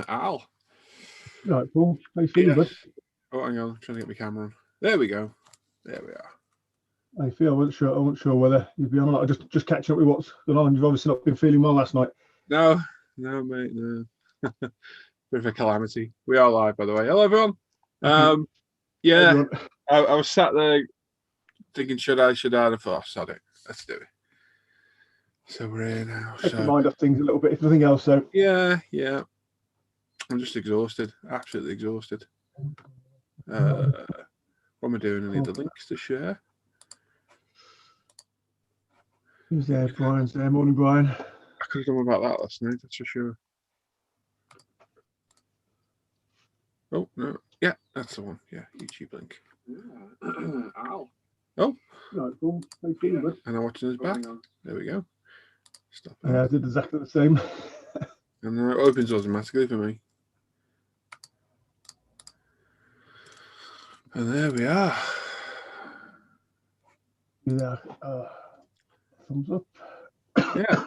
Al. Right, Paul. How you feeling, bud? Oh, hang on. I'm trying to get my camera on. There we go. There we are. I feel I wasn't sure whether you'd be on or not. I just catching up with what's going on. You've obviously not been feeling well last night. No, mate, no. Bit of a calamity. We are live, by the way. Hello, everyone. Yeah, Everyone. I was sat there thinking, should I? I thought, sod it. Let's do it. So we're here now. Take your mind off things a little bit, if nothing else. So yeah. I'm just exhausted. Absolutely exhausted. What am I doing? I need the links to share. Who's there? Brian's there. Morning, Brian. I could have done about that last night, that's for sure. Oh, no. Yeah, that's the one. Yeah, YouTube link. Ow. Oh. Right, Paul. How you feeling, bud? And I'm watching his back. There we go. Stop it. Yeah, I did exactly the same. And it opens automatically for me. And there we are. Yeah. Thumbs up. Yeah.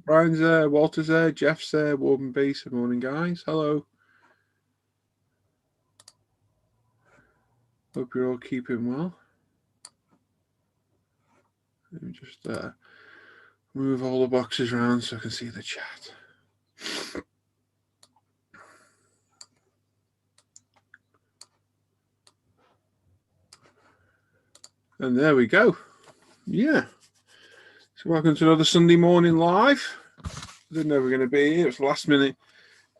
Brian's there, Walter's there, Jeff's there, Warden Beast. Good morning, guys. Hello. Hope you're all keeping well. Let me just move all the boxes around so I can see the chat. And there we go. Yeah. So welcome to another Sunday morning live. I didn't know we were going to be here. It was last minute.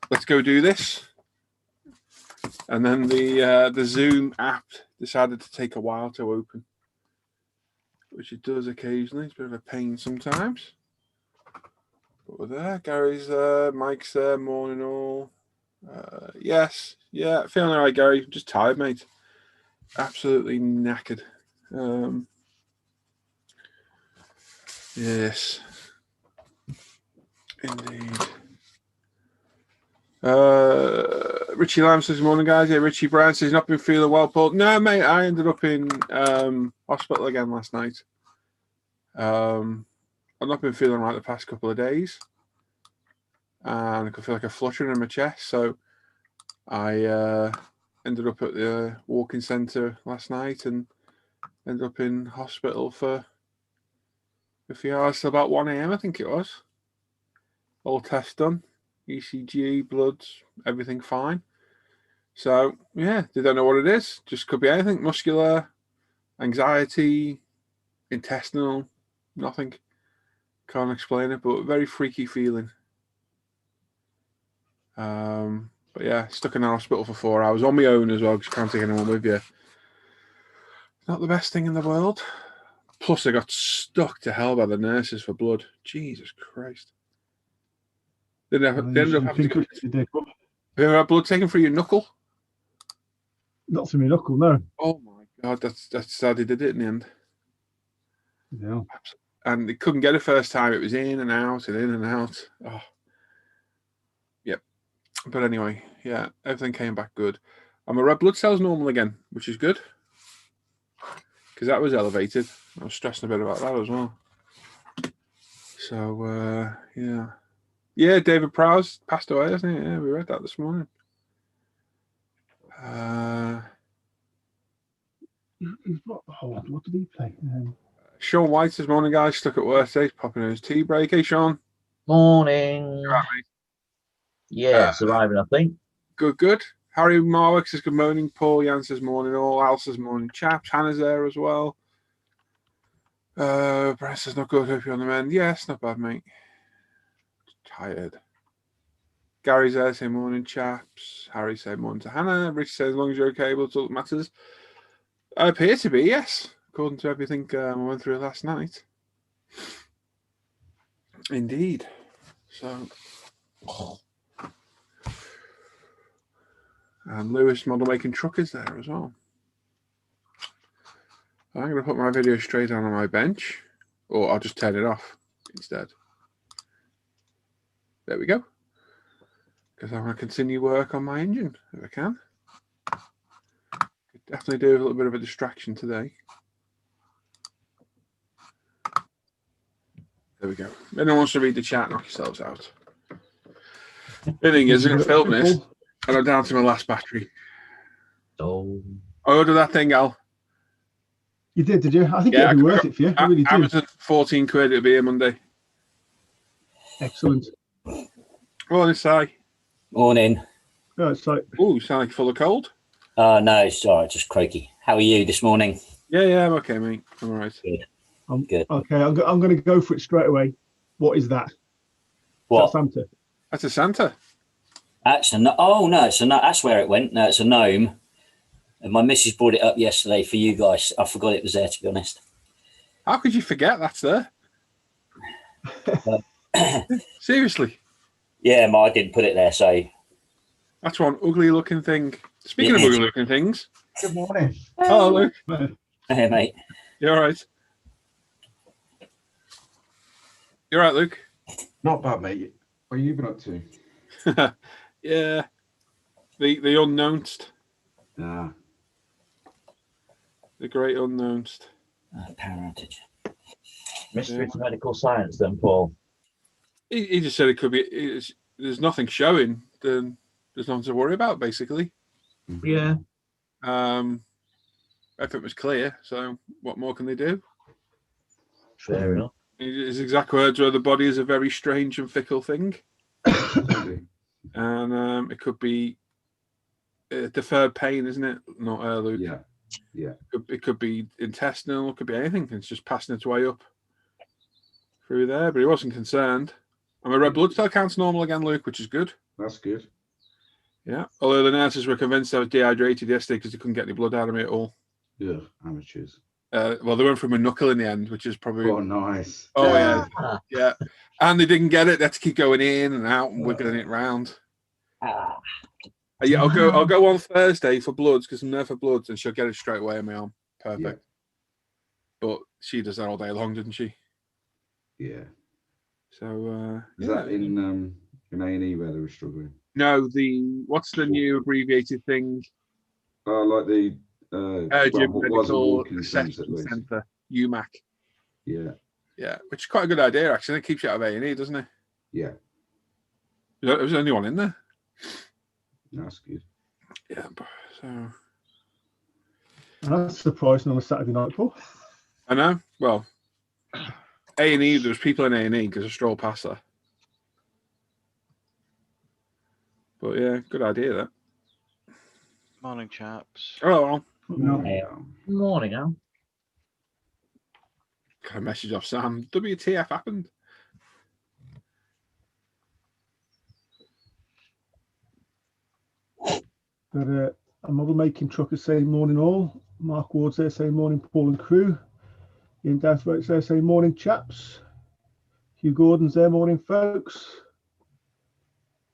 Let's go do this. And then the Zoom app decided to take a while to open, which it does occasionally. It's a bit of a pain sometimes. But we're there. Gary's there. Mike's there. Morning all. Yes. Yeah. Feeling all right, Gary. Just tired, mate. Absolutely knackered. Yes. Indeed. Richie Lamb says, morning, guys. Yeah, Richie Brown says, not been feeling well, Paul. No, mate, I ended up in hospital again last night. I've not been feeling right the past couple of days. And I could feel like a fluttering in my chest. So I ended up at the walking centre last night and ended up in hospital for a few hours till about 1 a.m, I think it was. All tests done. ECG, bloods, everything fine. So, yeah, they don't know what it is. Just could be anything. Muscular, anxiety, intestinal, nothing. Can't explain it, but very freaky feeling. But yeah, stuck in the hospital for 4 hours on my own as well, because you can't take anyone with you. Not the best thing in the world. Plus, I got stuck to hell by the nurses for blood. Jesus Christ. They ended up having to... Have you ever had blood taken through your knuckle? Not through my knuckle, no. Oh my God, that's how they did it in the end. Yeah. And they couldn't get it first time. It was in and out and in and out. Oh. Yep. But anyway, yeah, everything came back good. And my red blood cell's normal again, which is good. Because that was elevated. I was stressing a bit about that as well. So, yeah. Yeah, David Prowse passed away, hasn't he? Yeah, we read that this morning. What did he play? Sean White this morning, guys. Stuck at work today. He's popping in his tea break. Hey, Sean. Morning. Right, yeah, surviving, I think. Good. Harry Marwick says good morning. Paul Yan says morning all. Al says morning, chaps. Hannah's there as well. Brett says not good. Hope you're on the mend. Yes, not bad, mate. Tired. Gary's there saying morning, chaps. Harry said morning to Hannah. Rich says as long as you're okay, but all that matters. I appear to be, yes, according to everything I went through last night. Indeed. So, and Lewis model making truckers there as well. I'm going to put my video straight on my bench, or I'll just turn it off instead. There we go. Because I want to continue work on my engine if I can. Could definitely do a little bit of a distraction today. There we go. If anyone wants to read the chat, knock yourselves out. The thing is, I'm going to film Paul? this, and I'm down to my last battery. Oh, I ordered that thing, Al. You did you? I think Yeah, it'd be worth it for you. I really do. Amazon, 14 quid. It'll be here Monday. Excellent. Morning, Si. Morning. Yeah, it's like, Oh, you sound like full of cold. No, it's all right, just croaky. How are you this morning? Yeah, I'm okay, mate. I'm all right. Good. okay, I'm going to go for it straight away. What is that? What? Is that Santa? That's a Santa. That's oh no, that's where it went. No, it's a gnome. And my missus brought it up yesterday for you guys. I forgot it was there, to be honest. How could you forget that's there? Seriously. Yeah, I didn't put it there, so. That's one ugly looking thing. Speaking of ugly looking things. Good morning. Hello, Luke. Hey, mate. You all right? You all right, Luke? Not bad, mate. What have you been up to? Yeah. The unknownst. Ah, The great unknownst. Power outage. mystery to medical science, then, Paul. He just said it could be. There's nothing showing. Then there's nothing to worry about, basically. Yeah. If it was clear, so what more can they do? Fair enough. His exact words were, "The body is a very strange and fickle thing," and it could be deferred pain, isn't it? Not Luke. yeah. It could be intestinal. It could be anything. It's just passing its way up through there. But he wasn't concerned. And my red blood cell count's normal again, Luke, which is good. That's good. Yeah. Although the nurses were convinced I was dehydrated yesterday because they couldn't get any blood out of me at all. Yeah, amateurs. Well, they went from a knuckle in the end, which is probably. Oh, nice. Oh yeah. And they didn't get it. They had to keep going in and out and wiggling it round. Yeah, I'll go on Thursday for bloods because I'm there for bloods, and she'll get it straight away on my arm. Perfect. Yeah. But she does that all day long, doesn't she? Yeah. So Is that in A&E where they were struggling? No, what's the new abbreviated thing? Like the Urgent what was a Medical walking sense at Assessment least. Centre, UMAC. Yeah. Yeah, which is quite a good idea actually. It keeps you out of A&E, doesn't it? Yeah. There's only one in there. That's good. Yeah, so And that's surprising on a Saturday night, Paul. I know. Well, A&E. There was people in A&E because I strolled past there. But yeah, good idea that. Morning, chaps. Oh, No. Morning, Al. got a message off Sam. WTF happened? Got a model making trucker saying morning all. Mark Ward's there saying morning Paul and crew. Ian Douthwaite's there saying morning chaps. Hugh Gordon's there morning folks.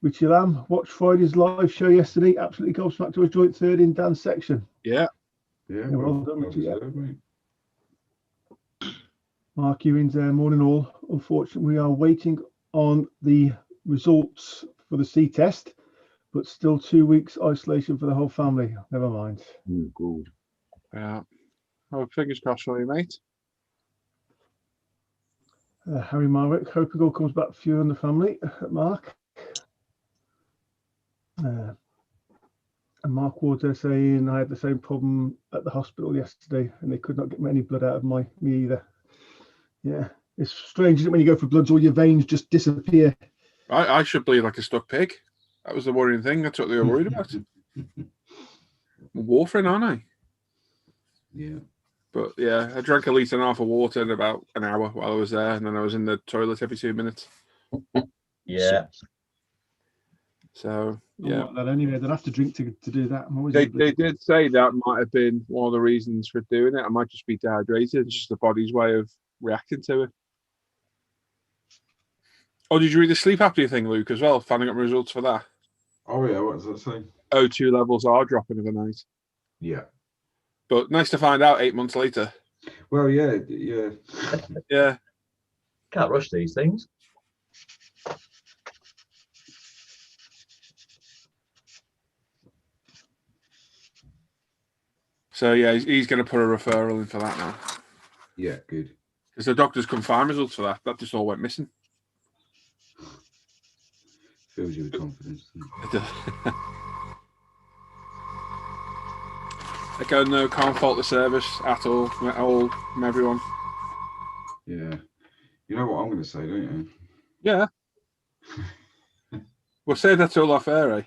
Richie Lamb watched Friday's live show yesterday. Absolutely gobsmacked to a joint third in Dan's section. Yeah. Yeah. Yeah, well Well, done, well Richie, yeah. deserved, mate. Mark Ewing's there morning all. Unfortunately, we are waiting on the results for the C test, but still 2 weeks isolation for the whole family. Never mind. Good. Yeah. Oh, fingers crossed for you, mate. Harry Marwick, hoping all comes back for you and the family. Mark. And Mark Ward's there saying I had the same problem at the hospital yesterday and they could not get any blood out of me either. Yeah, it's strange, isn't it, when you go for bloods, all your veins just disappear. I should bleed like a stuck pig. That was the worrying thing. That's what they were worried about. Warfarin, aren't I? Yeah. But yeah, I drank a litre and a half of water in about an hour while I was there, and then I was in the toilet every 2 minutes. Yeah. I So yeah, want that anyway. They'd have to drink to do that. I'm always they did say that might have been one of the reasons for doing it. I might just be dehydrated. It's just the body's way of reacting to it. Oh, did you read the sleep apnea thing, Luke, as well? Finding out results for that. Oh, yeah. What does that say? O2 levels are dropping overnight. Yeah. But nice to find out 8 months later. Well, yeah. Yeah. Yeah. Can't rush these things. So yeah, he's going to put a referral in for that now. Yeah. Good. Because the doctors couldn't find results for that. That just all went missing. Fills you with confidence. doesn't it? Again, no, can't fault the service at all from everyone. Yeah. You know what I'm going to say, don't you? Yeah. We'll say that all off air, eh?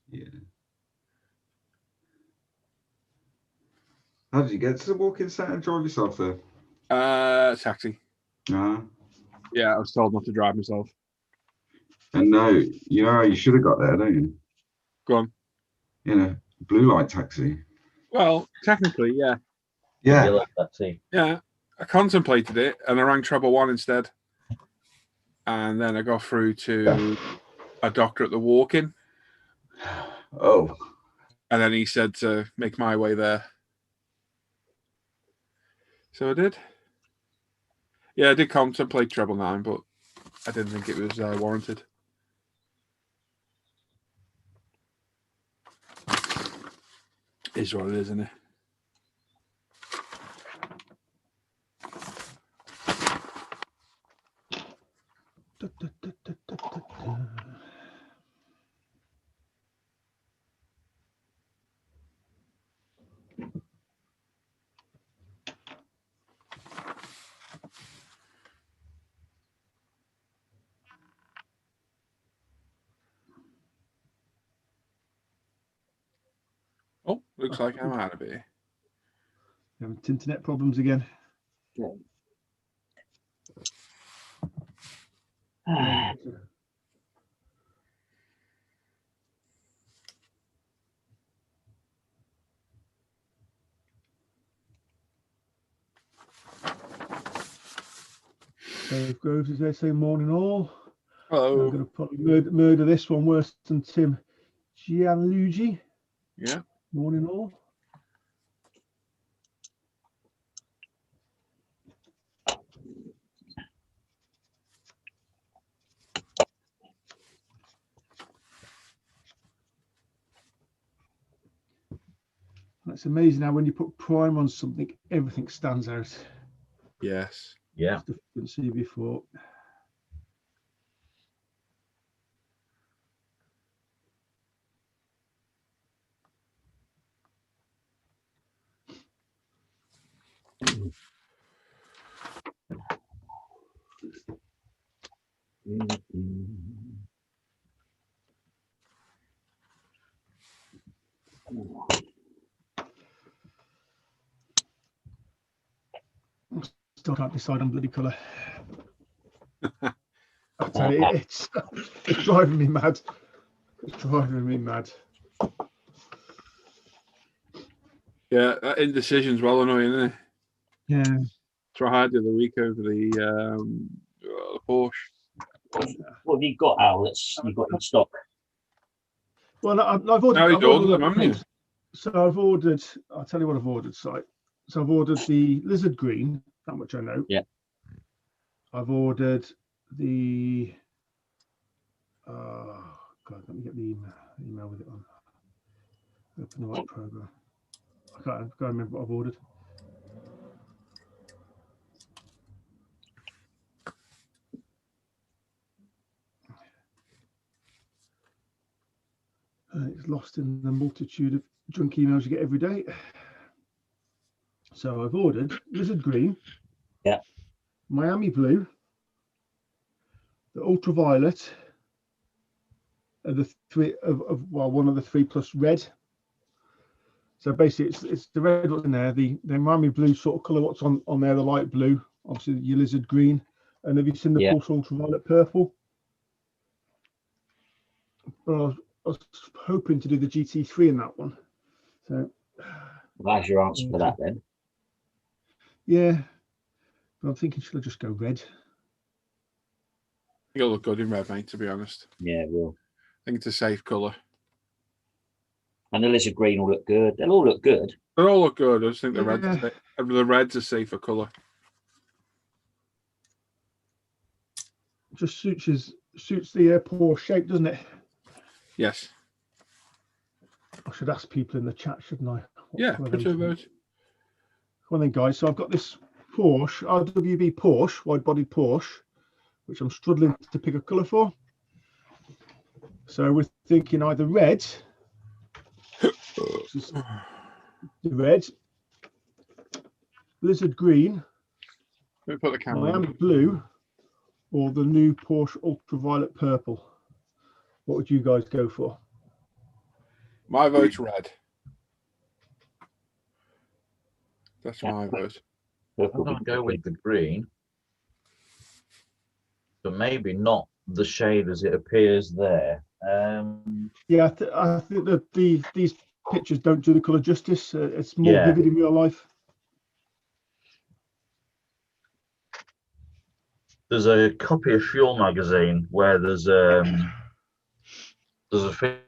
Yeah. How did you get to the walk-in centre and drive yourself there? Taxi. Nah. Yeah, I was told not to drive myself. And no, you know how you should have got there, don't you? Go on. You know, blue light taxi. Well, technically, yeah. Yeah. Yellow taxi. Yeah. I contemplated it and I rang treble 1 instead. And then I got through to a doctor at the walk-in. Oh. And then he said to make my way there. So I did. Yeah, I did contemplate treble 9, but I didn't think it was warranted. Is what it is, isn't it? Oh, looks like I'm out of here. Having internet problems again. Dave Groves is there saying morning all. Hello. I'm going to probably murder this one worse than Tim Gianluigi. Yeah. Morning all. It's amazing how when you put prime on something, everything stands out. Yes. Yeah. Stuff you couldn't see before. Still can't decide on bloody colour. I tell you, it's driving me mad. It's driving me mad. Yeah, that indecision's well annoying, isn't it? Yeah. That's what I did the week over the Porsche. What have you got, Al? That's you've got in stock. Well, I've ordered. No, I've you ordered them, other haven't you? things. So I've ordered. I'll tell you what I've ordered. So I've ordered the lizard green. That much I know. Yeah. I've ordered the. Oh God, let me get the email with it on. Open the right program. I can't remember what I've ordered. It's lost in the multitude of junk emails you get every day. So I've ordered lizard green. Yeah. Miami blue. The ultraviolet. The three of one of the 3 plus red. So basically, it's the red what's in there, the Miami blue sort of colour what's on there, the light blue, obviously your lizard green, and have you seen the Pulse ultraviolet purple? But I was hoping to do the GT3 in that one. So Well, that's your answer for that then. yeah, but I'm thinking should I just go red? You'll look good in red, mate, to be honest. Yeah, it will. I think it's a safe colour. And the lizard green will look good. They'll all look good. They all look good. I just think the Yeah. red's a safer colour. Just suits the Porsche shape, doesn't it? Yes. I should ask people in the chat, shouldn't I? What Yeah, colour put they your think. vote. Well then, guys, so I've got this Porsche, RWB Porsche, wide-bodied Porsche, which I'm struggling to pick a colour for. So we're thinking either red, which is the red, Blizzard green, Let me put the camera Miami on. blue, or the new Porsche ultraviolet purple. What would you guys go for? My vote's red. That's my vote. I'm going to go with the green, but maybe not the shade as it appears there. Yeah, I think that these pictures don't do the colour justice. It's more Yeah. vivid in real life. There's a copy of Fuel magazine where there's a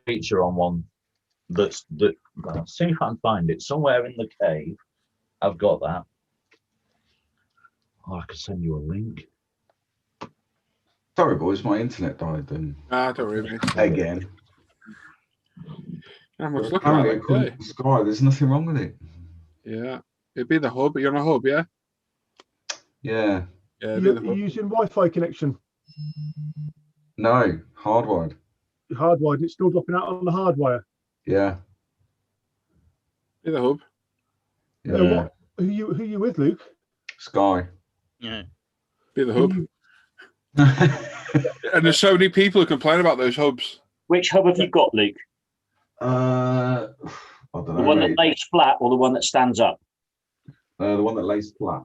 feature on one I'll see if I can find it somewhere in the cave. I've got that. Oh, I could send you a link. Sorry, boys, my internet died and Don't worry, mate. again. I must look Apparently, at according it. to Sky, there's nothing wrong with it. Yeah. It'd be the hub. You're on a hub, yeah? Yeah. Yeah, it'd be You're the hub. using Wi-Fi connection, No, hardwired. hardwired, and it's still dropping out on the hardwire. Yeah. Be the hub. Yeah. Who you with, Luke? Sky. Yeah. Be the Who hub. you- And there's so many people who complain about those hubs. Which hub have you got, Luke? I don't The know, one mate. that lays flat or the one that stands up? The one that lays flat.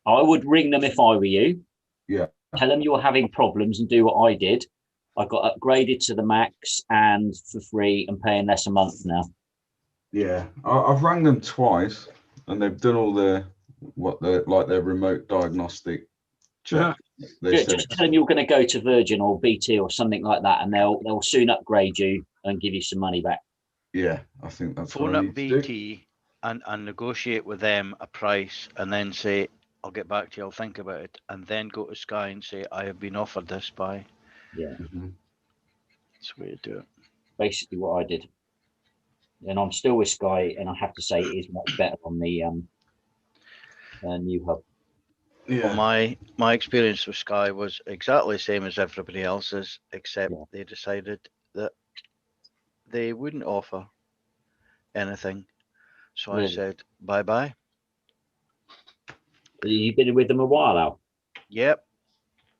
I would ring them if I were you. Yeah. Tell them you're having problems and do what I did. I got upgraded to the max and for free and paying less a month now. Yeah. I've rang them twice and they've done all their remote diagnostic check. They said, Just tell them you're going to go to Virgin or BT or something like that, and they'll soon upgrade you and give you some money back. yeah, I think that's Phone what I up need to do. BT and negotiate with them a price and then say, I'll get back to you, I'll think about it. And then go to Sky and say, I have been offered this by. Yeah, Mhm. That's the way to do it. basically what I did. And I'm still with Sky, and I have to say it is much better on the new hub. Yeah. Well, my experience with Sky was exactly the same as everybody else's, except Yeah. they decided that they wouldn't offer anything. So I Really? said, bye-bye. You've been with them a while now. Yep,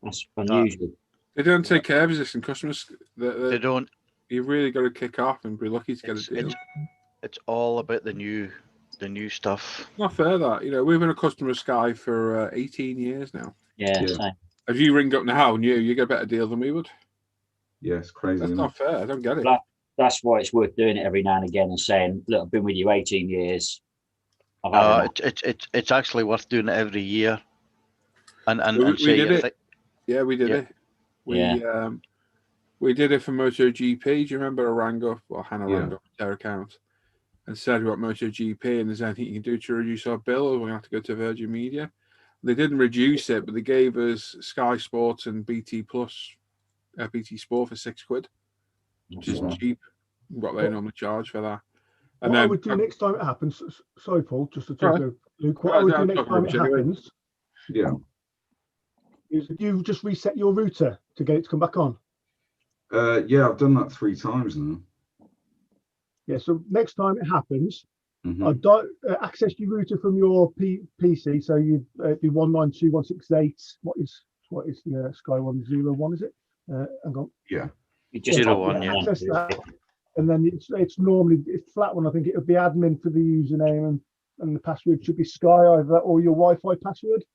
That's unusual. They don't take care of existing customers. they don't. You've really got to kick off and be lucky to get a It's, deal. it's all about the new stuff. Not fair that, we've been a customer of Sky for 18 years now. Yeah, Yeah. same. If you ring up now and you get a better deal than we would. Yeah, it's crazy. That's isn't not it? fair. I don't get it. Well, that's why it's worth doing it every now and again and saying, look, I've been with you 18 years. I've had enough. It's actually worth doing it every year. And We say did you it. think- Yeah, we did Yeah. it. We did it for MotoGP. Do you remember I rang up, or Hannah Yeah. rang up their account and said we got MotoGP and there's anything you can do to reduce our bill, or we're going to have to go to Virgin Media. They didn't reduce it, but they gave us Sky Sports and BT Plus, BT Sport for £6, which is cheap. What they normally charge for that. And What I then would do next time it happens. Sorry, Paul, just to Right. talk over Luke. What I would do I'm next talking time it rubbish anyway. happens Yeah. is you just reset your router to get it to come back on. Yeah, I've done that 3 times now. Yeah. So next time it happens, Mhm. access your router from your PC. So you do 192.168. What is the Sky 101? Is it? Hang on. Yeah. You just Zero type one, it yeah. in. Access that, and then it's normally flat one. I think it would be admin for the username and the password should be Sky, either that or your Wi-Fi password.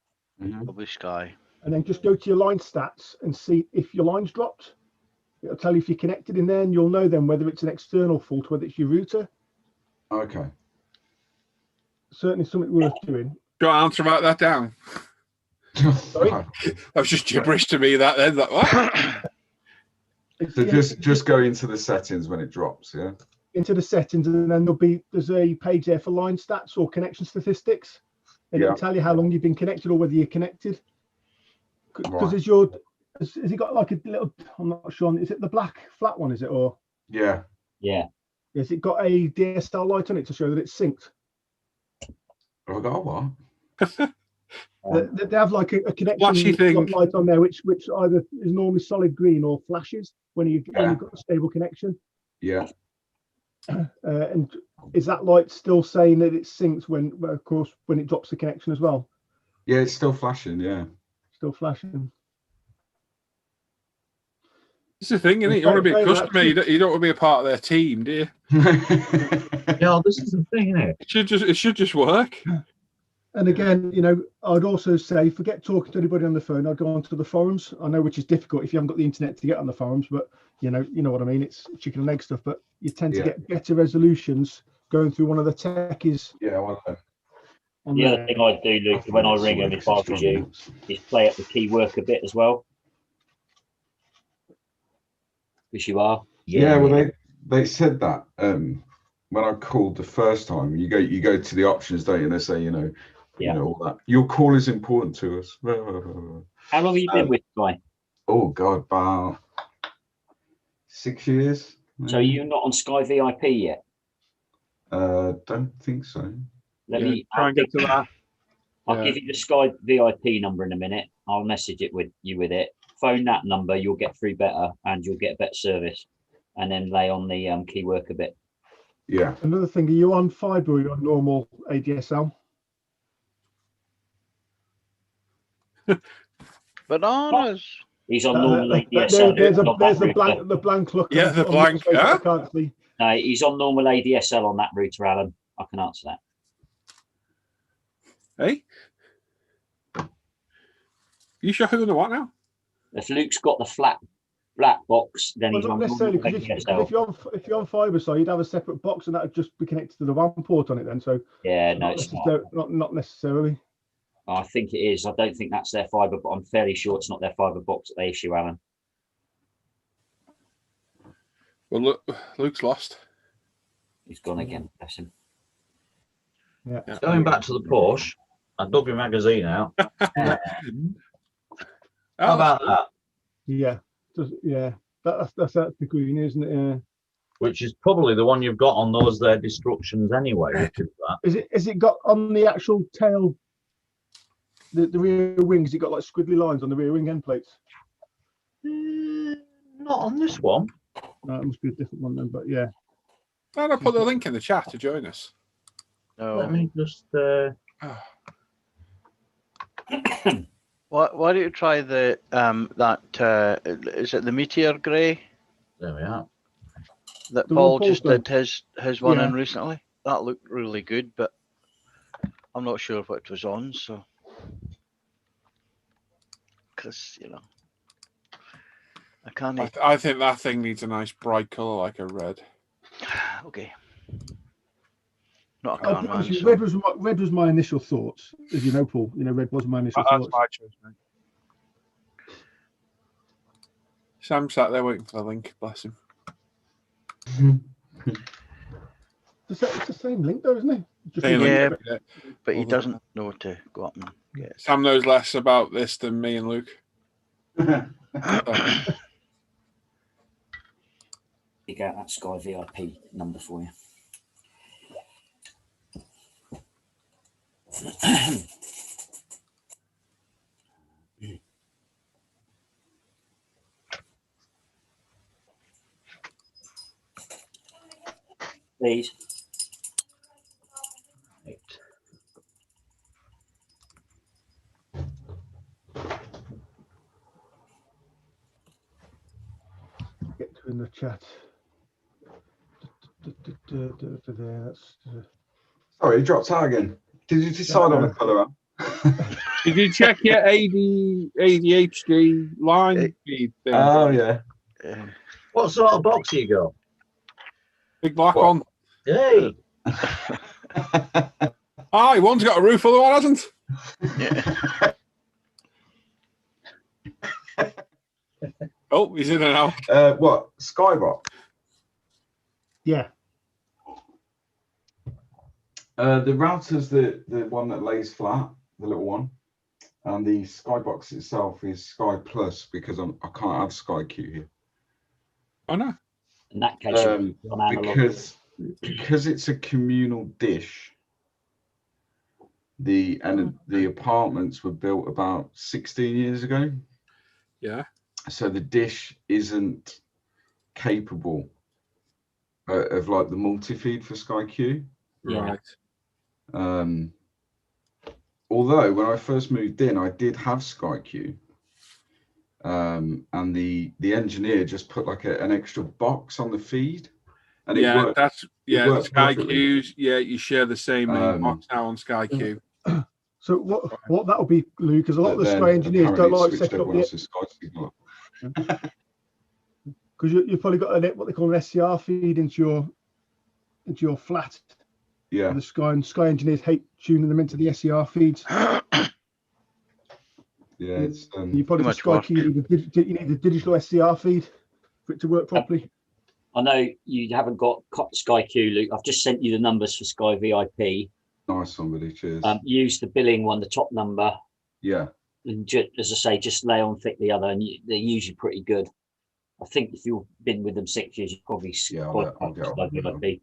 Mhm. Probably Sky. And then just go to your line stats and see if your line's dropped. It'll tell you if you're connected in there, and you'll know then whether it's an external fault, whether it's your router. Okay. Certainly something worth doing. got an answer about that down. Sorry? That was just gibberish to me. That then, like, what? So just go into the settings when it drops, yeah? into the settings, and then there's a page there for line stats or connection statistics, and Yeah. it'll tell you how long you've been connected or whether you're connected. Because Right. has it got like a little? I'm not sure. Is it the black flat one? Is it, or Yeah. Yeah. has it got a DSL light on it to show that it's synced? Have I got what? They have like a Flashy connection thing. light on there, which either is normally solid green or flashes when you've got a stable connection. Yeah. And is that light still saying that it syncs when, of course, when it drops the connection as well? Yeah, it's still flashing. Yeah. Still flashing. It's the thing, isn't it? You want to be a customer. You don't want to be a part of their team, do you? Yeah, this is the thing, isn't it? It should just work. And again, I'd also say forget talking to anybody on the phone. I'd go onto the forums. I know which is difficult if you haven't got the internet to get on the forums, but you know what I mean. It's chicken and egg stuff, but you tend to get better resolutions going through one of the techies. Yeah, well, The other thing I do, Luke, when I ring them, if I was you, is play up the key work a bit as well. Because you are. Yeah, well, they said that when I called the first time. You go to the options, don't you? And they say, you know all that. Your call is important to us. How long have you been with Sky? Oh God, about 6 years. So you're not on Sky VIP yet? Don't think so. Let me try and get to that. I'll give you the Sky VIP number in a minute. I'll message it with it. Phone that number, you'll get through better and you'll get better service. And then lay on the key work a bit. Yeah. Another thing, are you on fibre or are you on normal ADSL? Bananas. He's on normal ADSL. There's the blank look. Yeah, the blank. I can't see. No, he's on normal ADSL on that router, Alan. I can answer that. Hey? You showing the what now? If Luke's got the flat black box, then he's not on necessarily, normal because ADSL. if you're on fibre, so you'd have a separate box and that would just be connected to the WAN port on it then. So yeah, no, it's not necessarily. I think it is. I don't think that's their fibre, but I'm fairly sure it's not their fibre box that they issue, Alan. Well, look, Luke's lost. He's gone again. Bless him. Yeah. Going back to the Porsche, I dug my magazine out. How about that? Yeah. That's the green, isn't it? Yeah. Which is probably the one you've got on those there destructions anyway. Which is that. Is it got on the actual tail? The rear wing, has it got like squiggly lines on the rear wing end plates? Not on this one. No, it must be a different one then, but yeah. I'll put the link in the chat to join us. No. Let me just. Why don't you try the is it the Meteor Grey There we are. that The Paul one just Paul's did his one in Yeah. recently? That looked really good, but I'm not sure what it was on, so because I can't. I think that thing needs a nice bright colour like a red. Okay. Not a I'll car be man. honest with you, So. red was my initial thoughts, as you know, Paul. Red was my initial That's thoughts. my choice, mate. Sam sat there waiting for the link. Bless him. It's the same link, though, isn't it? Just Same Yeah, link, yeah. but he doesn't know to go up and get it. Sam knows less about this than me and Luke. You got that Sky VIP number for you. Please. Right. Get to in the chat. That's, Sorry, it dropped out again. Did you decide on a colour? Did you check your ADHD line feed thing? Oh yeah. What sort of box you got? Big black What? one. Hey. One's got a roof, other one hasn't. Yeah. Oh, he's in and out. What? Skybox? yeah. The router's the one that lays flat, the little one, and the Skybox itself is Sky Plus because I can't have Sky Q here. Oh no. In that case, Because it's a communal dish. the apartments were built about 16 years ago. Yeah. So the dish isn't capable of like the multi-feed for Sky Q. Right. Although when I first moved in, I did have Sky Q. And the engineer just put like an extra box on the feed. And it Yeah, worked, that's it the worked Sky perfectly. Qs. Yeah, you share the same main box now on Sky Q. So what that'll be, Lou, because a lot of the But Sky then engineers don't apparently it like switched setting up everyone the, else's Sky signal. because you've probably got what they call an SCR feed into your flat. Yeah. And the Sky engineers hate tuning them into the SCR feeds. Yeah, it's You probably Too for much Sky work. Q, you need the digital SCR feed for it to work properly. I know you haven't got Sky Q, Luke. I've just sent you the numbers for Sky VIP. nice, somebody. Cheers. Use the billing one, the top number, Yeah. and as I say, just lay on thick the other, and they're usually pretty good. I think if you've been with them 6 years, you probably Yeah, I'll qualify get for on Sky with VIP.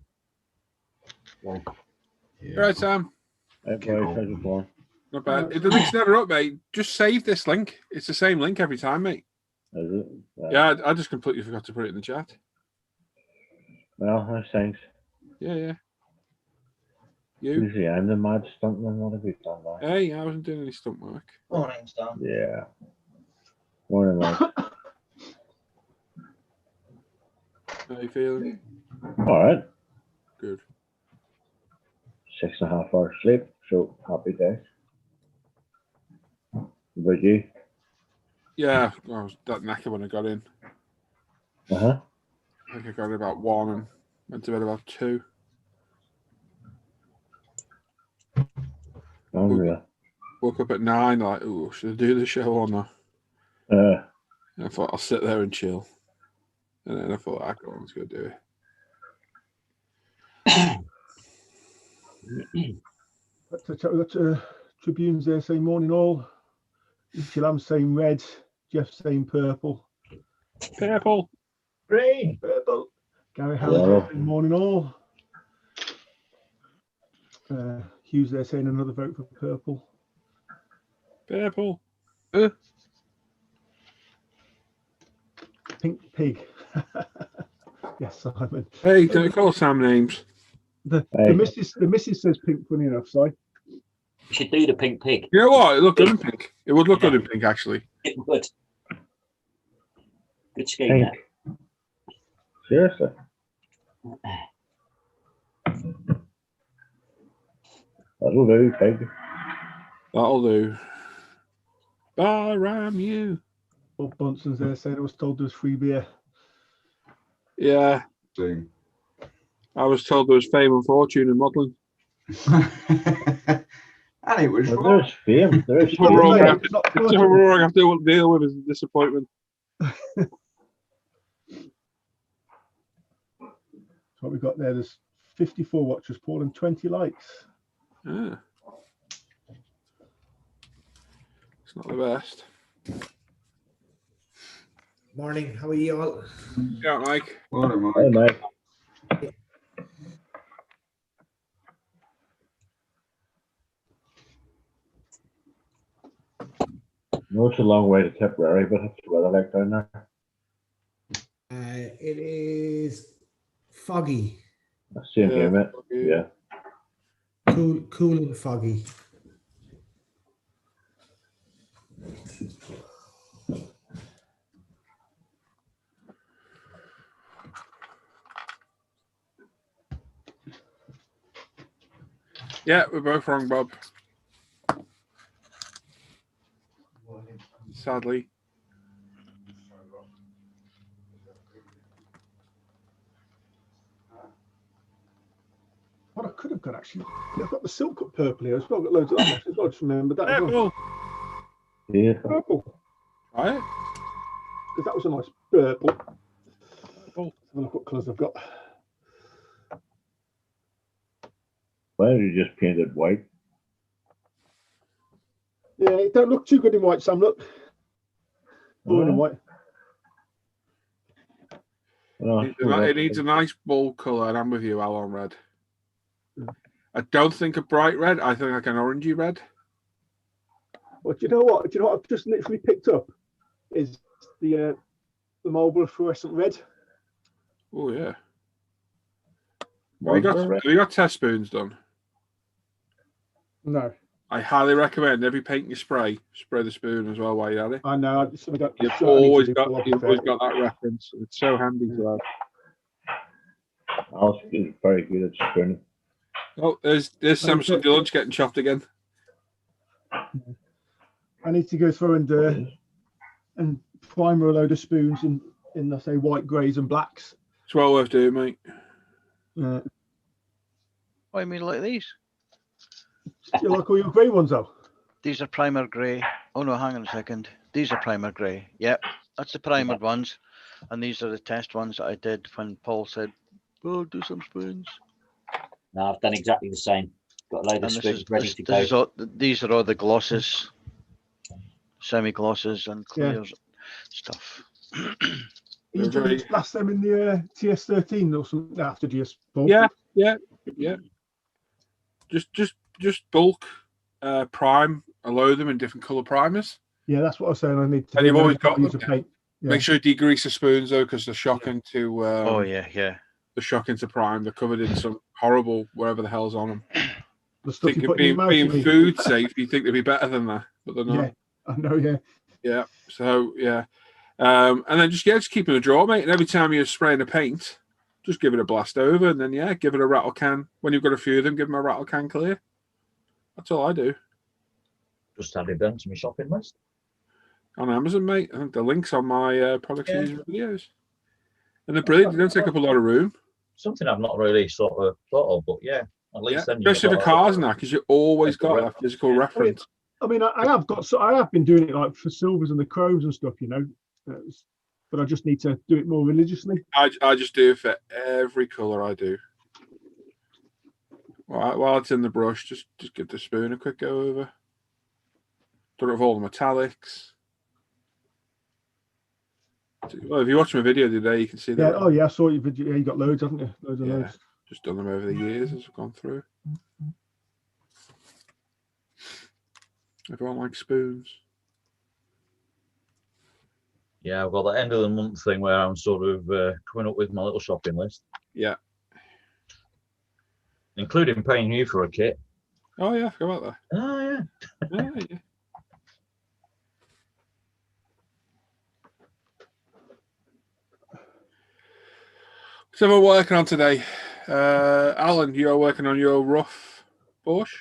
Yeah. Right, Sam. Not bad. If the link's never up, mate, just save this link. It's the same link every time, mate. Is it? Yeah, I just completely forgot to put it in the chat. Well, that's thanks. Yeah. You? Usually I'm the mad stuntman. What have you done that? Hey, I wasn't doing any stunt work. Morning, Stan. Yeah. Morning, mate. How you feeling? All right. Good. 6.5 hours sleep, so happy day. About you? Yeah, I was that knackered when I got in. Uh-huh. I think I got in about 1 and went to bed about 2. Unreal. Woke up at 9, like, oh, should I do the show or not? Uh, And I thought I'll sit there and chill. And then I thought, go on, let's go do it. We've got Tribunes there saying morning all. Chilam saying red. Jeff saying purple. Purple. Green. Purple. Gary Howard saying morning all. Hughes there saying another vote for purple. Purple. Pink pig. Yes, Simon. Hey, don't call Sam names. The Hey. missus says pink. Funny enough, Si. You should do the pink pig. You know what? It looked good in pink. It would look good in pink, actually. It would. Good scheme, pink. that. Seriously? That'll do, pig. That'll do. Ram you. Bob Bunson's there saying I was told there was free beer. Yeah, Soon. I was told there was fame and fortune in modelling. And it was Well, wrong. there's fame. There's It's what we're all fame. gonna have It's not to, it's what we're all gonna have to deal with is disappointment. That's what we got there. There's 54 watchers, Paul, and 20 likes. Ah. It's not the best. Morning, how are you all? Yeah, Mike. Morning, Mike. Hey, mate. No, it's a long way to Tipperary, but it's the weather like down there. It is foggy, Same Yeah, here, mate. okay. Yeah. cool and foggy. Yeah, we're both wrong, Bob. Sadly. What I could have got actually, I've got the silk cut purple here as well. I've got loads of that one as well. Just remember that as well. Purple. Yeah. Purple, Right? because that was a nice purple. Purple. Have a look what colours I've got. Why don't you just paint it white? Yeah, it don't look too good in white, Sam. Look, blue and white. Oh, It needs a nice bold colour, and I'm with you, Al, on red. I don't think a bright red. I think like an orangey red. But do you know what? Do you know what I've just literally picked up? Is the Marlborough fluorescent red. Oh yeah. Marlborough red? Have you got test spoons done? No, I highly recommend every paint you spray the spoon as well while you're at it. I know. I just got. You've that's what I need to always do, got Paul, to be you've always fair. got that reference. It's so handy to have. Alice is very good at spooning. Oh, there's Sam Sunday lunch getting chopped again. I need to go through and primer a load of spoons in I say white, greys, and blacks. It's well worth doing, mate. Uh, Oh, I mean, like these. do you like all your grey ones though? These are primer grey. Oh no, hang on a second. These are primer grey. Yep, that's the primered ones, and these are the test ones that I did when Paul said, "Oh, do some spoons." No, I've done exactly the same. Got a load of And this spoons is ready this, to this go. is all, these are all the glosses, semi-glosses, and clears stuff. Are you going to blast them in the TS13 or something after GS? Paul? Yeah. Just bulk prime a load of them in different colour primers. Yeah, that's what I was saying. I need to. And you've always got use them, a paint. Yeah. Make sure you degrease the spoons though, because they're shocking to. Oh yeah. They're shocking to prime. They're covered in some horrible whatever the hell's on them. The stuff you put in your mouth, being you mean? food safe, you think they'd be better than that, but they're not. Yeah, I know. Yeah. Yeah. So yeah, and then just keep it in a drawer, mate. And every time you're spraying a paint, just give it a blast over, and then give it a rattle can. When you've got a few of them, give them a rattle can clear. That's all I do. Just added them to my shopping list. On Amazon, mate. I think the link's on my products and user videos. And they're brilliant. They don't take up a lot of room. Something I've not really sort of thought of, but yeah, at least then. Especially for cars and that, because you always got that physical reference. I mean, I have been doing it like for silvers and the chromes and stuff, you know, but I just need to do it more religiously. I just do it for every colour I do. While it's in the brush, just give the spoon a quick go over. Done it with all the metallics. Well, if you watch my video today, you can see that. Yeah. Oh yeah, I saw your video. Yeah, you got loads, haven't you? Loads. Just done them over the years as I've gone through. Everyone likes spoons. Yeah, I've got the end of the month thing where I'm sort of coming up with my little shopping list. Yeah. Including paying you for a kit. Oh yeah, I forgot about that. Oh yeah. Yeah. So we're working on today. Alan, you're working on your rough Porsche?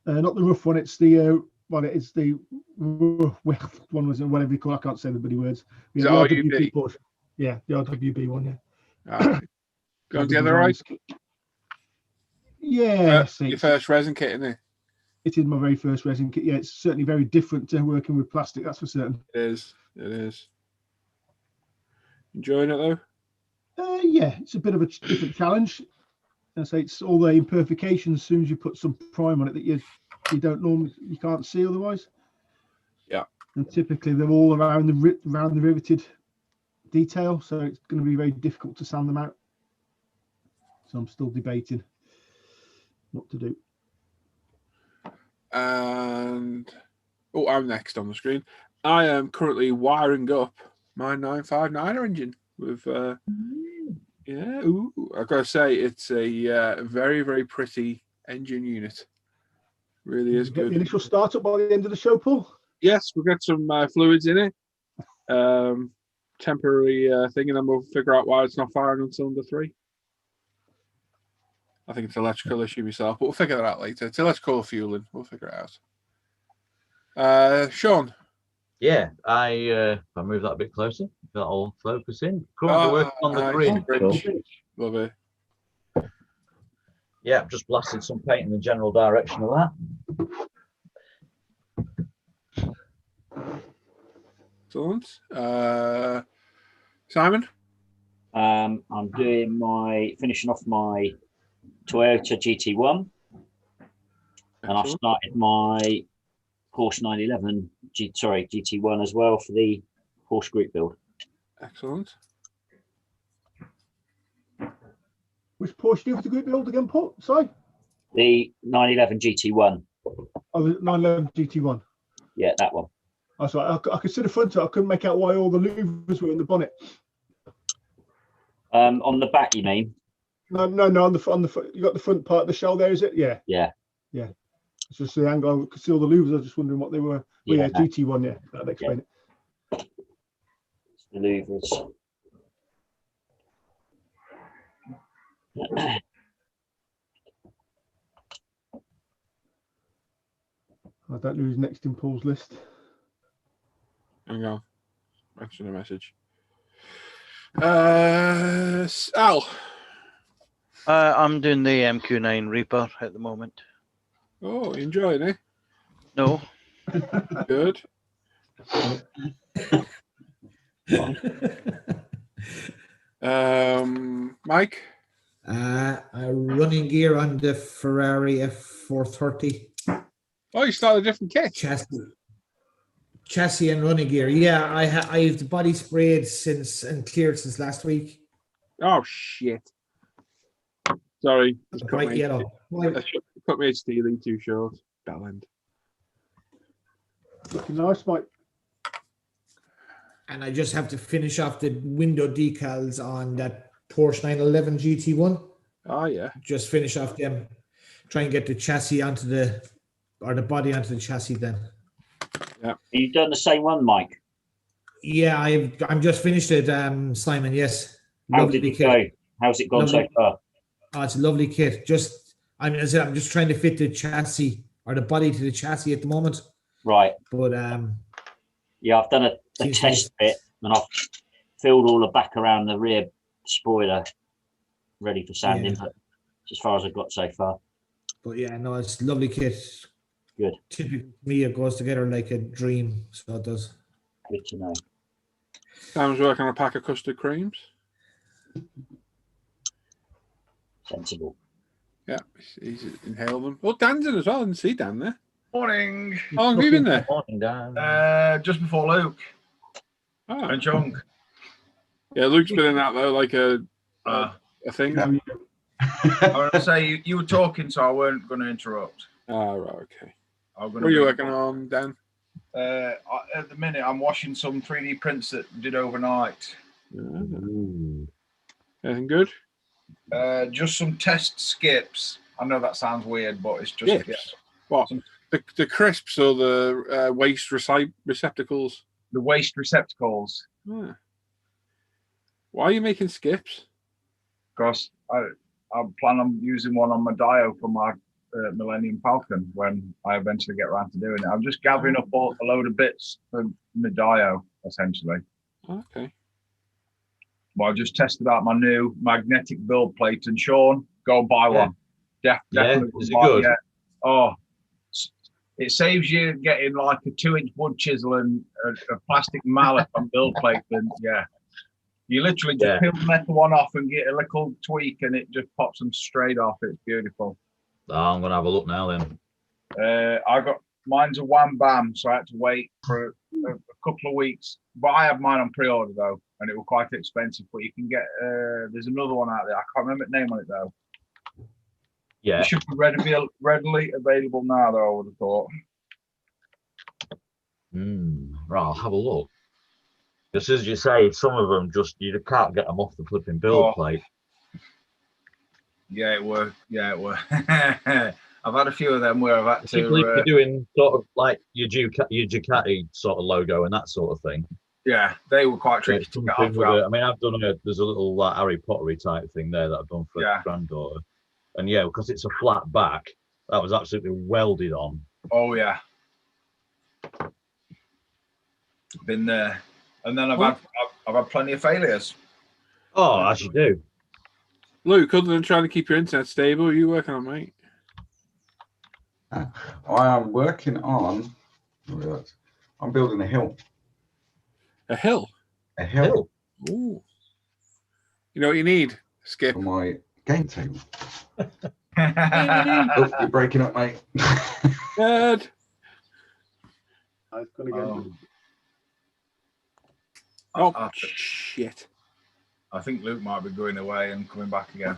Not the rough one. It's the it's the rough one, was it? Whatever you call it. I can't say the bloody words. Is Yeah, it the RUB? RWB Porsche. Yeah, the RWB one. Ah, going together, right? Yeah. Your first resin kit, isn't it? It is my very first resin kit. Yeah, it's certainly very different to working with plastic. That's for certain. It is. Enjoying it though? Yeah, it's a bit of a different challenge. I say it's all the imperfections as soon as you put some prime on it that you can't see otherwise. Yeah. And typically they're all around the riveted detail, so it's going to be very difficult to sand them out. So I'm still debating what to do. And I'm next on the screen. I am currently wiring up my 959er engine with I've got to say it's a very, very pretty engine unit. Really is good. The initial startup by the end of the show, Paul? Yes, we've got some fluids in it. Temporary thing, and then we'll figure out why it's not firing on cylinder 3. I think it's an electrical issue myself, but we'll figure that out later. It's electrical fueling. We'll figure it out. Sean? Yeah, I move that a bit closer. That'll focus in. Currently working on the grid. Love it. Yeah, I've just blasted some paint in the general direction of that. Excellent. Simon? I'm finishing off my Toyota GT1, and I've started my Porsche 911 GT1 as well for the Porsche group build. Excellent. Which Porsche do you have the group build again, Paul? Sorry? The 911 GT1. Oh, the 911 GT1. Yeah, that one. That's right. I could see the front of it. I couldn't make out why all the louvers were in the bonnet. On the back, you mean? No, on the front. You got the front part of the shell there, is it? Yeah. Yeah. It's just the angle. I could see all the louvers. I was just wondering what they were. Well, yeah, GT1. Yeah, that'd explain it. It's the louvers. I don't know who's next in Paul's list. Hang on. Mention a message. Al. I'm doing the MQ9 Reaper at the moment. Oh, you enjoying it? No, Good. Mike. A running gear on the Ferrari F430 Oh, you started a different kit. chassis and running gear. Yeah, I have the body sprayed since and cleared since last week. Oh shit. Sorry. Just cut White me, yellow. cut me Steely too short. Bell end. Looking nice, Mike. And I just have to finish off the window decals on that Porsche 911 GT1. Oh yeah. Just finish off them. Try and get the chassis onto the body onto the chassis then. You've done the same one, Mike. Yeah, I'm just finished it, Simon. Yes. How Lovely did it kit. go? How's it gone so Lovely. far? Oh, it's a lovely kit. Just I mean, as I said, I'm just trying to fit the chassis or the body to the chassis at the moment. Right. But Yeah, I've done a Seems test bit and I've filled all the back around the rear spoiler ready for sanding, Yeah. but it's as far as I've got so far. But yeah, no, it's a lovely kit. Good. Typically, to me, it goes together like a dream. So it does. Good to know. Sam's working on a pack of custard creams. Sensible. Yeah, he's inhaled them. Oh, Dan's in as well. I didn't see Dan there. Morning. How long have you been there? Morning, Dan. Just before Luke Oh. and Chung. Yeah, Luke's been in that though, like a thing. I want to say you were talking, so I weren't going to interrupt. Oh, right, okay. I'm What gonna are you be- working on, Dan? At the minute, I'm washing some 3D prints that I did overnight. Anything good? Just some test skips. I know that sounds weird, but it's just Skips? What? The crisps or the waste receptacles? the waste receptacles. Ah. Why are you making skips? Because I plan on using one on my dio for my Millennium Falcon when I eventually get around to doing it. I'm just gathering up a load of bits for my dio, essentially. Okay. Well, I just tested out my new magnetic build plate, and Sean, go buy one. Definitely. Is it buy good? it. Oh, it saves you getting like a 2-inch wood chisel and a plastic mallet on build plate. And yeah, you literally just peel the metal one off and get a little tweak, and it just pops them straight off. It's beautiful. Oh, I'm gonna have a look now then. I got mine's a wham bam, so I had to wait for a couple of weeks. But I have mine on pre-order though, and it was quite expensive. But you can get there's another one out there. I can't remember the name on it though. Yeah. It should be readily available now though, I would have thought. Right, I'll have a look. Just as you say, some of them you can't get them off the flipping build plate. Yeah, it were. I've had a few of them where I've had Particularly to. if you're doing sort of like your Ducati sort of logo and that sort of thing. Yeah, they were quite tricky to get off. I mean, I've done there's a little like Harry Pottery type thing there that I've done for granddaughter, and yeah, because it's a flat back, that was absolutely welded on. Oh yeah, been there, and then I've had plenty of failures. Oh, as you do. Luke, other than trying to keep your internet stable, what are you working on, mate? I am working on. I'm building a hill. A hill? A hill. Ooh. You know what you need? Skip. For my game table. Oh, you're breaking up, mate. Good. I've got to go. Oh, shit. I think Luke might be going away and coming back again.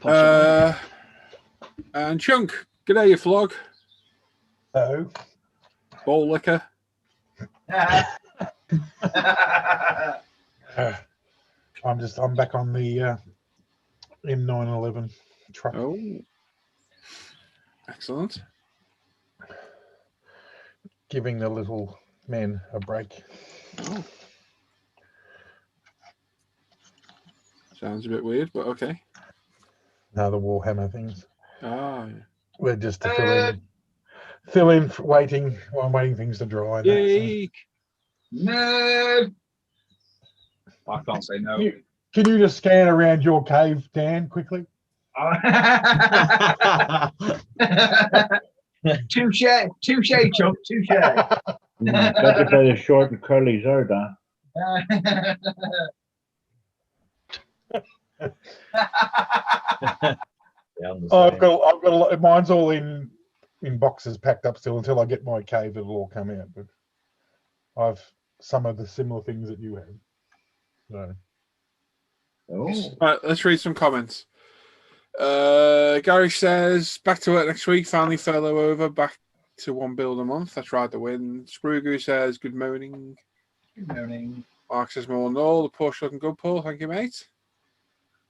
Possibly. And Chunk, g'day, you flog. Oh. Ball liquor. I'm back on the M911 truck. Oh, excellent. Giving the little men a break. Oh. Sounds a bit weird, but okay. No, the Warhammer things. Ah, yeah. We're just to fill in waiting while I'm waiting things to dry. Yay! No. I can't say no. Can you just scan around your cave, Dan, quickly? Touche, Chuck, touche. Got to play the short and curly hair, Dan. I've got a lot. Mine's all in boxes packed up still until I get my cave. It'll all come out. But I've some of the similar things that you have. So. Oh. Right, let's read some comments. Gary says, back to work next week. Finally furlough over. Back to one build a month. Let's ride the wind. Scroogu says, good morning. Good morning. Mark says, more than all. The Porsche looking good, Paul. Thank you, mate.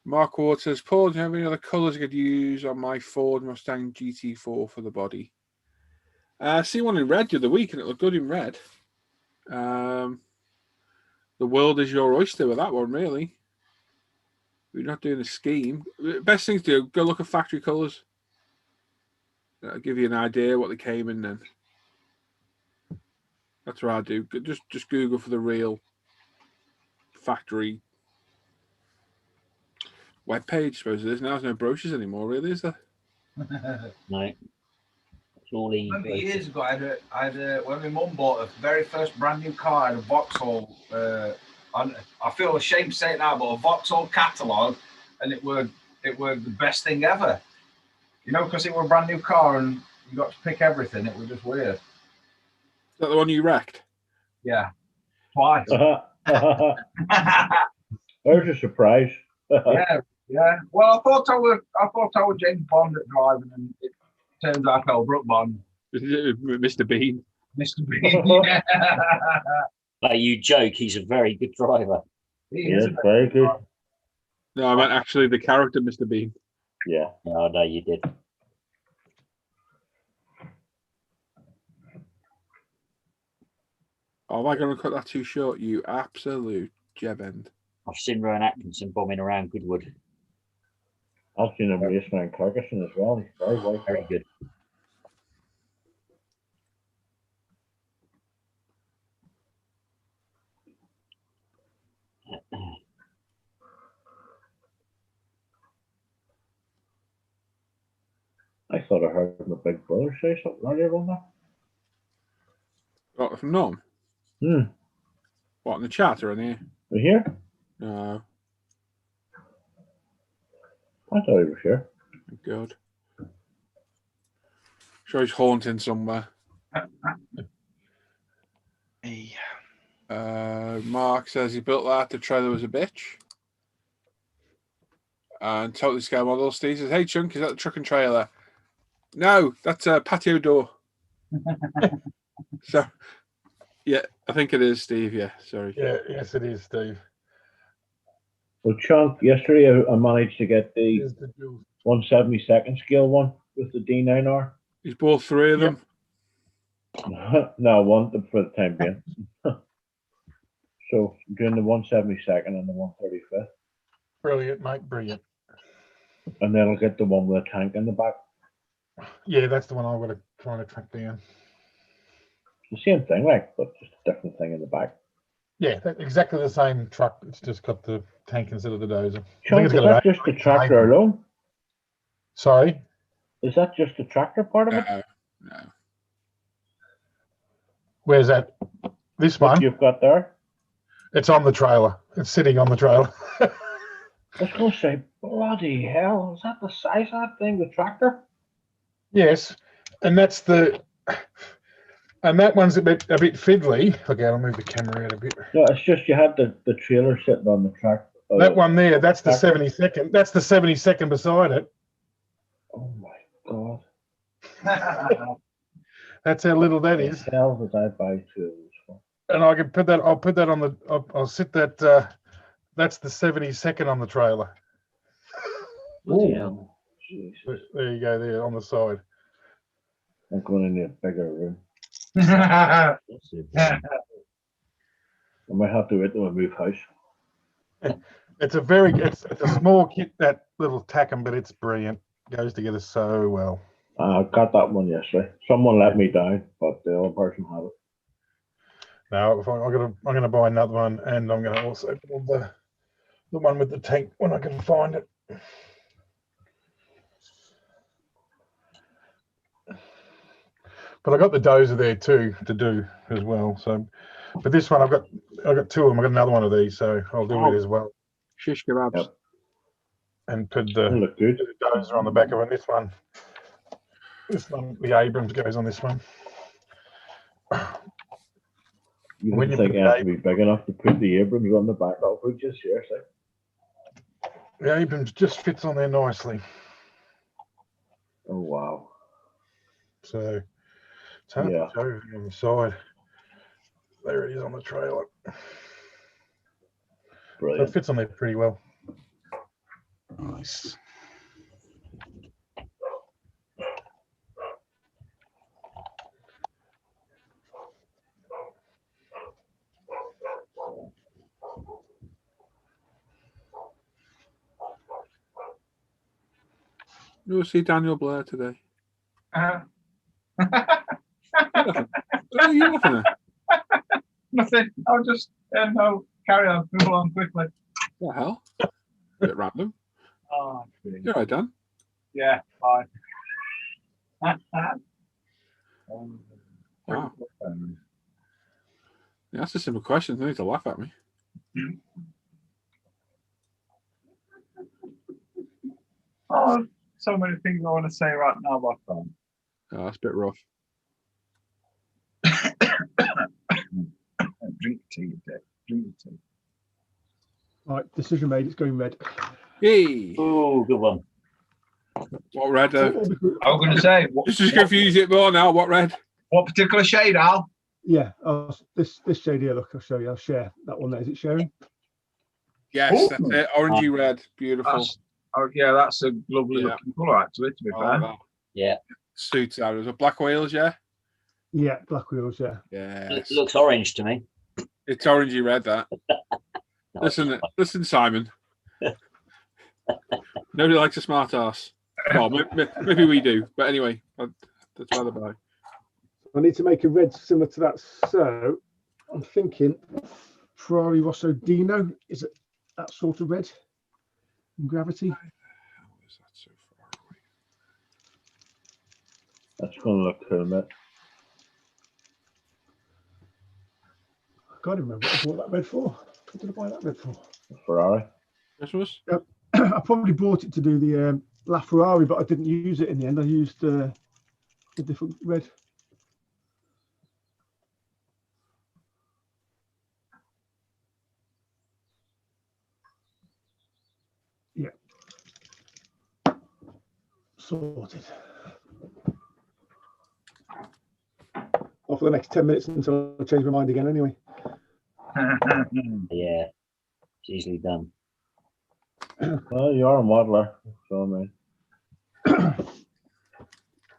Mark Waters, Paul, do you have any other colours I could use on my Ford Mustang GT4 for the body? I see one in red the other week and it looked good in red. The world is your oyster with that one, really. We're not doing a scheme. Best thing to do, go look at factory colours. That'll give you an idea what they came in then. That's what I do. Just Google for the real factory web page, I suppose it is. Now there's no brochures anymore, really, is there? No. It's all I remember years ago, I had when my mum bought a very first brand new car, I had a Vauxhall. I feel ashamed to say it now, but a Vauxhall catalogue, and it were the best thing ever. You know, because it were a brand new car and you got to pick everything. It was just weird. Is that the one you wrecked? Yeah, twice. There's a surprise. Yeah. Well, I thought I was James Bond at driving, and it turns out I was Brooke Bond. Mr. Bean. Mr. Bean. Yeah. Like you joke, he's a very good driver. Yes, very good. No, I meant actually the character, Mr. Bean. Yeah. Oh, no, you did. Oh, am I going to cut that too short? You absolute jebend. I've seen Rowan Atkinson bombing around Goodwood. I've seen him race around Carcassonne as well. He's very well. Very good. I thought I heard my big brother say something earlier on that. What, from Norm? What, in the chat or in here? You here? No. I thought he was here. Good. Sure he's haunting somewhere. Hey. Mark says he built that. The trailer was a bitch. And totally scale model. Steve says, hey Chunk, is that the truck and trailer? No, that's a patio door. So, yeah, I think it is, Steve. Yeah, sorry. Yeah, yes, it is, Steve. Well, Chunk, yesterday I managed to get the Here's the juice. 172nd scale one with the D9R. He's bought 3 of them. No, I want them for the time being. So I'm doing the 172nd and the 135th. Brilliant, mate, brilliant. And then I'll get the one with a tank in the back. Yeah, that's the one I would have trying to track down. The same thing, like, but just a different thing in the back. Yeah, exactly the same truck. It's just got the tank instead of the dozer. Chunk, is that just the tractor alone? Sorry? Is that just the tractor part of it? No. Where's that? This What one? you've got there? It's on the trailer. It's sitting on the trailer. I was going to say, bloody hell, is that the size of that thing, the tractor? Yes, and that's the, and that one's a bit fiddly. Okay, I'll move the camera out a bit. No, it's just you had the trailer sitting on the track That one there, that's the 72nd. That's the 72nd beside it. Oh my god. That's how little that The is. hell did I buy two of these for? And I can put that. I'll put that on the. I'll sit that. That's the 72nd on the trailer. Bloody hell. Jesus. There you go. There on the side. I'm going to need a bigger room. That's it. I might have to wait till I move house. It's a very. It's a small kit, that little Tackham, but it's brilliant. Goes together so well. I got that one yesterday. Someone let me down, but the other person had it. Now I'm gonna buy another one, and I'm gonna also build the one with the tank when I can find it. But I got the dozer there too to do as well. So, but this one I've got two of them. I got another one of these, so I'll do it as well. Shish kebabs. Yep. And put They the look good. dozer on the back of it. This one, the Abrams goes on this one. You When wouldn't you think put it the has to be big enough to put the Abrams on the back of it, just seriously. The Abrams just fits on there nicely. Oh wow. So it's hard Yeah. to show everything on the side. There it is on the trailer. So Brilliant. it fits on there pretty well. Nice. You'll see Daniel Blair today. Uh, What are you laughing at? Nothing. I'll just no, carry on. Move along quickly. What the hell? A bit random. Oh, You're right, Dan. yeah, fine. Wow. Yeah, that's a simple question. They need to laugh at me. Oh, so many things I want to say right now, but I can't. Oh, that's a bit rough. Drink tea, Dick. Drink tea. Right, decision made. It's going red. Hey, Oh, good one. what red? I was going to say, Just confuse it more now. What red? what particular shade, Al? Yeah, this shade here. Look, I'll show you. I'll share that one there. Is it sharing? Yes, Oh. that's it. Orangey red. Beautiful. Yeah, that's a lovely Yeah. looking colour, actually, to be I fair. like that. Yeah. Suits that. Is it black whales? Yeah. Yeah, black wheels. Yeah. Yeah. It looks orange to me. It's orangey red. That. No, Listen, Simon. Nobody likes a smart ass. Well, maybe we do, but anyway, that's by the by. I need to make a red similar to that. So I'm thinking Ferrari Rosso Dino. Is it that sort of red in gravity? How is that so far away? That's going to look cool, mate. I can't even remember what I bought that red for. What did I buy that red for? Ferrari. Christmas? I probably bought it to do the LaFerrari, but I didn't use it in the end. I used a different red. Yeah. Sorted. Or for the next 10 minutes until I change my mind again anyway. Yeah. It's easily done. Well, you are a modeler, so I mean.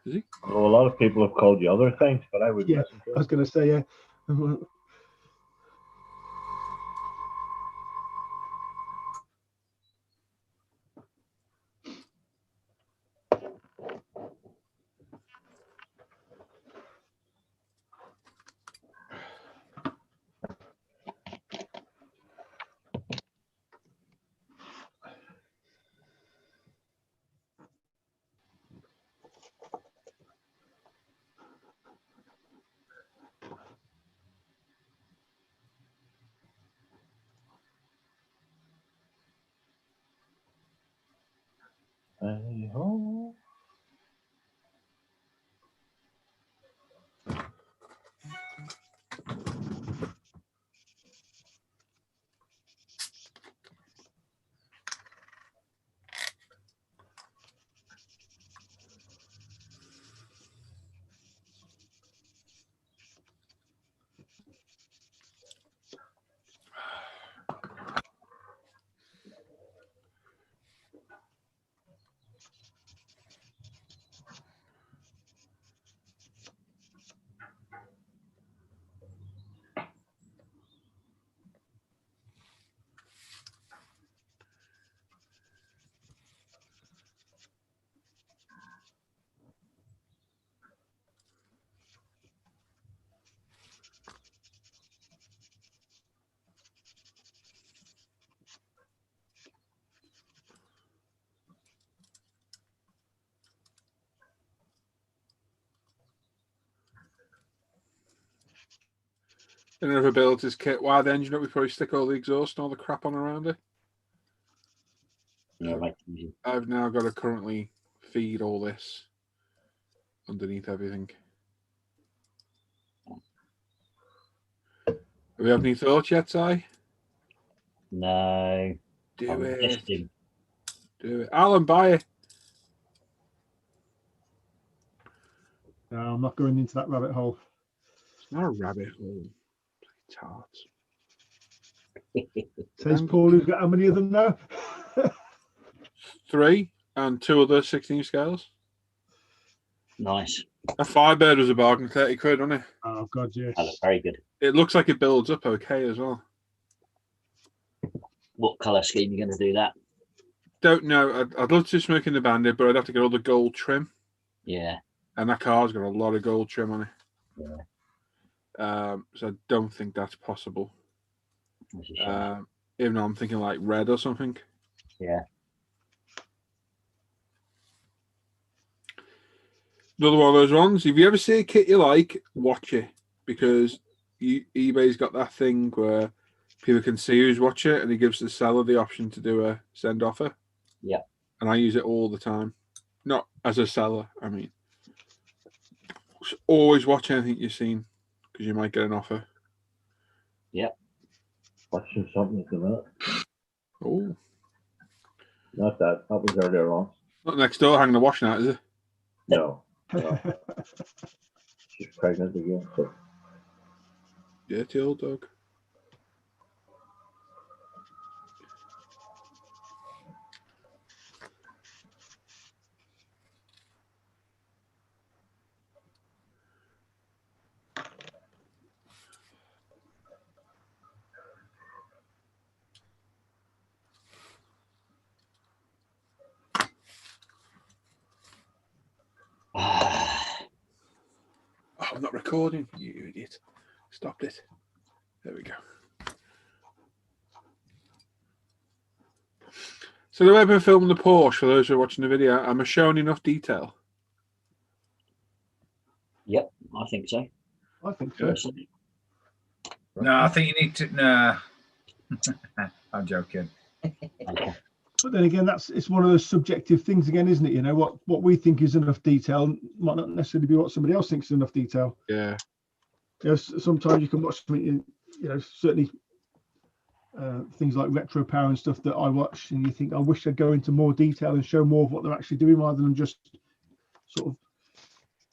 Is he? Well, a lot of people have called you other things, but I wouldn't Yeah, listen to I it. was going to say, yeah. Hey-ho. Then never built his kit. Why the engine up? We probably stick all the exhaust and all the crap on around it. Yeah, make it easy. I've now got to currently feed all this underneath everything. Do we have any thoughts yet, Si? No. Do I'm it. testing. Do it. Alan, buy it. No, I'm not going into that rabbit hole. It's not a rabbit hole. Tarts. Says Paul, who's got how many of them now? 3 and 2 other 16 scales. Nice. A Firebird was a bargain, 30 quid, wasn't it? Oh, God, yes. That looks very good. It looks like it builds up okay as well. What colour scheme are you going to do that? Don't know. I'd love to smoke in the Bandit, but I'd have to get all the gold trim. Yeah. And that car's got a lot of gold trim on it. Yeah. So I don't think that's possible. That's a shame. Even though I'm thinking like red or something. Yeah. Another one of those ones. If you ever see a kit you like, watch it. Because eBay's got that thing where people can see who's watching it and it gives the seller the option to do a send offer. Yeah. And I use it all the time. Not as a seller, I mean. Always watch anything you've seen because you might get an offer. Yep. Watching something at the minute. Oh. Not that. That was earlier on. Not next door hanging the washing out, is it? No. No. She's pregnant again. So. Dirty old dog. Oh, I'm not recording, you idiot. Stopped it. There we go. So the way I've been filming the Porsche, for those who are watching the video, am I showing enough detail? Yep, I think so. I think so. No, I think you need to. Nah. I'm joking. But then again, it's one of those subjective things again, isn't it? You know, what we think is enough detail might not necessarily be what somebody else thinks is enough detail. Yeah. You know, sometimes you can watch something, you know, certainly things like retro power and stuff that I watch, and you think, I wish they'd go into more detail and show more of what they're actually doing rather than just sort of,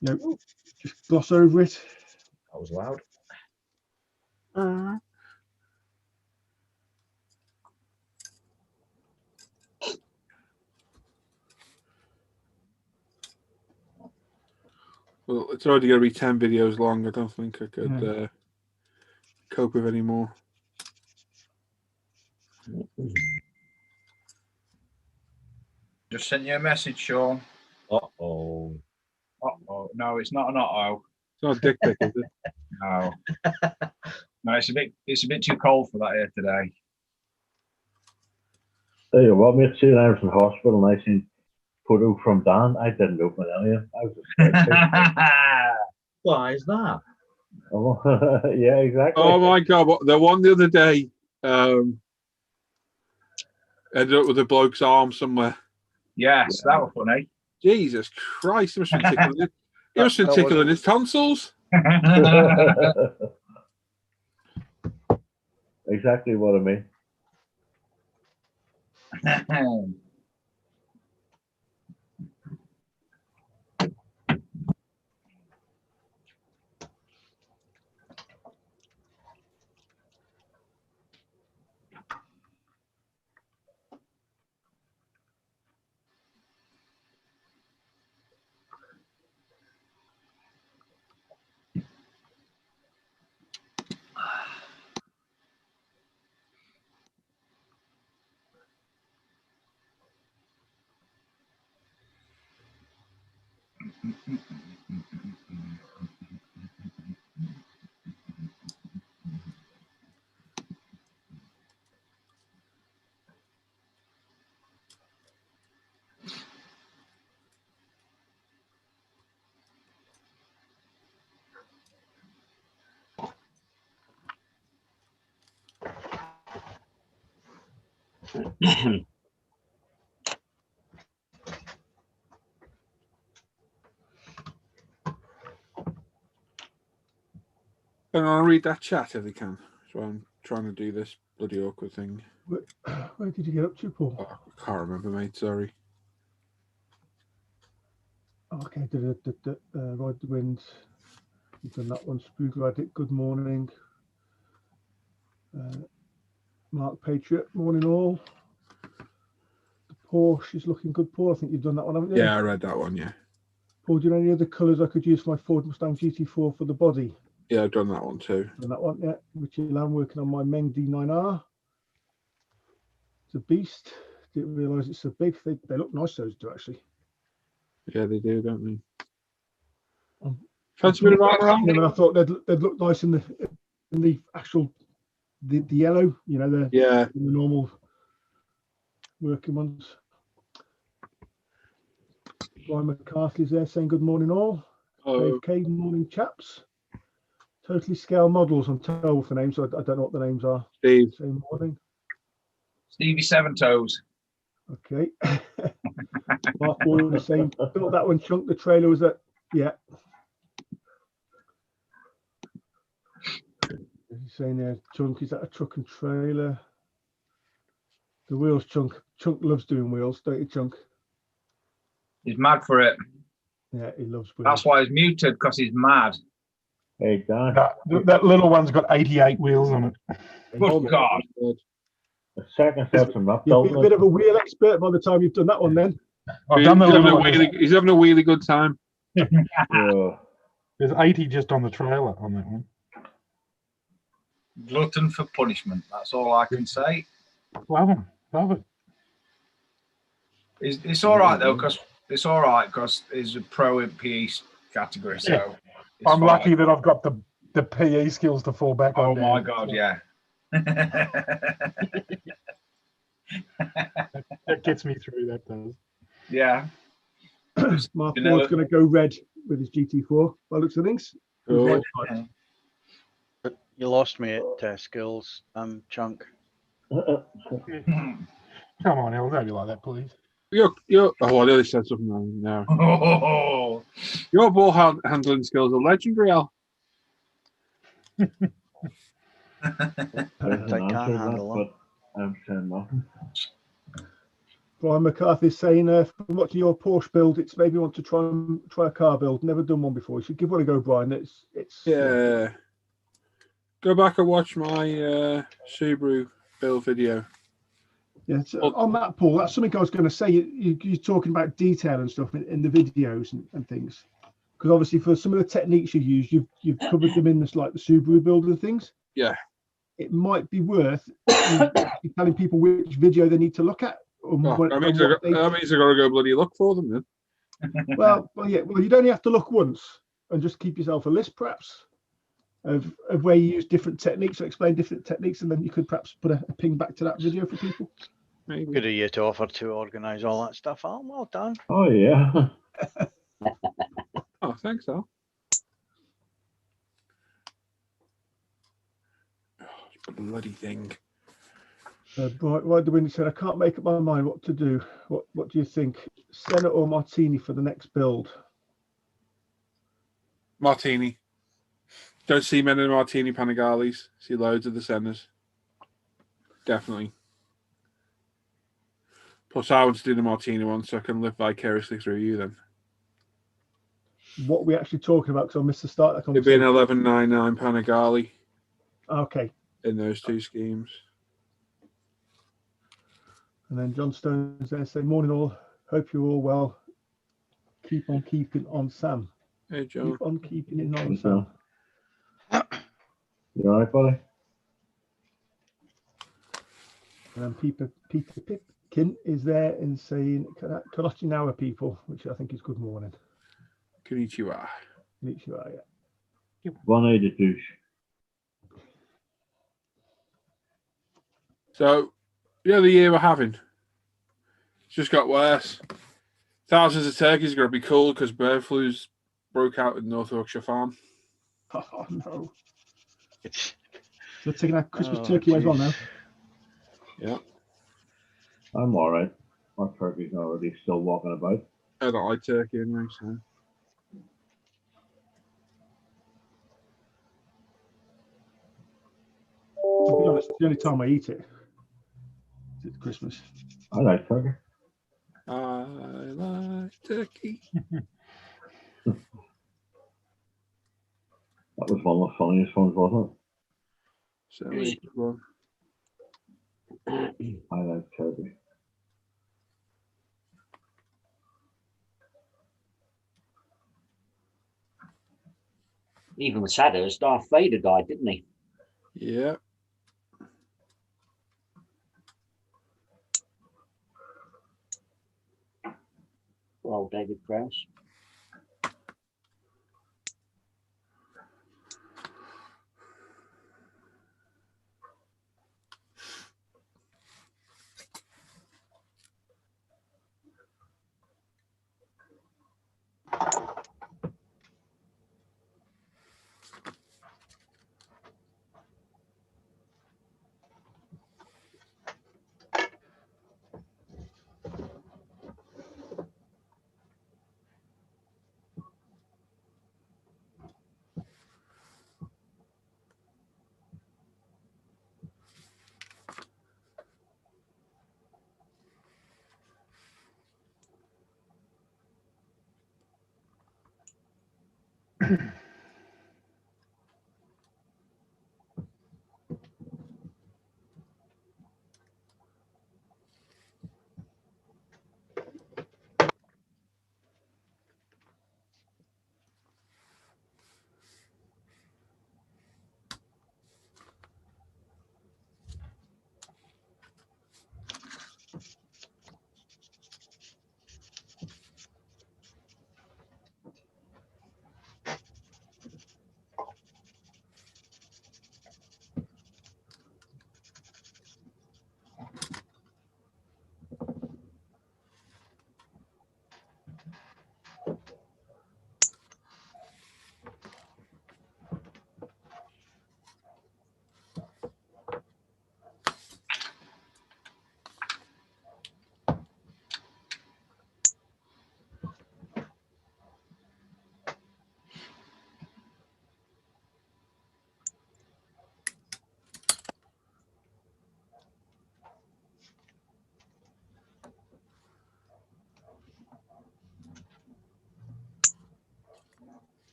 you know, just gloss over it. That was loud. Well, it's already going to be 10 videos long. I don't think I could cope with any more. Just sent you a message, Sean. Uh-oh. Uh-oh. No, it's not an uh-oh. It's not a dick pic, is it? No. No, it's a bit too cold for that here today. Tell you what, mate, see I was in hospital and I seen photo from Dan. I didn't open it anyway. I was expecting. Why is that? Oh, yeah, exactly. Oh my God. The one the other day ended up with a bloke's arm somewhere. Yes, that was funny. Jesus Christ. He must have been tickling it. He must have been tickling his tonsils. Exactly what I mean. And I'll read that chat if they can. So I'm trying to do this bloody awkward thing. Where did you get up to, Paul? Oh, I can't remember, mate. Sorry. Okay, Ride the Wind. You've done that one. Spoogle Addict, good morning. Mark Patriot, morning all. The Porsche is looking good, Paul. I think you've done that one, haven't you? Yeah, I read that one, yeah. Paul, do you know any other colours I could use for my Ford Mustang GT4 for the body? Yeah, I've done that one too. Done that one, yeah. Richie Lamb working on my Meng D9R. It's a beast. Didn't realise it's so big. They look nice, those two, actually. Yeah, they do, don't they? Um, Fancy a bit of armour on? I thought they'd look nice in the actual the yellow, you know, the normal working ones. Brian McCarthy's there saying good morning all. Dave Cade, morning chaps. Totally scale models. I'm terrible for names, so I don't know what the names are. Steve. Same morning. Stevie Seven Toes. Okay. Mark Warren is saying built that one, Chunk. The trailer was that, yeah. He's saying there, Chunk, is that a truck and trailer? The wheels, Chunk. Chunk loves doing wheels, don't you, Chunk? He's mad for it. Yeah, he loves wheels. That's why he's muted, because he's mad. Hey, Dan. That little one's got 88 wheels on it. Good God. The second set from that You'll be a bit of a wheel expert by the time you've done that one then. I've done the little one. He's having a wheelie good time. There's 80 just on the trailer on that one. Glutton for punishment. That's all I can say. Love him. Love it. It's all right though, because he's a pro in PE category. So I'm lucky that I've got the PE skills to fall back on. Oh my God, yeah. That gets me through. That does. Yeah. Mark Ward's going to go red with his GT4 by looks of things. Cool. You lost me at skills, Chunk. Come on, El, don't be like that, please. Oh, I nearly said something now. Oh. Your ball handling skills are legendary, Al. I can't handle them. I'm saying nothing. Brian McCarthy's saying, from watching your Porsche build, it's maybe want to try a car build. Never done one before. You should give one a go, Brian. It's yeah. Go back and watch my Subaru build video. Yeah, on that, Paul, that's something I was going to say. You're talking about detail and stuff in the videos and things, because obviously for some of the techniques you use, you've covered them in this, like the Subaru build and things. Yeah, it might be worth telling people which video they need to look at. That means I got to go bloody look for them then. Well, you'd only have to look once and just keep yourself a list, perhaps, of where you use different techniques or explain different techniques, and then you could perhaps put a ping back to that video for people. Maybe. Good of you to offer to organise all that stuff, Al. Well done. Oh, yeah. Oh, thanks, Al. Oh, bloody thing. Right, the wind said, I can't make up my mind what to do. What do you think? Senna or Martini for the next build? Martini. Don't see many Martini Panigales. See loads of the Sennas. Definitely. Plus, I want to do the Martini one so I can live vicariously through you then. What are we actually talking about? Because I missed the start of that It'd be conversation. an 1199 Panigale. Okay. In those two schemes. And then John Stone's there saying, morning all. Hope you're all well. Keep on keeping on, Sam. Hey, John. Keep on keeping it on, Sam. You all right, buddy? And then Peter Pipkin is there and saying, Konnichiwa people, which I think is good morning. Konnichiwa. Konnichiwa, yeah. 182. So, the year we're having, it's just got worse. Thousands of turkeys are going to be cool because bird flu's broke out in North Yorkshire Farm. Oh, no. They're taking our Christmas turkey as well now. Yeah. I'm all right. My turkey's already still walking about. I don't like turkey anyway, so. To be honest, the only time I eat it is at Christmas. I like turkey. I like turkey. That was one of the funniest ones, wasn't So it's one. it? I like turkey. Even with Shadows, Darth Vader died, didn't he? Yeah. Well, David Prowse.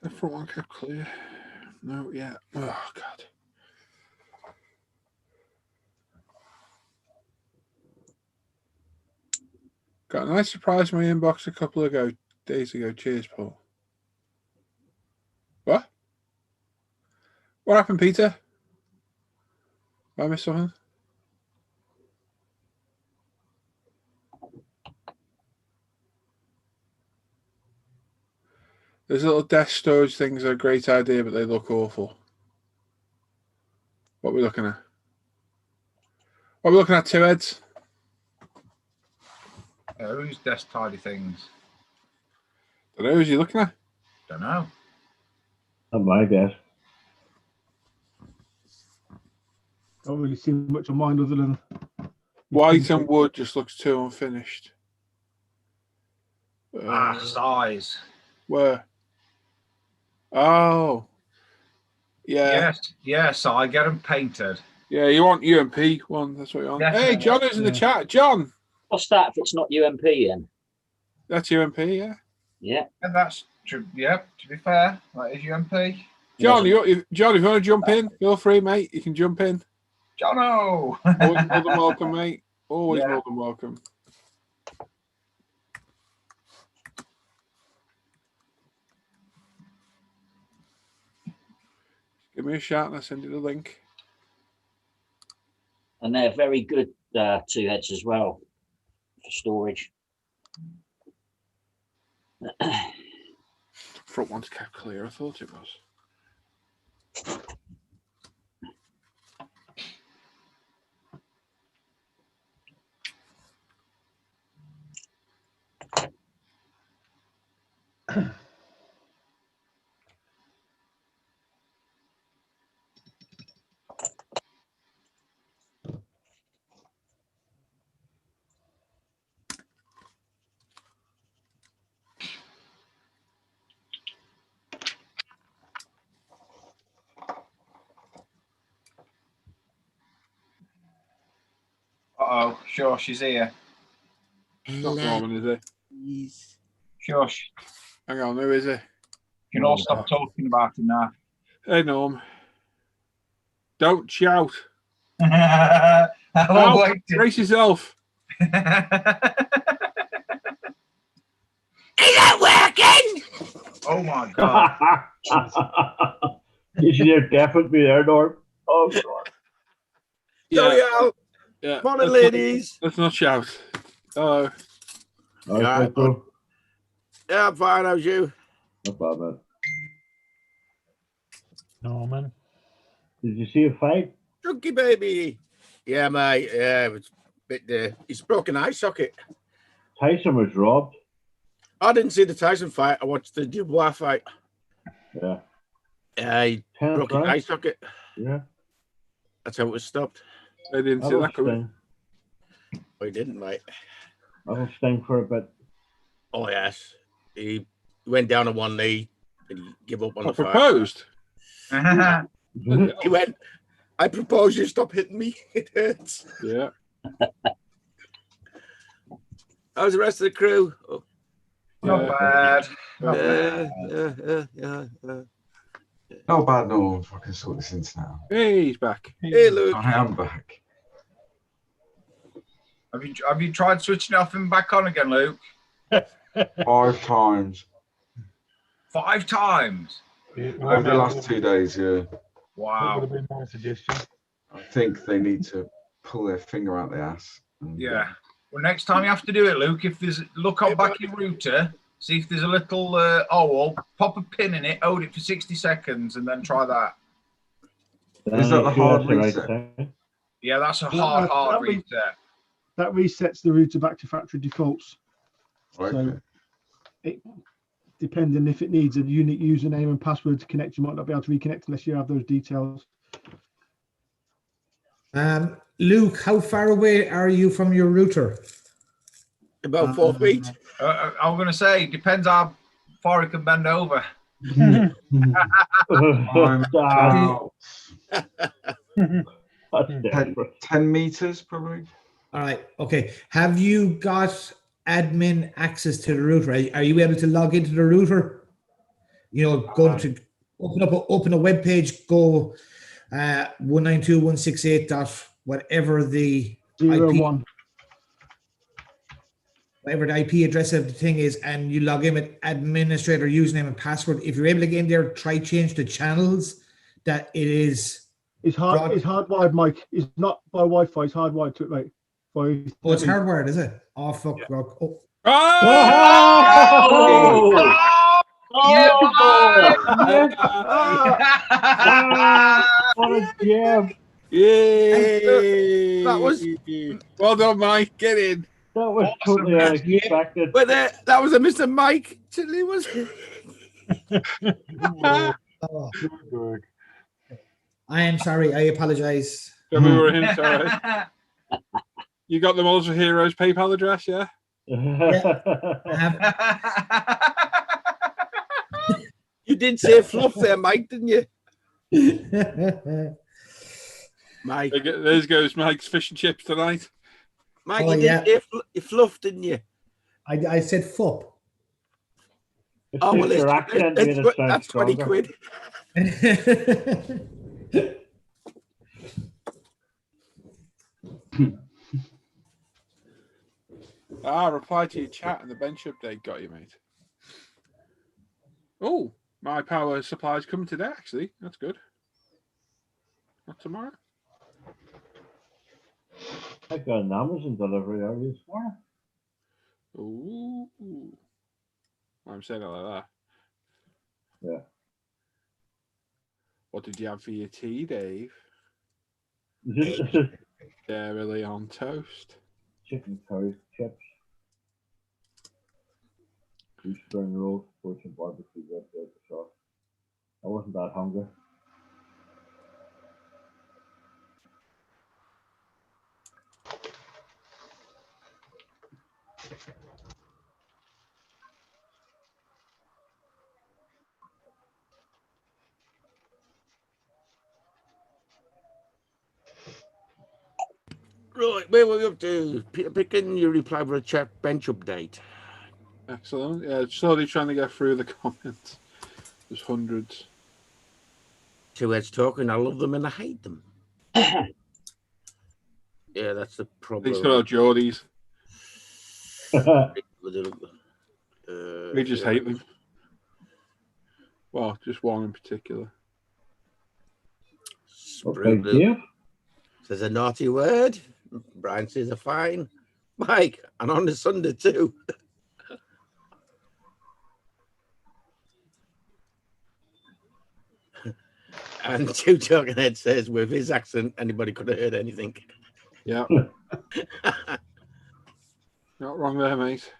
The front one kept clear. No, yeah. Oh, God. Got a nice surprise in my inbox a couple of days ago. Cheers, Paul. What? What happened, Peter? I missed something? Those little desk storage things are a great idea, but they look awful. What are we looking at? What are we looking at, two heads? Who's desk tidy things? Don't know. Who's you looking at? Don't know. Not my guess. Don't really see much on mine other than White and wood just looks too unfinished. Size. Where? Oh. Yeah. Yes, I get them painted. Yeah, you want UMP one. That's what you want. Definitely. Hey, John is in the chat. John. What's that if it's not UMP then? That's UMP, yeah. Yeah. And that's true. Yeah, to be fair, that is UMP. John, John, if you want to jump in, feel free, mate. You can jump in. Jono! Always more than welcome, mate. Always more than welcome. Give me a shout and I'll send you the link. And they're very good two heads as well for storage. Front one's kept clear. I thought it was. Uh-oh. Sure, she's here. Not Norman, is He's Shush. he? Hang on, who is he? You can all stop talking about him now. Hey, Norm. Don't shout. I won't Ow, wait till- brace yourself. Is it working? Oh my god. You should have definitely there, Norm. Oh, God. Sorry, Al. Yeah. Morning, let's not- ladies. Let's not shout. Hello. All Yeah, right, bro. Yeah, I'm fine. How's you? Not bad, man. Norman. Did you see a fight? Chunky baby. Yeah, mate. Yeah, it's a bit. He's broken eye socket. Tyson was robbed. I didn't see the Tyson fight. I watched the Dubois fight. Yeah. He 10th broke his round. eye socket. Yeah. That's how it was stopped. I didn't see That'll that coming. sting. Oh, he didn't, mate. That'll sting for a bit. Oh, yes. He went down on one knee and he gave up on I the fight. proposed. He went, I propose you stop hitting me. It hurts. Yeah. How's the rest of the crew? Oh, Not bad. Not bad. yeah. Not bad, no. If I can sort this into now. Hey, he's back. Hey, Luke. I am back. Have you tried switching off and back on again, Luke? 5 times 5 times. over the last 2 days. Yeah, That would Wow. have been my suggestion. I think they need to pull their finger out their ass. And, Yeah. Well, next time you have to do it, Luke, if there's look on back your router, see if there's a little hole, pop a pin in it, hold it for 60 seconds, and then try that. Is that the hard That's the right reset? thing. Yeah, that's a Yeah, hard that we- reset. That resets the router back to factory defaults. Okay. So it, depending if it needs a unique username and password to connect, you might not be able to reconnect unless you have those details. Luke, how far away are you from your router? About 4 feet. I'm going to say, depends how far it can bend over. I'm Ah, about that's 10, desperate. 10 meters, probably. All right. Okay. Have you got admin access to the router? Are you able to log into the router? You know, go to open a web page, go 192.168 dot whatever the 01. whatever the IP address of the thing is, and you log in with administrator username and password. If you're able to get in there, try change the channels that it is. It's hardwired, Mike. It's not by Wi-Fi. It's hardwired to it, mate. By Oh, it's hardwired, is it? Oh, fuck. Yeah. Rock. Oh. What a gem. Yay! That was- Well done, Mike. Get in. That was totally unexpected. But that was a Mr. Mike. Chili was. Oh, Good. I am sorry. I apologize. So we were in, sorry. You got the Models for Heroes PayPal address, yeah? I have. You did say fluff there, Mike, didn't you? Mike, There goes Mike's fish and chips tonight. Mike, Oh, you yeah. did say you fluff, didn't you? I said fup. Oh, well, Your accent made it sound that's 20 stronger. quid. Reply to your chat and the bench update got you, mate. Oh, my power supply's coming today, actually. That's good. Not tomorrow. I got an Amazon delivery earlier this morning. Ooh. I'm saying it like that. Yeah. What did you have for your tea, Dave? Chicken Dairy on toast. curry chips. 2 spring rolls, portion barbecue, red pepper sauce. I wasn't that hungry. Right, where were we up to? Peter Picken, you reply for a chat bench update. Excellent. Yeah, slowly trying to get through the comments. There's hundreds. Two heads talking. I love them and I hate them. Yeah, that's the problem. These are Geordies. We just hate them. Well, just one in particular. Okay, Says a naughty word. Brian says a fine. Mike, and on the Sunday too. And Two Talking Head says, with his accent, anybody could have heard anything. Yeah. Not wrong there, mate.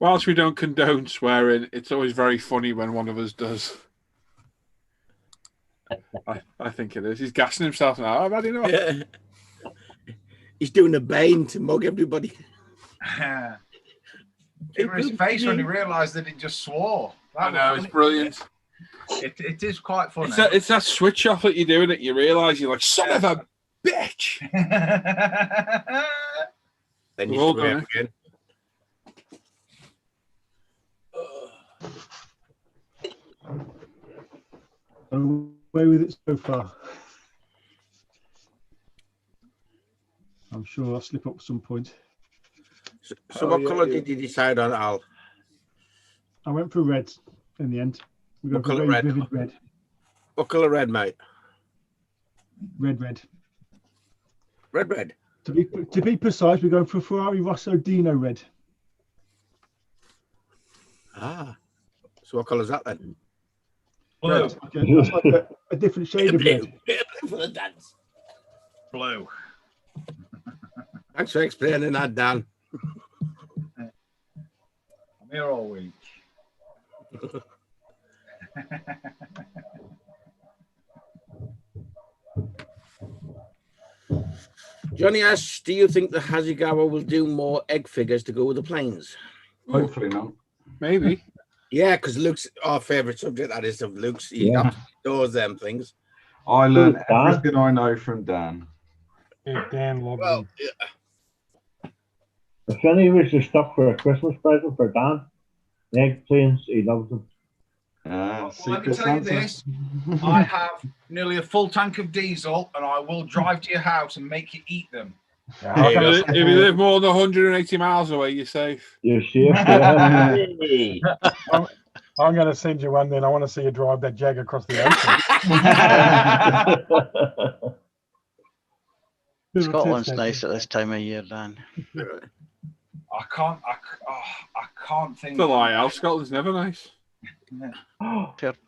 Whilst we don't condone swearing, it's always very funny when one of us does. I think it is. He's gassing himself now. I've had enough. Yeah. He's doing a Bane to mug everybody. It was his face when he realised that he just swore. I know, it's brilliant. It is quite funny. It's that switch off that you're doing that you realise you're like, son of a bitch. Then We've you all swear done it. again. Away with it so far. I'm sure I'll slip up at some point. So what colour did you decide on, Al? I went for red in the end. We What got a colour very red? vivid red. What colour red, mate? Red. Red. To be precise, we're going for Ferrari Rosso Dino red. Ah. So what colour's that then? Blue. Okay, that's like a different shade of red. Blue for the dance. Blue. Thanks for explaining that, Dan. I'm here all week. Johnny asks, do you think the Hasegawa will do more egg figures to go with the planes? Hopefully not. Maybe. Yeah, because Luke's our favourite subject, that is, of Luke's. He adores them things. I learned everything I know from Dan. Yeah, Dan loves them. Yeah. If any was the stuff for a Christmas present for Dan, the egg planes, he loves them. Well, let me tell you this. I have nearly a full tank of diesel and I will drive to your house and make you eat them. If you live more than 180 miles away, you're safe. You're safe, yeah. I'm going to send you one then. I want to see you drive that Jag across the ocean. Scotland's nice at this time of year, Dan. I can't think. It's a lie, Al. Scotland's never nice.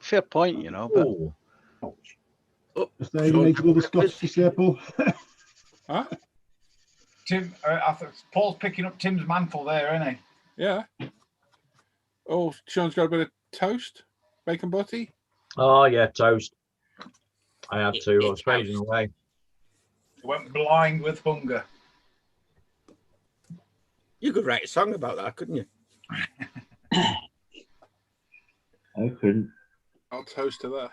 Fair point, you know. But Just there, you make all the Scottish there, Paul. Huh? Tim, I think Paul's picking up Tim's mantle there, isn't he? Yeah. Oh, Sean's got a bit of toast, bacon butty. Oh, yeah, toast. I had to. I was fading away. Went blind with hunger. You could write a song about that, couldn't you? I couldn't. I'll toast to that.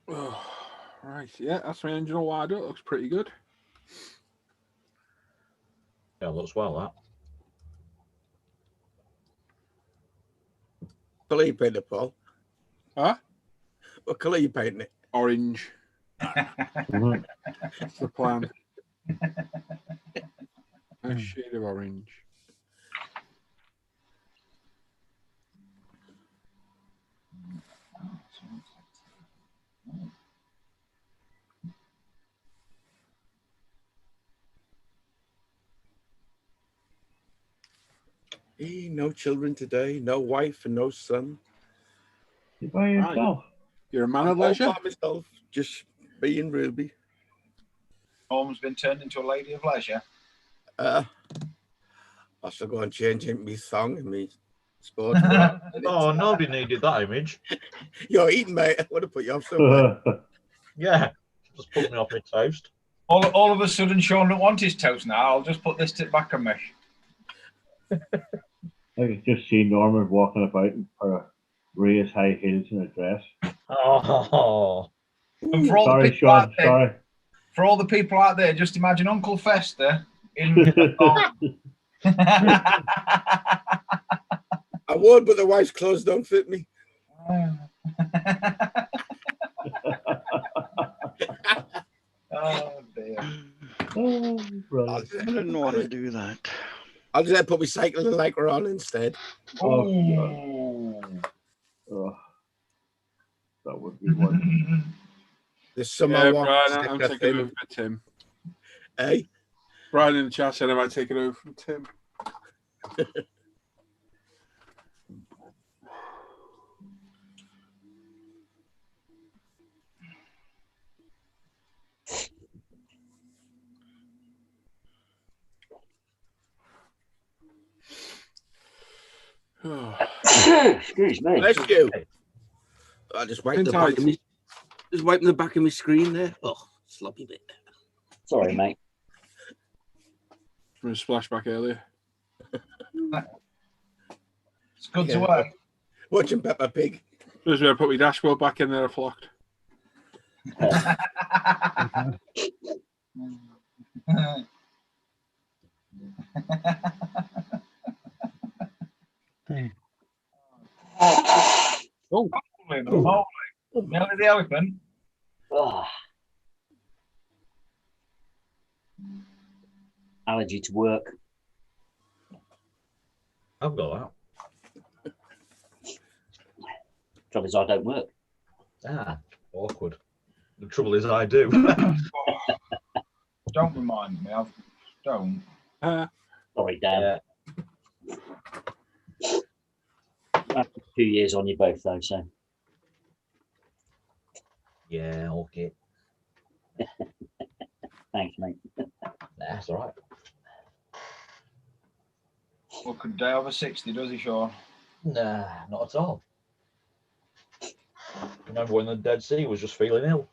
Oh, right, yeah, that's my engine all wired up. Looks pretty good. Yeah, looks well, that. What colour you painting it, Paul? Huh? What colour you painting it? Orange. That's the plan. A shade of orange. No children today, no wife and no son. You by yourself? You're a man of I'm all leisure? by myself, just being Ruby. Holmes been turned into a lady of leisure. I shall go and change into my song and me sports bra. Oh, nobody needed that image. You're eating, mate. I want to put you off somewhere. Yeah, just put me off my toast. All of a sudden, Sean don't want his toast now. I'll just put this tip back on me. I could just see Norman walking about in her raised high heels and a dress. Oh, And for all Sorry, the people out Sean. there, Sorry. for all the people out there, just imagine Uncle Fester in. I would, but the wife's clothes don't fit me. Oh dear. Oh, brilliant. I didn't want to do that. I'll just put my cycling lycra on instead. Oh, Ooh. Oh, that would be one. This summer, Yeah, I want Brian, I'm taking over for Tim. Hey? Brian in the chat said I might take it over from Tim. Excuse me. Bless you. I just wiped the back of me, just wiping the back of my screen there. Oh, sloppy bit. Sorry, mate. From a splashback earlier. It's good to work. Watching Peppa Pig. Just where I put my dashboard back in there, I flocked. Oh, holy. Nearly the elephant. Allergy to work. I've got Trouble is, I don't work. that. Ah, awkward. The trouble is, I do. Don't remind me. Don't. Sorry, Dan. After 2 years on you both, though, so. Yeah, okay. Thanks, mate. That's all right. Well, could day over 60, does he, Sean? Nah, not at all. Remember when the Dead Sea was just feeling ill?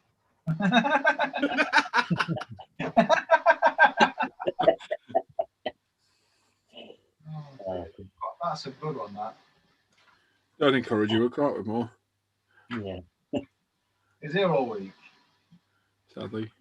That's a good one, that. Don't encourage you, we'll come out with more. Yeah. Is here all week? Sadly.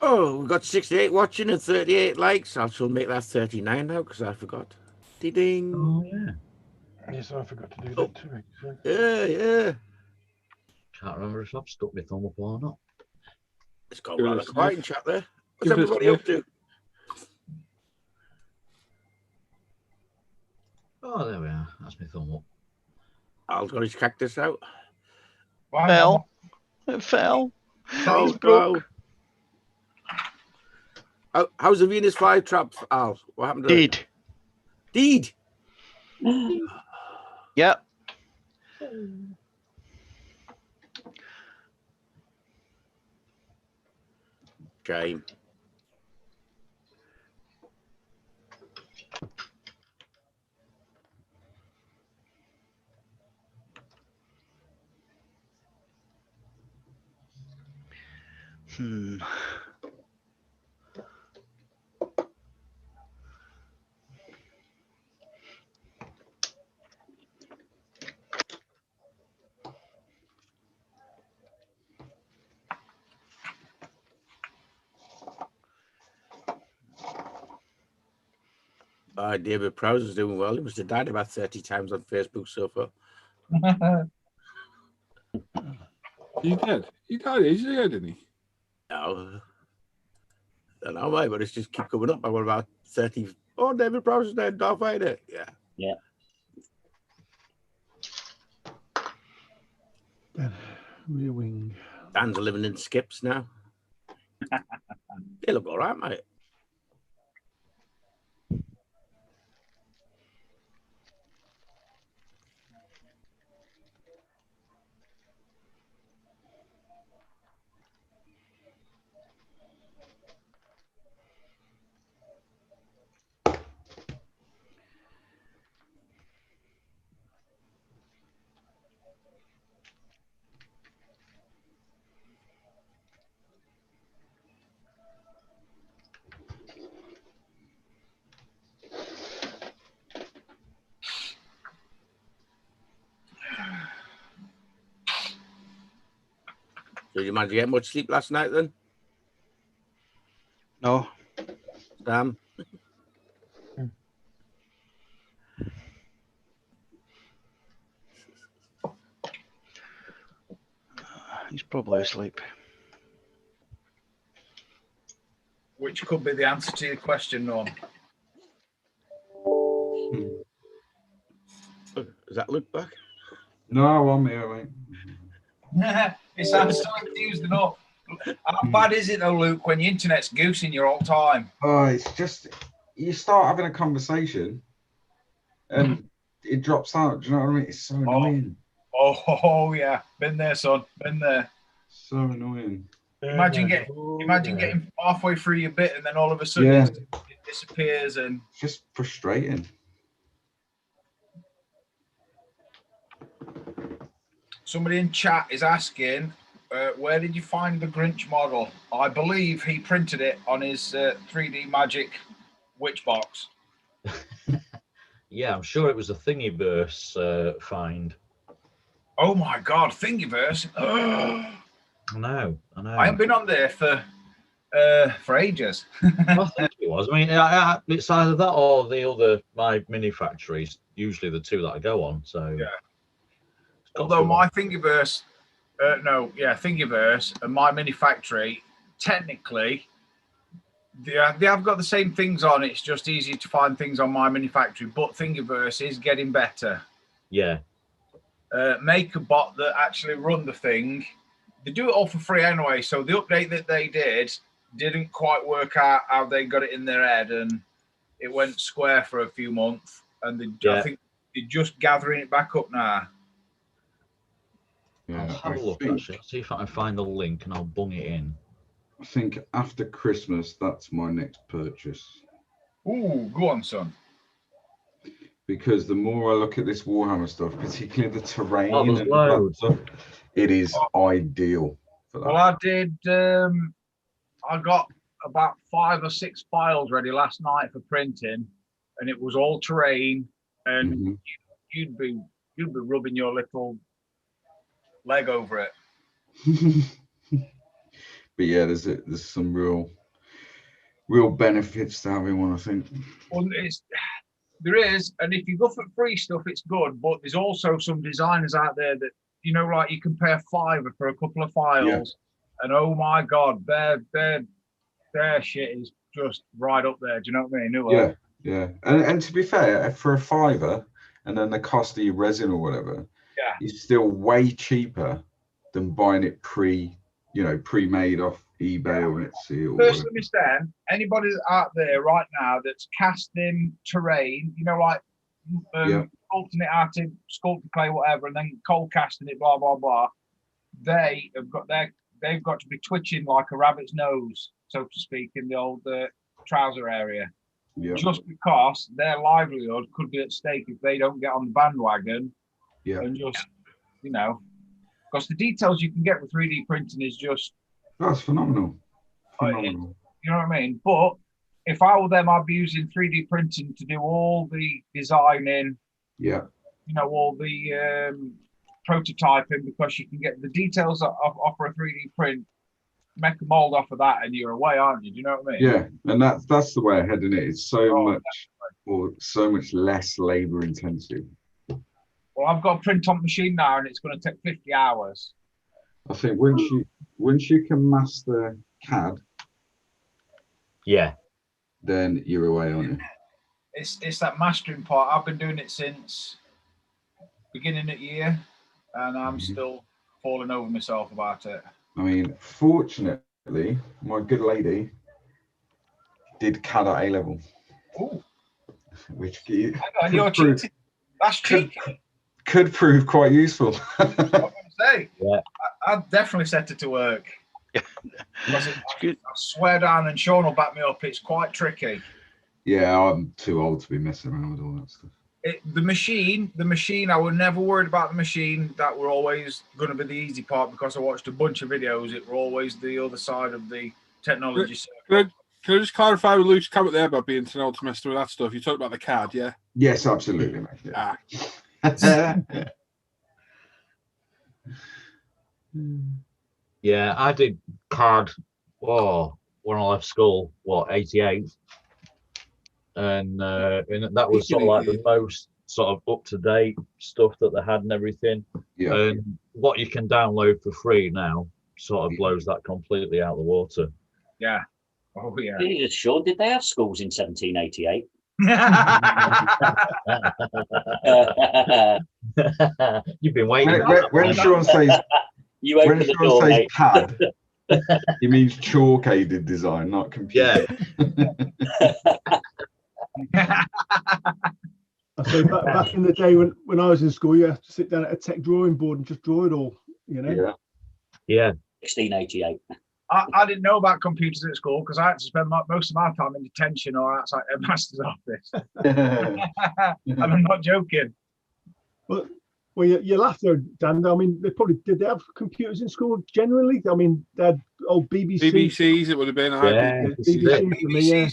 Oh, we've got 68 watching and 38 likes. I shall make that 39 now because I forgot. Ding. Oh, yeah. Yes, I forgot to do that too. Actually. Yeah. Can't remember if I've stuck my thumb up or not. It's gone rather quiet in chat there. What's Give it a everybody up to? Oh, there we are. That's my thumb up. Al's got his cactus out. Fell. It fell. Oh, It's broke. How's the Venus flytrap, Al? What happened to it? Deed. Yep. Shame. Hmm. David Prowse is doing well. He must have died about 30 times on Facebook so far. He did. He died ages ago, didn't he? No. I don't know why, but it's just keep coming up. I got about 30. Oh, David Prowse is dead. Darth Vader. Yeah. Yeah. Rear wing. Dan's living in skips now. They look all right, mate. So you managed to get much sleep last night then? No. Sam? He's probably asleep. Which could be the answer to your question, Norm. Is that Luke back? No, I'm here, mate. It sounds so confused enough. How bad is it though, Luke, when your internet's goosing you all the time? Oh, it's just you start having a conversation and it drops out. Do you know what I mean? It's so annoying. Oh yeah, been there, son. Been there. So annoying. Imagine getting halfway through your bit and then all of a sudden Yeah. it disappears and It's just frustrating. somebody in chat is asking, where did you find the Grinch model? I believe he printed it on his 3D Magic Witch box. Yeah, I'm sure it was a Thingiverse find. Oh my God, Thingiverse! I I know. haven't been on there for ages. I think it was. I mean, it's either that or the other My Mini Factories. Usually the two that I go on. So yeah. Although my Thingiverse, Thingiverse and My Mini Factory, technically, they have got the same things on. It's just easy to find things on My Mini Factory, but Thingiverse is getting better. Yeah. Make a bot that actually run the thing. They do it all for free anyway. So the update that they didn't quite work out how they got it in their head, and it went square for a few months. And I think they're just gathering it back up now. Yeah, I'll have a look actually. I'll see if I can find the link and I'll bung it in. I think after Christmas, that's my next purchase. Ooh, go on, son. Because the more I look at this Warhammer stuff, particularly the terrain there's and loads. stuff, it is ideal for that. Well, I did. I got about 5 or 6 files ready last night for printing, and it was all terrain. And you'd be rubbing your little leg over it. But yeah, there's some real benefits to having one, I think. Well, there is, and if you go for free stuff, it's good. But there's also some designers out there that like you can pay a $5 for a couple of files, and oh my God, their shit is just right up there. Do you know what I mean? Yeah. And to be fair, for a $5 and then the cost of your resin or whatever, it's still way cheaper than buying it pre-made off eBay or Etsy or personally, Stan, anybody out there right now that's casting terrain, like sculpting it out of sculpted clay, whatever, and then cold casting it, blah blah blah, they've got to be twitching like a rabbit's nose, so to speak, in the old trouser area. Just because their livelihood could be at stake if they don't get on the bandwagon. And just, because the details you can get with 3D printing is just That's phenomenal. You know what I mean? But if I were them, I'd be using 3D printing to do all the designing. Yeah. You know, all the prototyping, because you can get the details off a 3D print, make a mold off of that, and you're away, aren't you? Do you know what I mean? Yeah, and that's the way ahead in it. It's so much less labor intensive. Well, I've got a print on machine now, and it's going to take 50 hours. I think once you can master CAD, then you're away on it. It's that mastering part. I've been doing it since beginning of the year, and I'm still falling over myself about it. I mean, fortunately, my good lady did CAD at A level. Ooh. Which that's cheeky. Could prove quite useful. Say, I'd definitely set it to work. I swear down, and Sean will back me up, it's quite tricky. Yeah, I'm too old to be messing around with all that stuff. The machine, I was never worried about the machine. That were always going to be the easy part, because I watched a bunch of videos. It were always the other side of the technology. Can I just clarify with Luke's comment there about being too old to mess with that stuff? You talked about the CAD, yeah? Yes, absolutely, mate. Yeah. Yeah, I did CAD when I left school, 88, and that was sort of like the most sort of up-to-date stuff that they had and everything. Yeah. And what you can download for free now sort of blows that completely out of the water. Yeah. Oh yeah. Jesus, Sean, did they have schools in 1788? You've been waiting. When Sean says you open the door, mate. CAD, he means chalk-aided design, not computer. I say back in the day when I was in school, you had to sit down at a tech drawing board and just draw it all, you know? Yeah. 1688. I didn't know about computers at school, because I had to spend most of my time in detention or outside a master's office. And I'm not joking. Well, you laugh though, Dan. I mean, did they have computers in school generally? I mean, they had old BBCs, it would have been. BBC for me, yeah.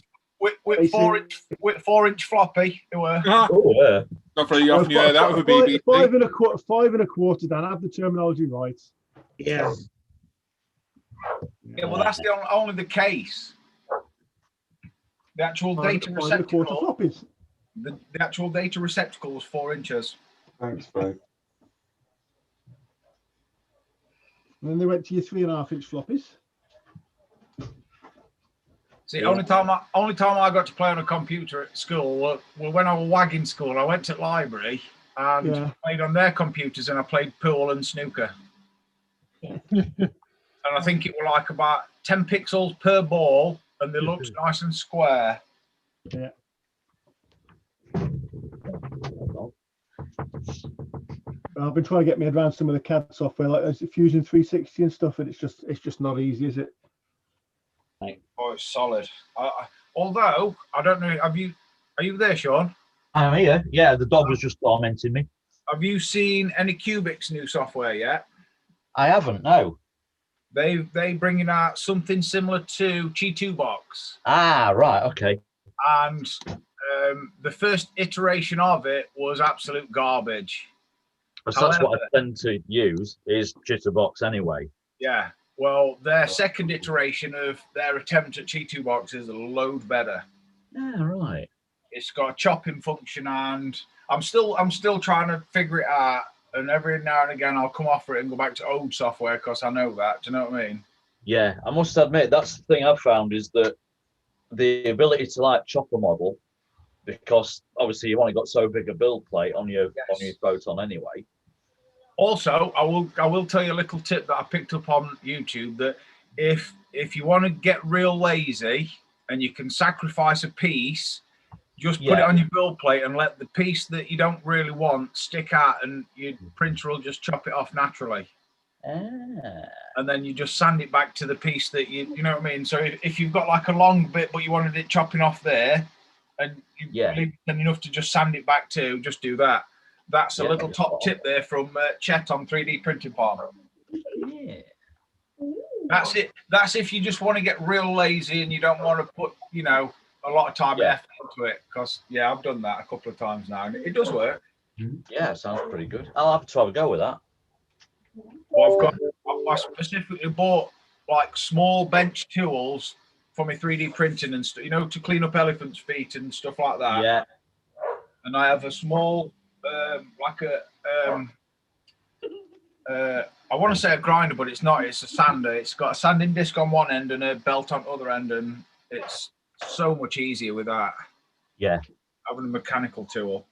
With 4-inch floppy, it were. Not very often you hear that with a BBC. 5 1/4, Dan. I have the terminology right. Yeah. Yeah, well, that's only the case. The actual data receptacle. Floppies. The actual data receptacle was 4 inches. Thanks, bro. And then they went to your 3.5-inch floppies. See, only time I got to play on a computer at school was when I was wagging school. I went to the library and played on their computers, and I played pool and snooker. And I think it were like about 10 pixels per ball, and they looked nice and square. Yeah. I've been trying to get my head around some of the CAD software, like Fusion 360 and stuff, and it's just not easy, is it? Oh, it's solid. Although I don't know, are you there, Sean? I'm here. Yeah, the dog was just tormenting me. Have you seen any Cubic's new software yet? I haven't. No. They bringing out something similar to Chi2 Box. Ah, right. Okay. And the first iteration of it was absolute garbage. So that's what I tend to use is Chitterbox anyway. Yeah. Well, their second iteration of their attempt at Chi2 Box is a load better. Yeah, right. It's got a chopping function, and I'm still trying to figure it out. And every now and again, I'll come off it and go back to old software because I know that. Do you know what I mean? Yeah, I must admit that's the thing I've found is that the ability to like chop a model, because obviously you've only got so big a build plate on your Photon anyway. Also, I will tell you a little tip that I picked up on YouTube, that if you want to get real lazy and you can sacrifice a piece, just put it on your build plate and let the piece that you don't really want stick out, and your printer will just chop it off naturally. And then you just sand it back to the piece that you know what I mean? So if you've got like a long bit but you wanted it chopping off there, and you leave it enough to just sand it back to, just do that. That's a little top tip there from Chet on 3D Printing Farm. Yeah. That's it. That's if you just want to get real lazy and you don't want to put, you know, a lot of time and effort into it. Because yeah, I've done that a couple of times now, and it does work. Yeah, sounds pretty good. I'll have to have a go with that. Well, I specifically bought like small bench tools for my 3D printing and stuff, you know, to clean up elephants' feet and stuff like that. Yeah. And I have a small, I want to say a grinder, but it's not. It's a sander. It's got a sanding disc on one end and a belt on the other end, and it's so much easier with that. Yeah. Having a mechanical tool.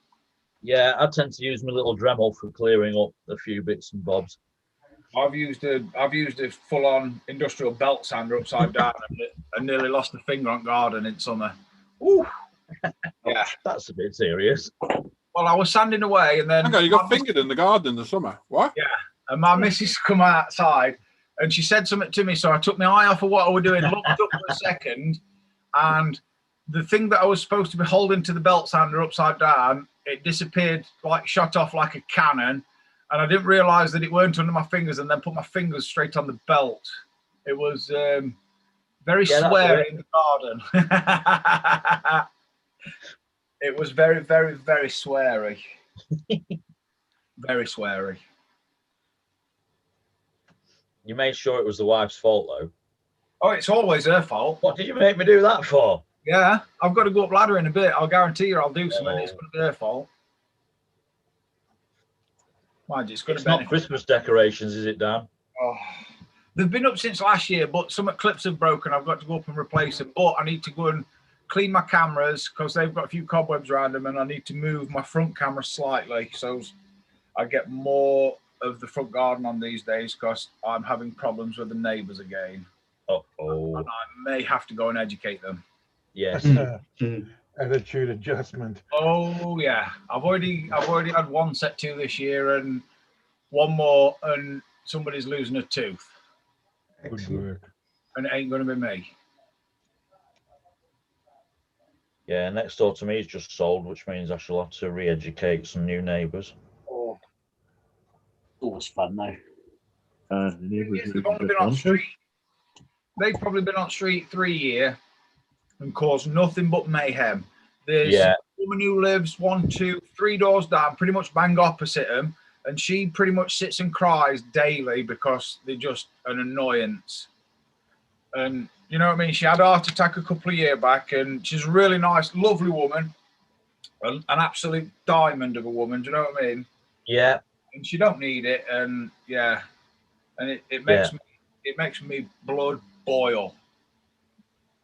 Yeah, I tend to use my little Dremel for clearing up a few bits and bobs. I've used a full-on industrial belt sander upside down and nearly lost a finger on garden in summer. Ooh. Yeah, that's a bit serious. Well, I was sanding away, and then you got fingered in the garden in the summer. What? Yeah, and my missus come outside, and she said something to me, so I took my eye off of what I was doing, looked up for a second, and the thing that I was supposed to be holding to the belt sander upside down, it disappeared, like shot off like a cannon, and I didn't realise that it weren't under my fingers, and then put my fingers straight on the belt. It was very sweary in the garden. It was very, very, very sweary. Very sweary. You made sure it was the wife's fault, though. Oh, it's always her fault. What did you make me do that for? Yeah, I've got to go up ladder in a bit. I'll guarantee you I'll do something. It's going to be her fault. Mind you, it's not Christmas decorations, is it, Dan? Oh, they've been up since last year, but some clips have broken. I've got to go up and replace them. But I need to go and clean my cameras because they've got a few cobwebs around them, and I need to move my front camera slightly so I get more of the front garden on these days because I'm having problems with the neighbours again. Uh-oh. And I may have to go and educate them. Yes. Attitude adjustment. Oh yeah, I've already had one set to this year and one more, and somebody's losing a tooth. Good work. And it ain't going to be me. Yeah, next door to me is just sold, which means I shall have to re-educate some new neighbours. Oh, always fun though. They've only been on street. They've probably been on street 3 years and caused nothing but mayhem. There's a woman who lives 1, 2, 3 doors down, pretty much bang opposite them, and she pretty much sits and cries daily because they're just an annoyance. And you know what I mean? She had a heart attack a couple of years back, and she's a really nice, lovely woman, an absolute diamond of a woman. Do you know what I mean? Yeah. And she don't need it, and yeah, and it makes me blood boil.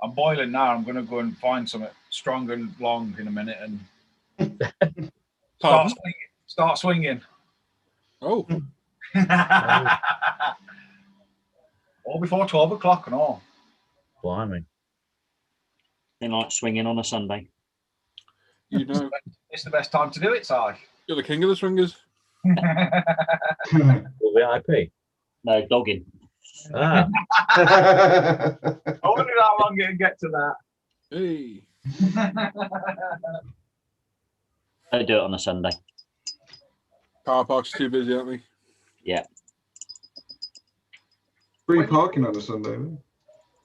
I'm boiling now. I'm going to go and find something strong and long in a minute and start swinging. Oh. All before 12 o'clock and all. Blimey. They like swinging on a Sunday. You know. It's the best time to do it, Si. You're the king of the swingers. VIP? No, dogging. Ah. I wonder how long it'll get to that. Hey. Don't do it on a Sunday. Car park's too busy, aren't they? Yeah. Free parking on a Sunday.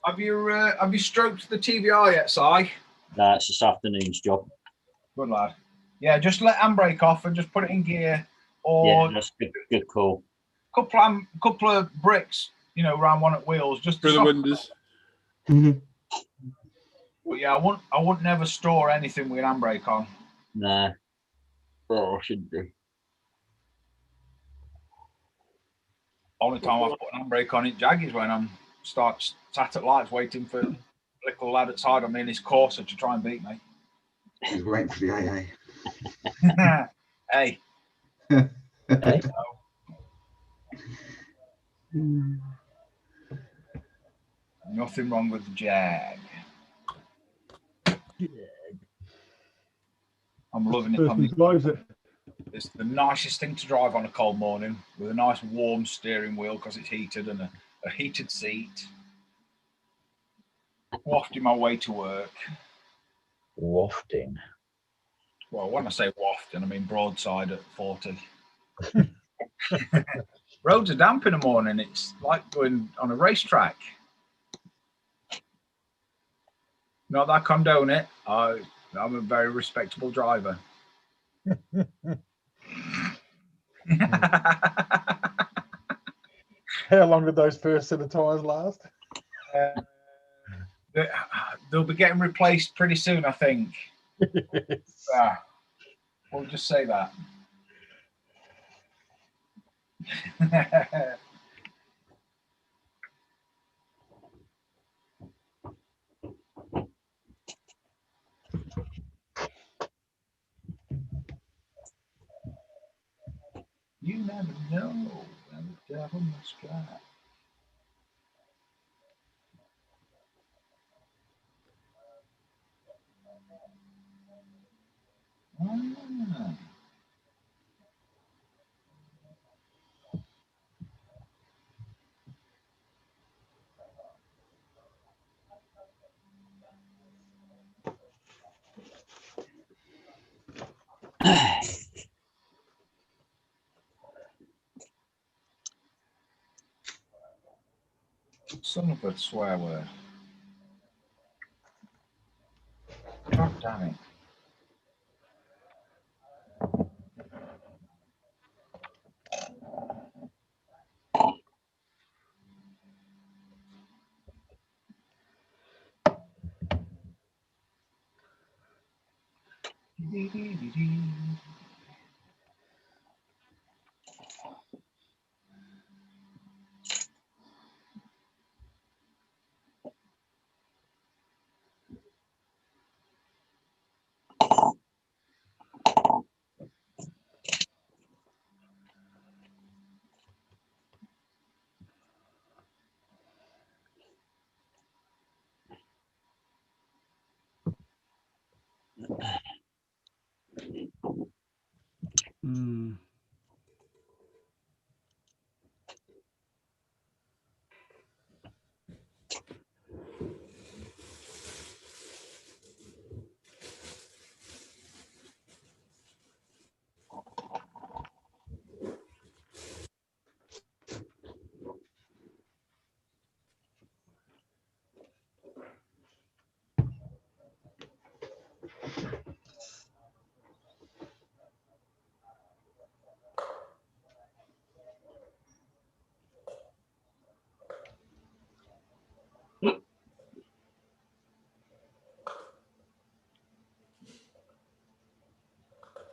Have you stroked the TVR yet, Si? No, it's this afternoon's job. Good lad. Yeah, just let handbrake off and just put it in gear, or Yeah, that's good call. couple of bricks, you know, around one at wheels, just through the windows. But yeah, I wouldn't never store anything with an handbrake on. Nah. Oh, I shouldn't do. Only time I've put an handbrake on it, Jag, is when I'm sat at lights waiting for a little lad outside on me in his Corsa to try and beat me. He's waiting for the AA. Hey. Hey. Nothing wrong with the Jag. I'm loving it. It's the nicest thing to drive on a cold morning with a nice warm steering wheel because it's heated and a heated seat. Wafting my way to work. Wafting. Well, when I say wafting, I mean broadside at 40. Roads are damp in the morning. It's like going on a racetrack. Not that I condone it. I'm a very respectable driver. How long did those first set of tyres last? They'll be getting replaced pretty soon, I think. Yes. We'll just say that. You never know when the devil must strike. Ah. Son of a swear word. God damn it.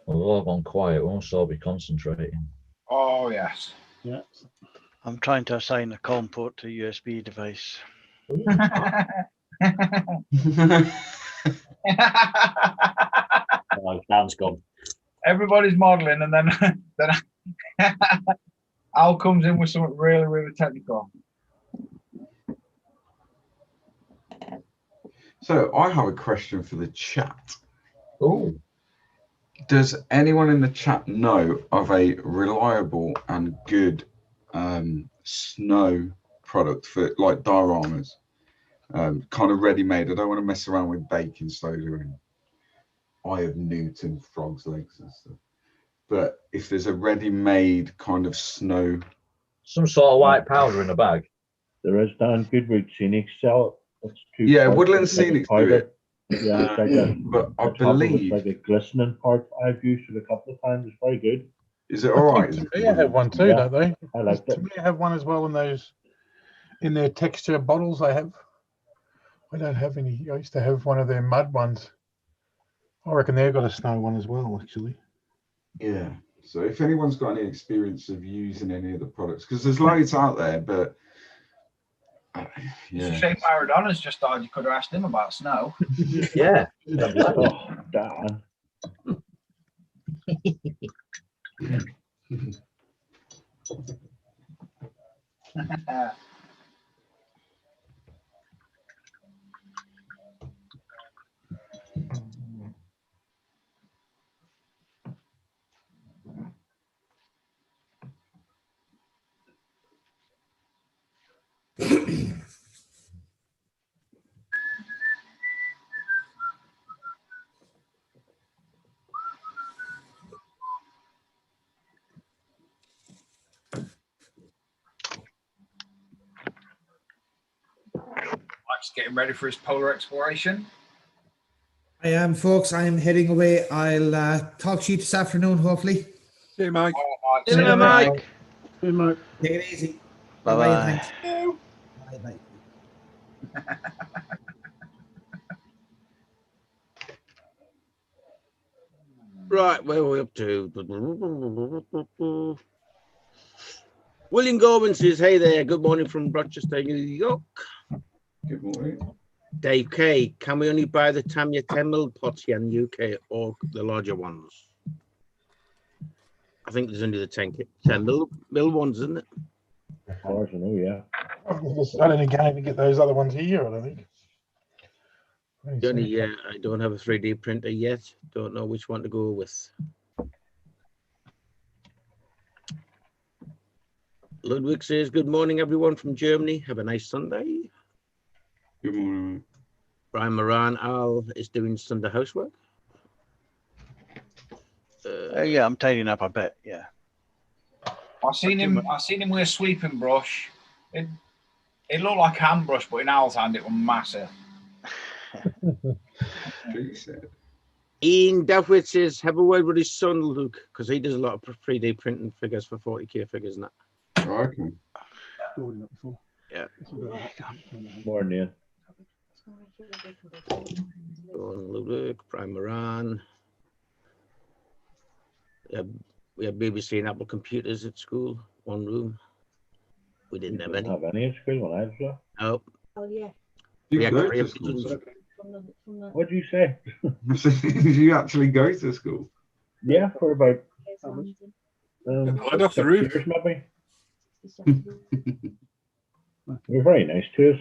Well, I've gone quiet. Won't so I'll be concentrating. Oh, yes. Yeah. I'm trying to assign a COM port to a USB device. Oh, Dan's gone. Everybody's modelling, and then Al comes in with something really, really technical. So I have a question for the chat. Oh. Does anyone in the chat know of a reliable and good snow product for like dioramas? Kind of ready-made. I don't want to mess around with baking soda and Eye of Newton frog's legs and stuff. But if there's a ready-made kind of snow, some sort of white powder in a bag. There is Dan Goodwood Scenic sell it. Yeah, Woodland Scenics do it. Yeah, it's like a, but I the top of it's believe like a glistening part. I've used it a couple of times. It's very good. Is it all right? Tamia have one too, Yeah, don't they? I like it. Tamia have one as well in those, in their texture bottles they have. I don't have any. I used to have one of their mud ones. I reckon they've got a snow one as well, actually. Yeah. So if anyone's got any experience of using any of the products, because there's loads out there, but It's a shame Maradona's just died. You could have asked him about snow. Yeah. Oh, Dan. Chaps getting ready for his polar exploration. I am, folks. I am heading away. I'll talk to you this afternoon, hopefully. See you, Mike. See you later, Mike. See you, Mike. Take it easy. Bye-bye. and thanks. Bye-bye. Right, where are we up to? William Gorman says, hey there, good morning from Rochester, New York. Good morning. Dave K, can we only buy the Tamiya 10 mil pots here in the UK or the larger ones? I think there's only the 10 mil ones, isn't it? As far as I know, yeah. I don't think I can get those other ones here, I don't think. Johnny, I don't have a 3D printer yet. Don't know which one to go with. Ludwig says, good morning, everyone from Germany. Have a nice Sunday. Good morning. Brian Moran, Al is doing Sunday housework. Yeah, I'm tidying up a bit. Yeah. I seen him with a sweeping brush. It looked like a hand brush, but in Al's hand it was massive. Ian Duffwit says, have a word with his son, Luke, because he does a lot of 3D printing figures for 40k figures and that. Okay. Yeah. More than you. Luke, Prime Moran. We had BBC and Apple computers at school, one room. We didn't have any. Have any at school when I was there? No. Oh yeah. We You had go three to of school. them. What did you say? Did you actually go to school? Yeah, for about Right off the roof. years, maybe. They're very nice to us.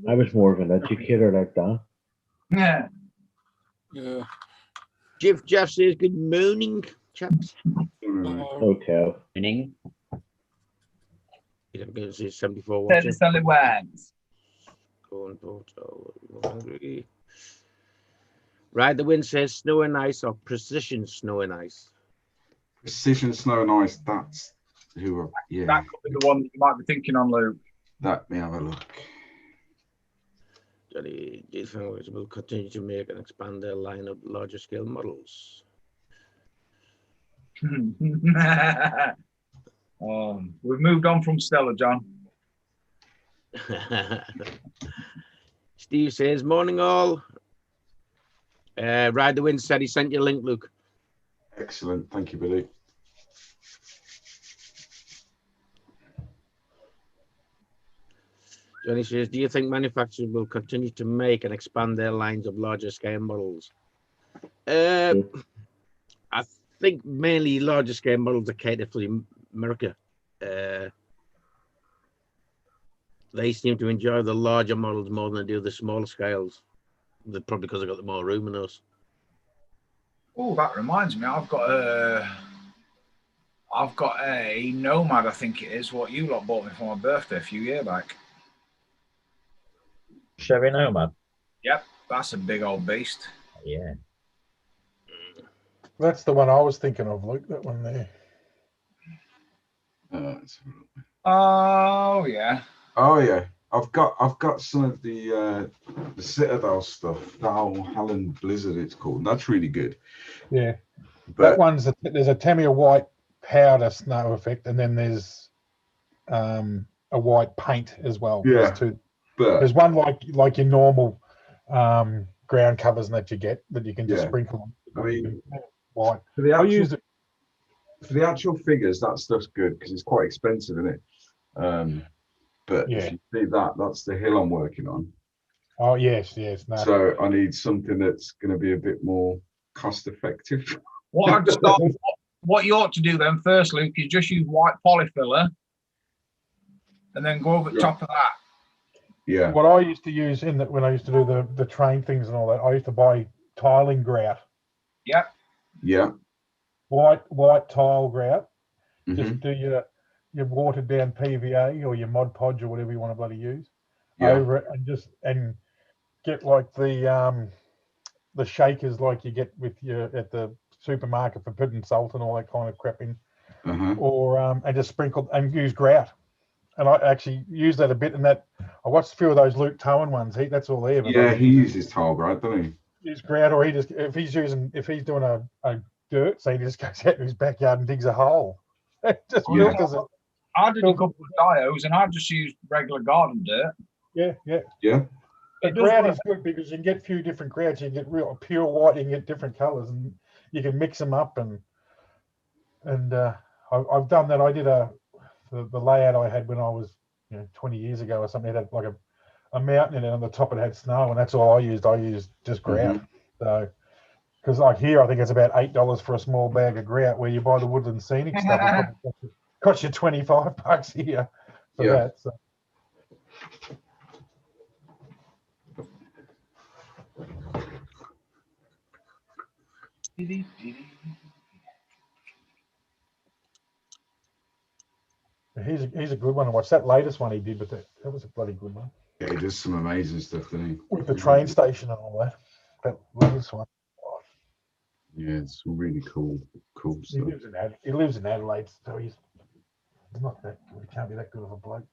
I was more of an educator like that. Yeah. Yeah. Jeff says, good morning, chaps. Hotel. Morning. You don't go to see 74 Tell watching. the silly wags. Going photo. Hungry. Ride the Wind says snow and ice or precision snow and ice. Precision Snow and Ice. That's who. Yeah. That could be the one that you might be thinking on, Luke. Let me have a look. Johnny, do you think we will continue to make and expand their line of larger scale models? We've moved on from Stella, John. Steve says, morning all. Ride the Wind said he sent you a link, Luke. Excellent. Thank you, Billy. Johnny says, do you think manufacturers will continue to make and expand their lines of larger scale models? I think mainly larger scale models are catered for America. They seem to enjoy the larger models more than they do the smaller scales. They're probably because they've got the more room in us. Oh, that reminds me, I've got a Nomad, I think it is, what you lot bought me for my birthday a few years back. Chevy Nomad. Yep, that's a big old beast. Yeah. That's the one I was thinking of, Luke. That one there. Oh yeah. Oh yeah. I've got some of the Citadel stuff. Howland Blizzard, it's called. That's really good. Yeah. But That one's there's a Tamiya white powder snow effect, and then there's a white paint as well. Yeah. There's one like your normal ground covers that you get that you can just Yeah. sprinkle on. I mean, white. for the I actual, use it. for the actual figures, that stuff's good because it's quite expensive, isn't it? But Yeah. if you see that, that's the hill I'm working on. Oh yes. No. So I need something that's going to be a bit more cost effective. What you ought to do then first, Luke, is just use white polyfiller and then go over the top of that. Yeah. What I used to use when I used to do the train things and all that, I used to buy tiling grout. Yep. Yeah. White tile grout. Mhm. Just do your watered down PVA or your Mod Podge or whatever you want to bloody use Yeah. over it, and get like the shakers like you get with your at the supermarket for putting salt and all that kind of crap in. or and just sprinkle and use grout. And I actually use that a bit. And that I watched a few of those Luke Towan ones. That's all he ever Yeah, does. he uses tile grout, doesn't he? Use grout, or he just if he's doing a dirt, so he just goes out to his backyard and digs a hole. Just filters it. I did a couple of dios, and I just used regular garden dirt. Yeah. The grout is good because you can get a few different grouts. You can get real pure white. You can get different colours, and you can mix them up. And I've done that. I did the layout I had when I was 20 years ago or something. It had like a mountain in it, on the top it had snow, and that's all I used. I used just grout. So because like here, I think it's about $8 for a small bag of grout. Where you buy the Woodland Scenic stuff, it probably costs you $25 here for that. So. He's a good one to watch. That latest one he did, but that was a bloody good one. Yeah, he does some amazing stuff, doesn't he? With the train station and all that. That latest one. Yeah, it's really cool stuff. He lives in Adelaide, so he's not that good. He can't be that good of a bloke.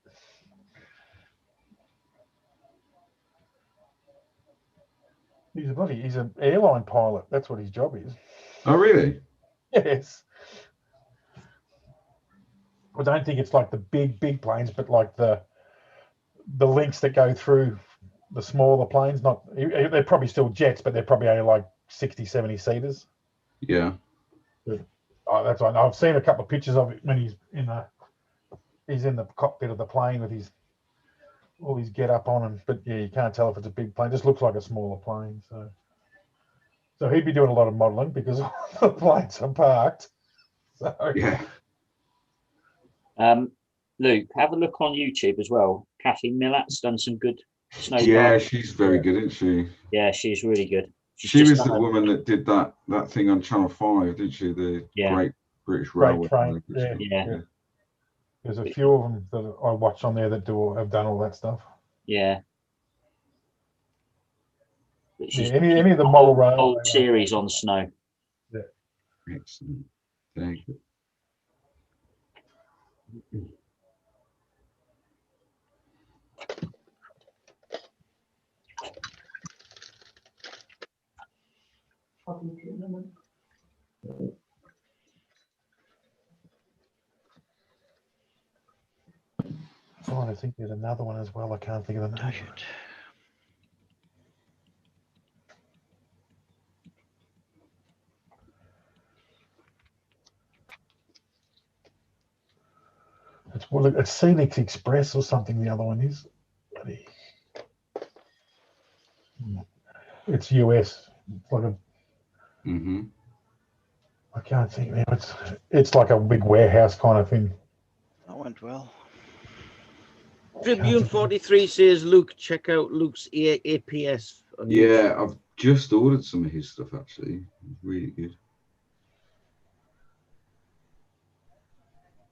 He's an airline pilot. That's what his job is. Oh, really? Yes. I don't think it's like the big planes, but like the links that go through the smaller planes. They're probably still jets, but they're probably only like 60, 70 seaters. Yeah. That's right. I've seen a couple of pictures of it when he's in the cockpit of the plane with all his get up on, but yeah, you can't tell if it's a big plane. It just looks like a smaller plane. So he'd be doing a lot of modelling because all the planes are parked. So yeah. Luke, have a look on YouTube as well. Kathy Millat's done some good snow. Yeah, she's very good, isn't she? Yeah, she's really good. She was the woman that did that thing on Channel 5, didn't she? The Great British Railway. Train. Yeah. There's a few of them that I watch on there that have done all that stuff. Yeah. Any of the model rail old series on snow. Yeah. Excellent. Thank you. I think there's another one as well. I can't think of the name. It's Scenic Express or something. The other one is. It's US. It's like a. I can't think now. It's like a big warehouse kind of thing. That went well. Tribune 43 says, Luke, check out Luke's APS. Yeah, I've just ordered some of his stuff actually. It's really good.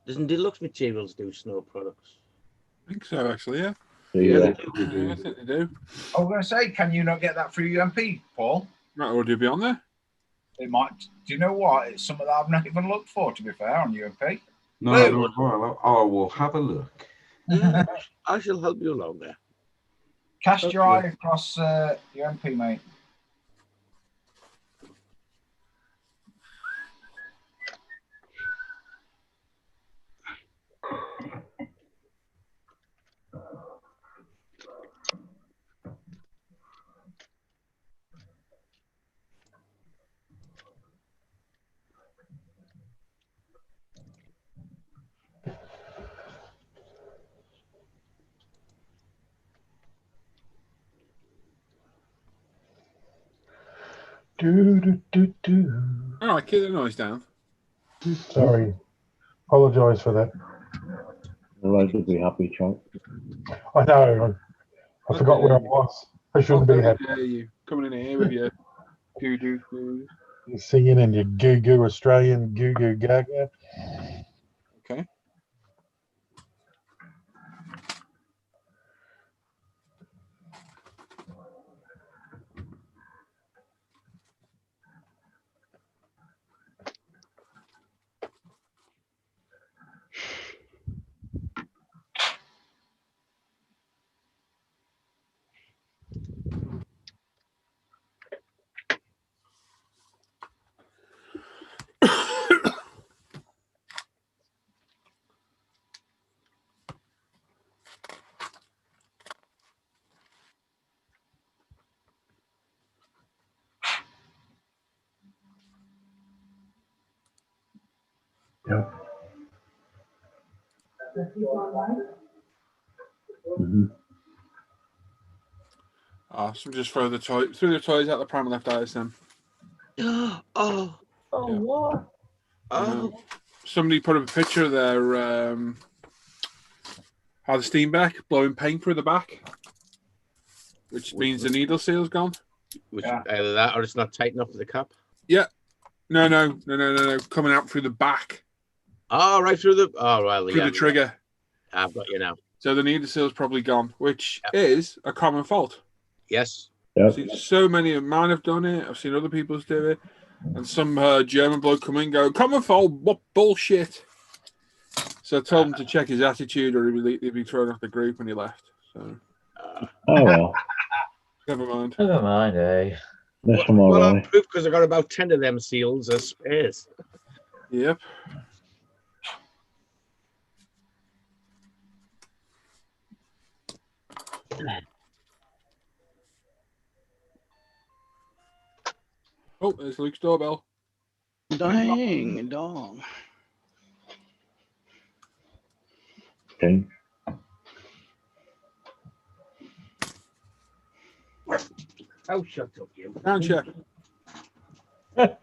Doesn't Deluxe Materials do snow products? I think so, actually, yeah. Yeah, I think they do. I was going to say, can you not get that through UMP, Paul? Might already be on there. It might. Do you know what? It's something that I've not even looked for, to be fair, on UMP. No, I will have a look. I shall help you along there. Cast your eye across UMP, mate. All right, keep the noise down. Sorry. Apologise for that. Otherwise, we'll be happy, Chuck. I know. I forgot where I was. I shouldn't be happy. You coming in here with your goo. You're singing and your goo Australian goo gaga. Okay. Yeah. Mm-hmm. So just threw the toys out the pram and left eyes then. Oh, Oh, Yeah. what? oh. Somebody put up a picture of their how the steam back blowing paint through the back, which means the needle seal's gone. Which either that or it's not tight enough for the cap. Yeah. No. Coming out through the back. Oh, right through the. Oh, right. Through the trigger. I've got you now. So the needle seal's probably gone, which is a common fault. Yes. I've seen so many of mine have done it. I've seen other people's do it. And some German bloke come in and go, common fault, what bullshit. So I told him to check his attitude or he'd be thrown off the group when he left. So. Oh, well. Never mind. Never mind, eh? Well, I'm proof because I got about 10 of them seals as spares. Yep. Oh, there's Luke's doorbell. Dang dong. Ding. Oh, shut up, you. Down check. What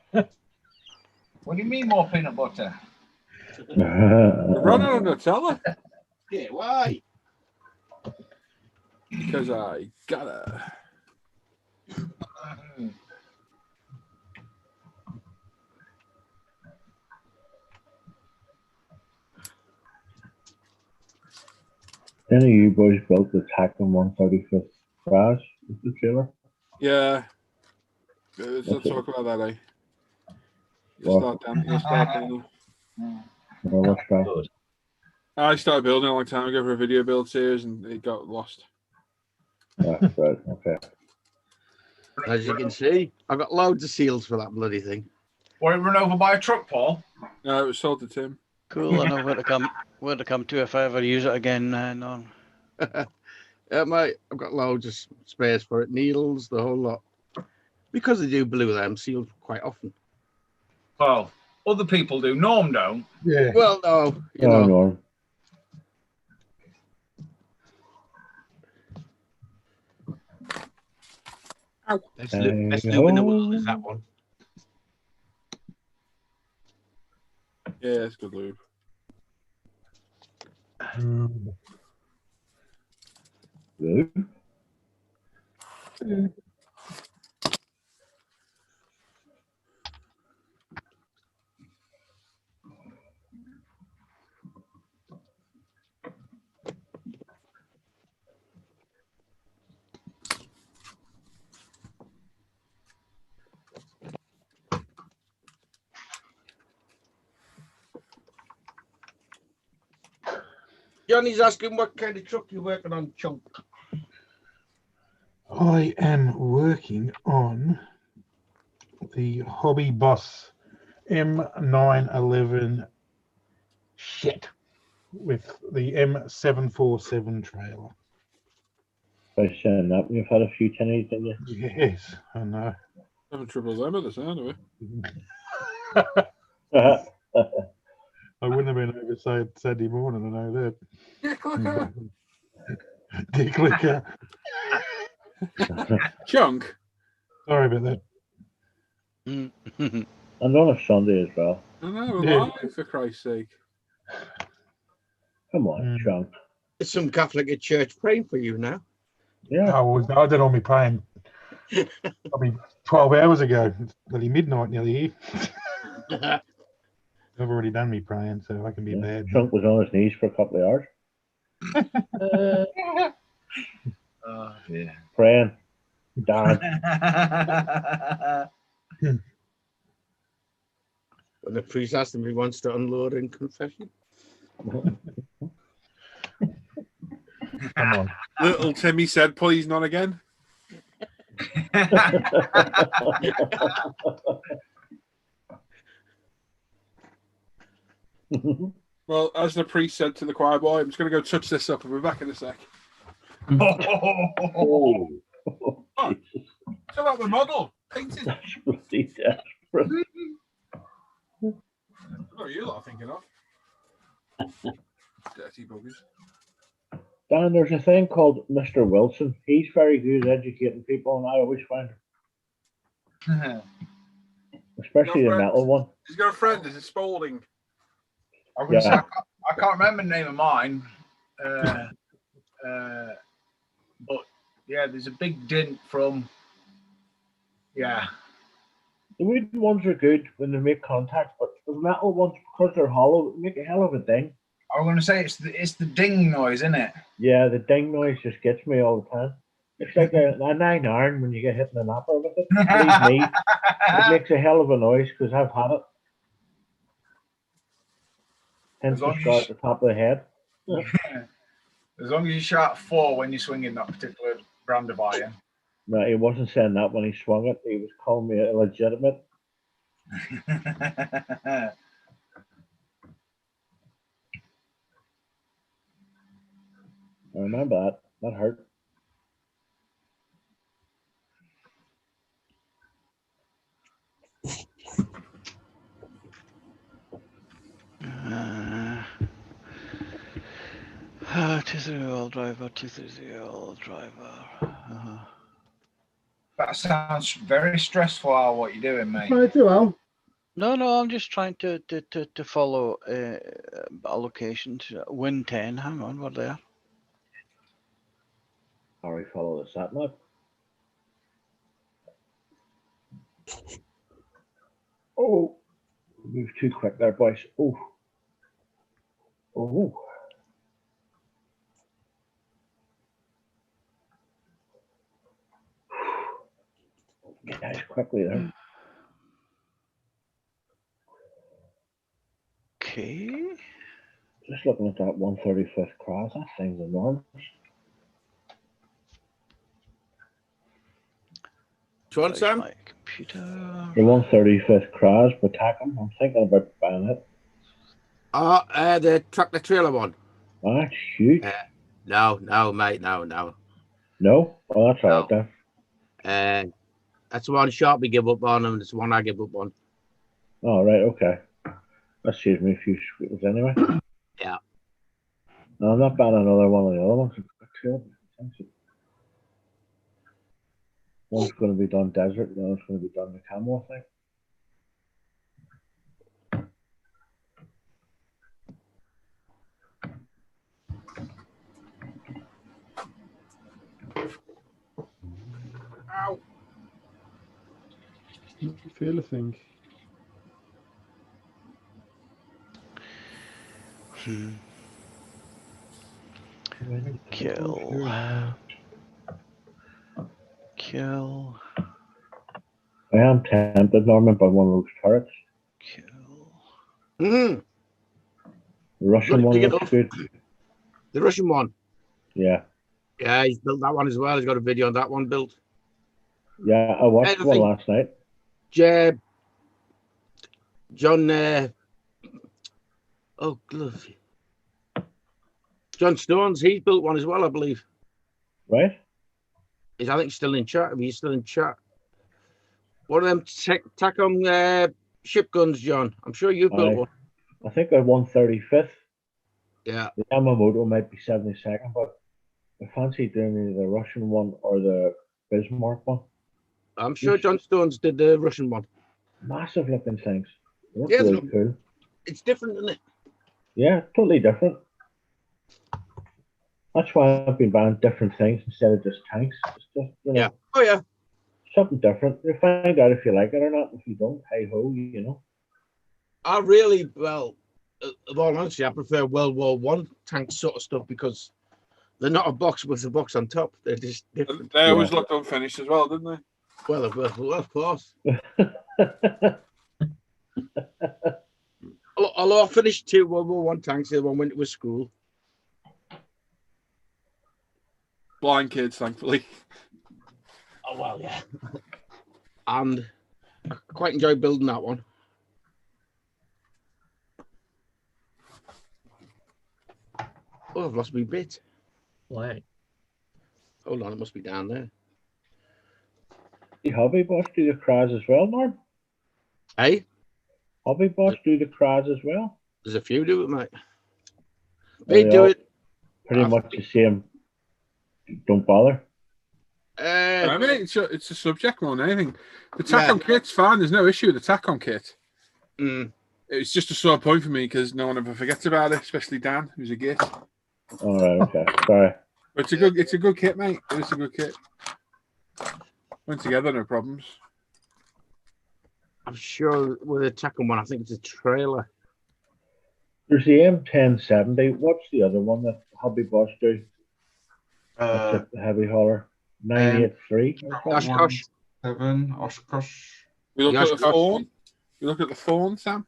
do you mean more peanut butter? We're running on Nutella. Yeah, why? Because I gotta. Any of you boys built the Tackle 135th crash with the trailer? Yeah. Let's not talk about that, eh? You'll start down. No, what's that? I started building a long time ago for a video build series and it got lost. Right, okay. As you can see, I've got loads of seals for that bloody thing. Were it run over by a truck, Paul? No, it was sold to Tim. Cool. I know where to come to if I ever use it again. No. Yeah, mate, I've got loads of space for it. Needles, the whole lot. Because they do blue them seals quite often. Well, other people do. Norm don't. Yeah. Well, no, you know. No. Best lube in the world is that one. Yeah, it's good lube. Lube? Johnny's asking what kind of truck you're working on, Chunk. I am working on the Hobby Boss M911 shit with the M747 trailer. By saying that, you've had a few tinnies, didn't you? Yes, I know. Having trouble them at the sound of it. I wouldn't have been over Saturday morning, I know that. Dick clicker. Chunk. Sorry about that. And on a Sunday as well. I know, live, for Christ's sake. Come on, Chunk. It's some Catholic at church praying for you now. Yeah. I did all my praying. I mean, 12 hours ago. It's bloody midnight nearly here. I've already done me praying, so I can be bad. Chunk was on his knees for a couple of hours. Oh, yeah. Praying. Dad. When the priest asked him if he wants to unload in confession. Come on. Little Timmy said, please not again. Well, as the priest said to the choir boy, I'm just going to go touch this up. I'll be back in a sec. Oh. So about the model. Painted. That's bloody desperate. what you lot are thinking of. Dirty buggers. Dan, there's a thing called Mr. Wilson. He's very good at educating people, and I always find, especially the metal one. He's got a friend. Is it Spalding? I was going to say, I can't remember the name of mine. But yeah, there's a big dint from. Yeah. The wooden ones are good when they make contact, but the metal ones, because they're hollow, make a hell of a ding. I was going to say it's the ding noise, isn't it? Yeah, the ding noise just gets me all the time. It's like a 9-iron when you get hit in the napper with it. Believe me, it makes a hell of a noise because I've had it. Hence the scar at the top of the head. As long as you shout 4 when you're swinging that particular brand of iron. No, he wasn't saying that when he swung it. He was calling me illegitimate. I I remember that. That hurt. Two-three-wheel driver, two-three-wheel driver. That sounds very stressful, Al, what you're doing, mate. I do, Al. No, I'm just trying to follow allocations. Win 10. Hang on, what there? Harry, follow the sat nav. Oh, move too quick there, boys. Oh, oh. Guys, quickly there. Okay. Just looking at that 135th cross, that thing's enormous. Which one, Sam? My computer. The 135th cross, Batacum. I'm thinking about buying it. Oh, the tractor trailer one. Oh, that's huge. No, mate, no. No? Oh, that's all right then. That's the one Sharpie give up on, and it's the one I give up on. Oh, right, okay. That saves me a few squiggles anyway. Yeah. No, I'm not buying another one of the other ones. One's going to be done desert, the other's going to be done the camel, I think. Ow. You feel a thing. Kill. I am tempted, Norman, by one of those turrets. Mm. The Russian one looks good. The Russian one? Yeah. Yeah, he's built that one as well. He's got a video on that one built. Yeah, I watched one last night. John, John Stones, he's built one as well, I believe. Right? I think he's still in chat. He's still in chat. What are them TACOM ship guns, John? I'm sure you built one. I think they're 135th. Yeah. The Yamamoto might be 72nd, but I fancy doing either the Russian one or the Bismarck one. I'm sure John Stones did the Russian one. Massive looking things. They look Yeah, really cool. It's different, isn't it? Yeah, totally different. That's why I've been buying different things instead of just tanks. It's just, you know, yeah. Oh, yeah. Something different. You find out if you like it or not. If you don't, hey ho, you know. I really, well, of all honesty, I prefer World War One tank sort of stuff because they're not a box with a box on top. They're just different. They always looked unfinished as well, didn't they? Well, of course. Although I finished 2 World War One tanks, the other one went to a school. Blind kids, thankfully. Oh, well, yeah. And I quite enjoyed building that one. Oh, I've lost my bit. Why? Hold on, it must be down there. You hobby boss do the cries as well, Norm? Hey? Hobby Boss do the crowds as well? There's a few do it, mate. Are They do all it. pretty much the same. Don't bother. I mean, it's a subject more than anything. The Yeah. tack-on kit's fine. There's no issue with the tack-on kit. Mm. It's just a sore point for me because no one ever forgets about it, especially Dan, who's a git. All right, okay. Sorry. But it's a good kit, mate. It's a good kit. Went together, no problems. I'm sure with the tackle one, I think it's a trailer. There's the M1070. What's the other one that Hobby Boss do? That's a heavy hauler. 983. Oshkosh. 7 Oshkosh. We looked at the Oshkosh. fawn. You look at the fawn, Sam.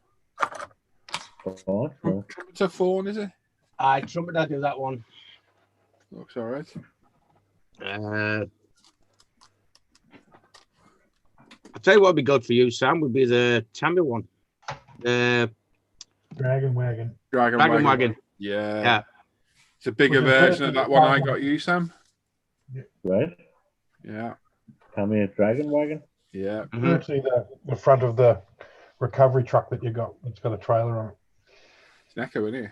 Oh, no. It's a fawn, is it? I trumpet. I do that one. Looks all right. I'll tell you what would be good for you, Sam, would be the Tammy one. The Dragon Wagon. Dragon Wagon. Yeah. Yeah. It's a bigger Was it version of better that one I than- got you, Sam. Right? Yeah. Tell me a Dragon Wagon? Yeah. Mhm. Actually, the front of the recovery truck that you got, it's got a trailer on it. It's an echo, isn't it?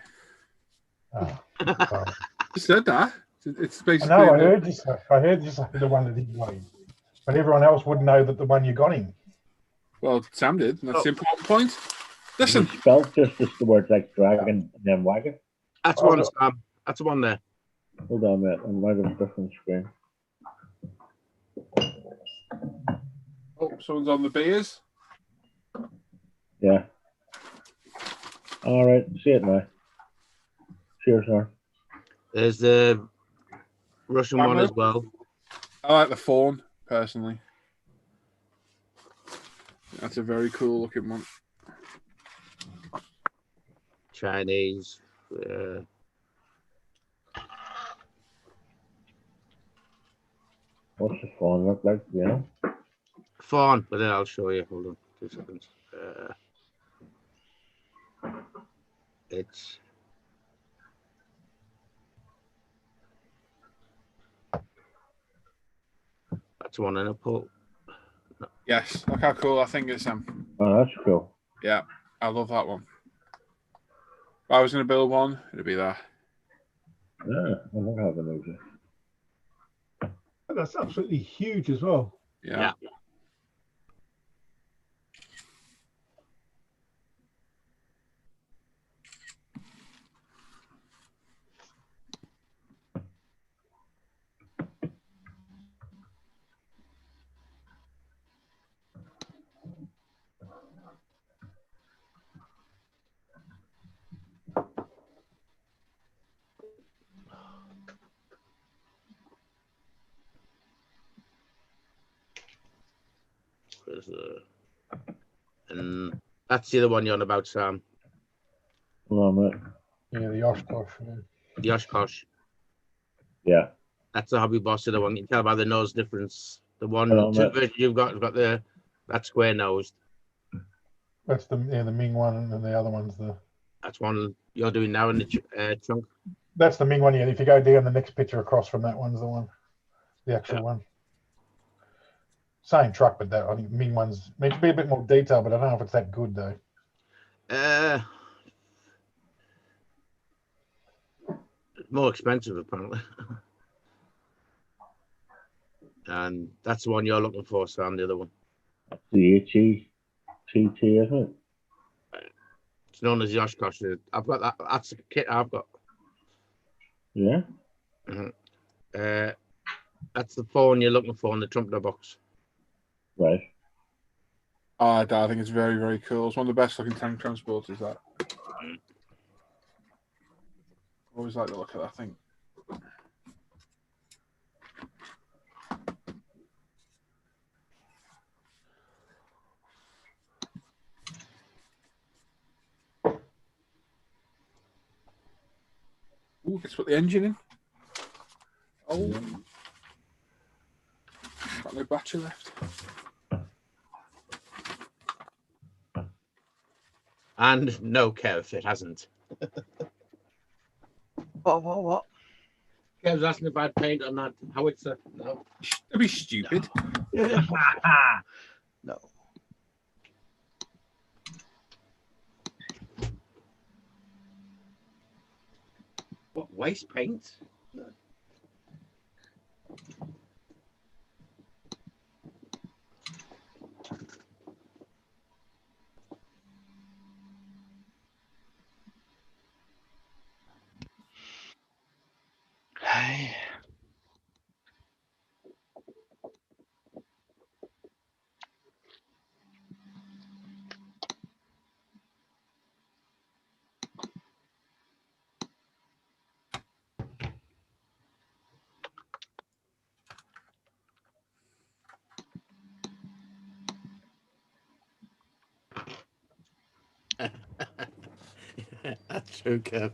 Oh, sorry. You said that. It's I basically. know, I heard you say the one that he got him. But everyone else wouldn't know that the one you got him. Well, Sam did, and that's the important point. Listen. It's spelled just as the words like dragon and then wagon. That's one, Sam. That's the one there. Hold on a minute, I'm right on a different screen. Oh, someone's on the beers. Yeah. All right, see it now. Cheers, sir. There's the Russian one as well. I like the fawn, personally. That's a very cool looking one. Chinese. What's the phone look like? Yeah. Fawn, but then I'll show you. Hold on 2 seconds. It's that's one in a pull. Yes, look how cool I think it's, Sam. Oh, that's cool. Yeah, I love that one. If I was going to build one, it'd be that. Yeah, I don't have an Uzi. That's absolutely huge as well. Yeah. And that's the other one you're on about, Sam. Hold on a minute. Yeah, the Oshkosh. Yeah. The Oshkosh. Yeah. That's the Hobby Boss of the one. You can tell by the nose difference. The one Hold on a two minute. version you've got that square nosed. That's the Ming one, and the other one's the. That's one you're doing now in the chunk. That's the Ming one. Yeah, if you go down the next picture across from that one's the one, the actual one. Same truck, but that I think Ming one's meant to be a bit more detailed, but I don't know if it's that good though. More expensive apparently. And that's the one you're looking for, Sam. The other one. The HE-TT, isn't it? It's known as the Oshkosh. I've got that. That's the kit I've got. Yeah. That's the phone you're looking for in the trumpeter box. Right. I think it's very, very cool. It's one of the best looking tank transporters, that. Always like the look of that thing. Ooh, let's put the engine in. Oh. Got no battery left. And no, Kev, it hasn't. What? Kev's asking if I'd paint on that howitzer. No. That'd be stupid. No. What, waste paint? Hey. That's true, Kev.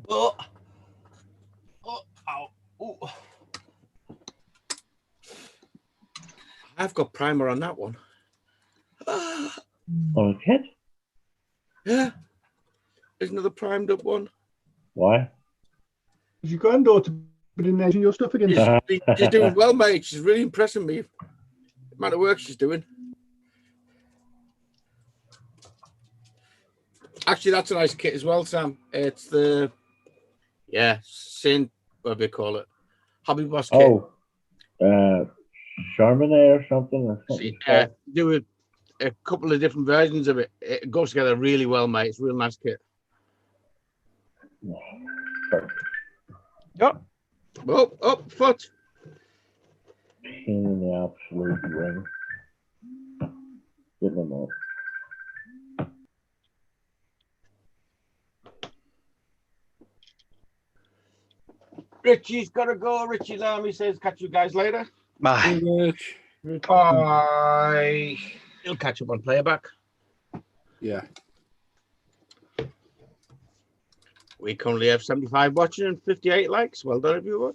Oh, ow. Ooh. I've got primer on that one. On a kit? Yeah. There's another primed up one. Why? Is your granddaughter putting there your stuff again? She's doing well, mate. She's really impressing me. The amount of work she's doing. Actually, that's a nice kit as well, Sam. It's the what do you call it? Hobby Boss kit. Oh, Charbonnet or something. Do a couple of different versions of it. It goes together really well, mate. It's a real nice kit. Yep. Oh, foot. Pain in the absolute ring. Getting them off. Richie's got to go. Richie Lamy says, catch you guys later. Bye. Bye. He'll catch up on playback. Yeah. We currently have 75 watching and 58 likes. Well done, everyone.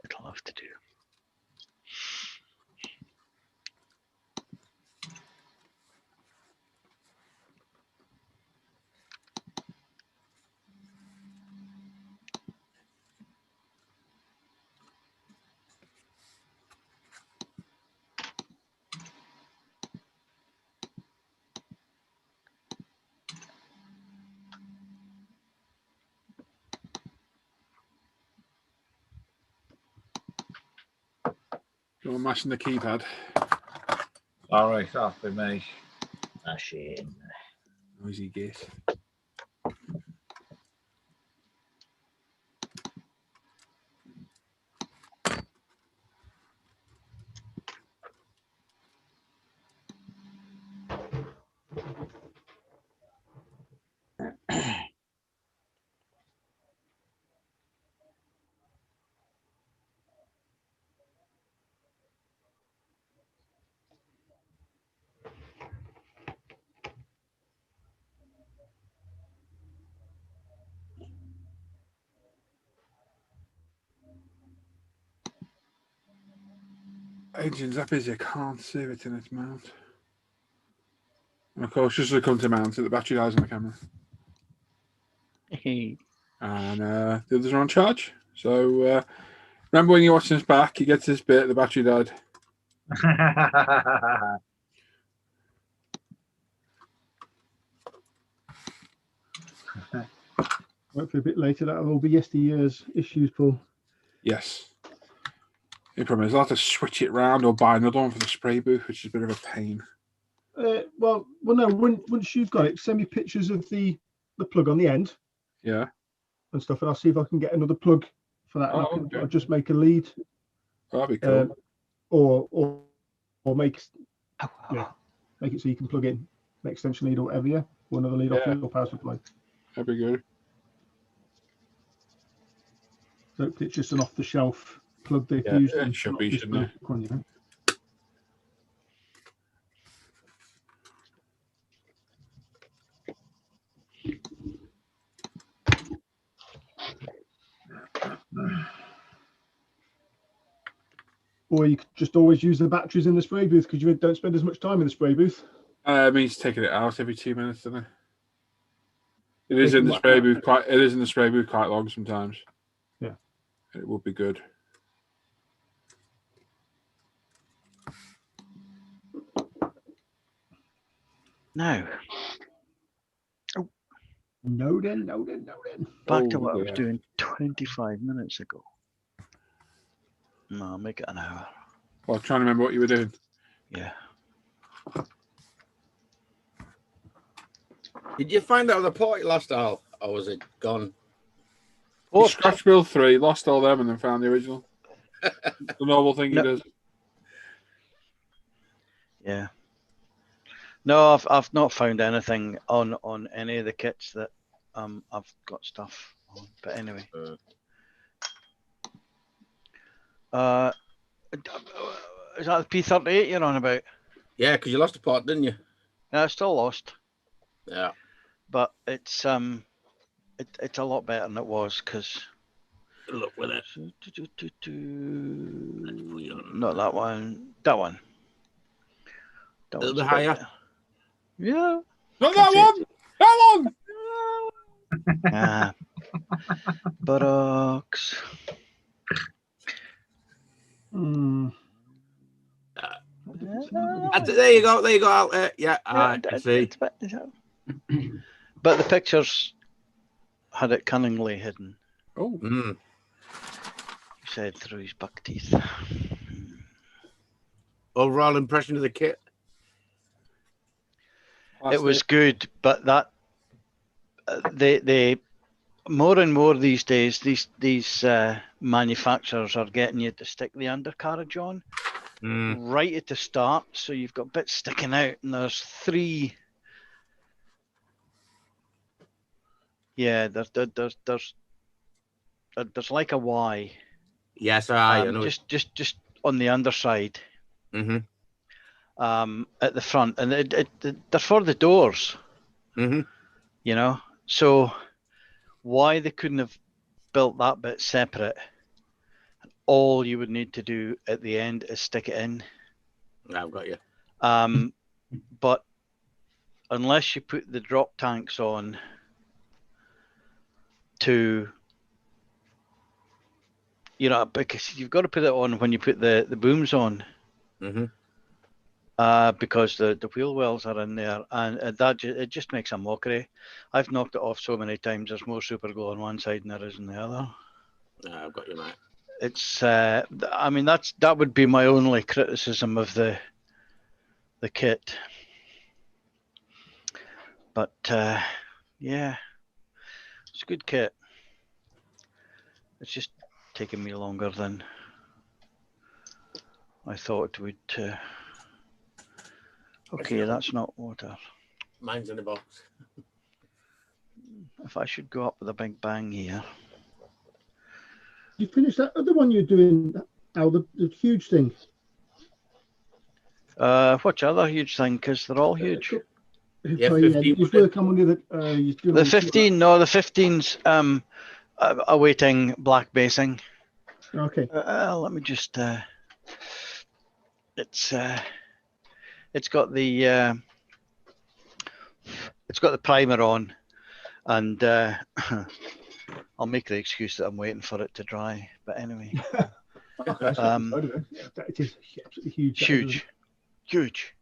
It'll have to do. You're mashing the keypad. All right, off with me. Machine. Noisy git. Engine's that busy, I can't see it in its mount. And of course, just as I come to mount it, the battery dies on the camera. And the others are on charge. So remember when you're watching this back, you get to this bit, the battery died. Hopefully a bit later that'll all be yesteryear's issues, Paul. Yes. The problem is I'll have to switch it round or buy another one for the spray booth, which is a bit of a pain. Well, no. Once you've got it, send me pictures of the plug on the end. Yeah. and stuff, and I'll see if I can get another plug for that. And Oh, I can, okay. I'll just make a lead, That'd be cool. or make make it so you can plug in an extension lead or whatever, yeah, or another lead off your power supply. That'd be good. So it's just an off-the-shelf plug they've Yeah, used. it should be, shouldn't it? One, you know? Or you could just always use the batteries in the spray booth because you don't spend as much time in the spray booth. It means taking it out every 2 minutes, doesn't it? It is in the spray booth quite. It is in the spray booth quite long sometimes. Yeah, it would be good. Now, no then. Back to what I was doing 25 minutes ago. No, I'll make it an hour. Well, I'm trying to remember what you were doing. Yeah. Did you find out the port you lost, Al? Or was it gone? Oh, Scratch Bill 3, lost all them and then found the original. The normal thing he does. Yeah. No, I've not found anything on any of the kits that I've got stuff on. But anyway. Is that the P38 you're on about? Yeah, because you lost a part, didn't you? Yeah, it's still lost. Yeah. But it's it's a lot better than it was because. Look with it. Not that one. That one. A little bit higher. Yeah. Not that one. That one. Ah. Buttocks. There you go. There you go. Out there. Yeah. I see. But the pictures had it cunningly hidden. Oh. Mm. He said through his buck teeth. Overall impression of the kit? It was good, but that they more and more these days these manufacturers are getting you to stick the undercarriage on right at the start, so you've got bits sticking out, and there's three. Yeah, there's like a Y. Yes, I know. Just on the underside. Mm-hmm. At the front, and they're for the doors. Mm-hmm. You know, so why they couldn't have built that bit separate? All you would need to do at the end is stick it in. I've got you. But unless you put the drop tanks on to, you know, because you've got to put it on when you put the booms on. Mm-hmm. Because the wheel wells are in there, and it just makes a mockery. I've knocked it off so many times. There's more super glue on one side than there is on the other. I've got you, mate. It's I mean that would be my only criticism of the kit. But yeah, it's a good kit. It's just taking me longer than I thought it would. Okay, that's not water. Mine's in the box. If I should go up with a big bang here. You finished that other one you're doing, Al, the huge thing. Which other huge thing? Because they're all huge. Yeah, Sorry, 15. you work on one of the. The 15, no, the 15's awaiting black basing. Okay. Let me just. It's got the primer on, and I'll make the excuse that I'm waiting for it to dry. But anyway, it is absolutely huge. Huge.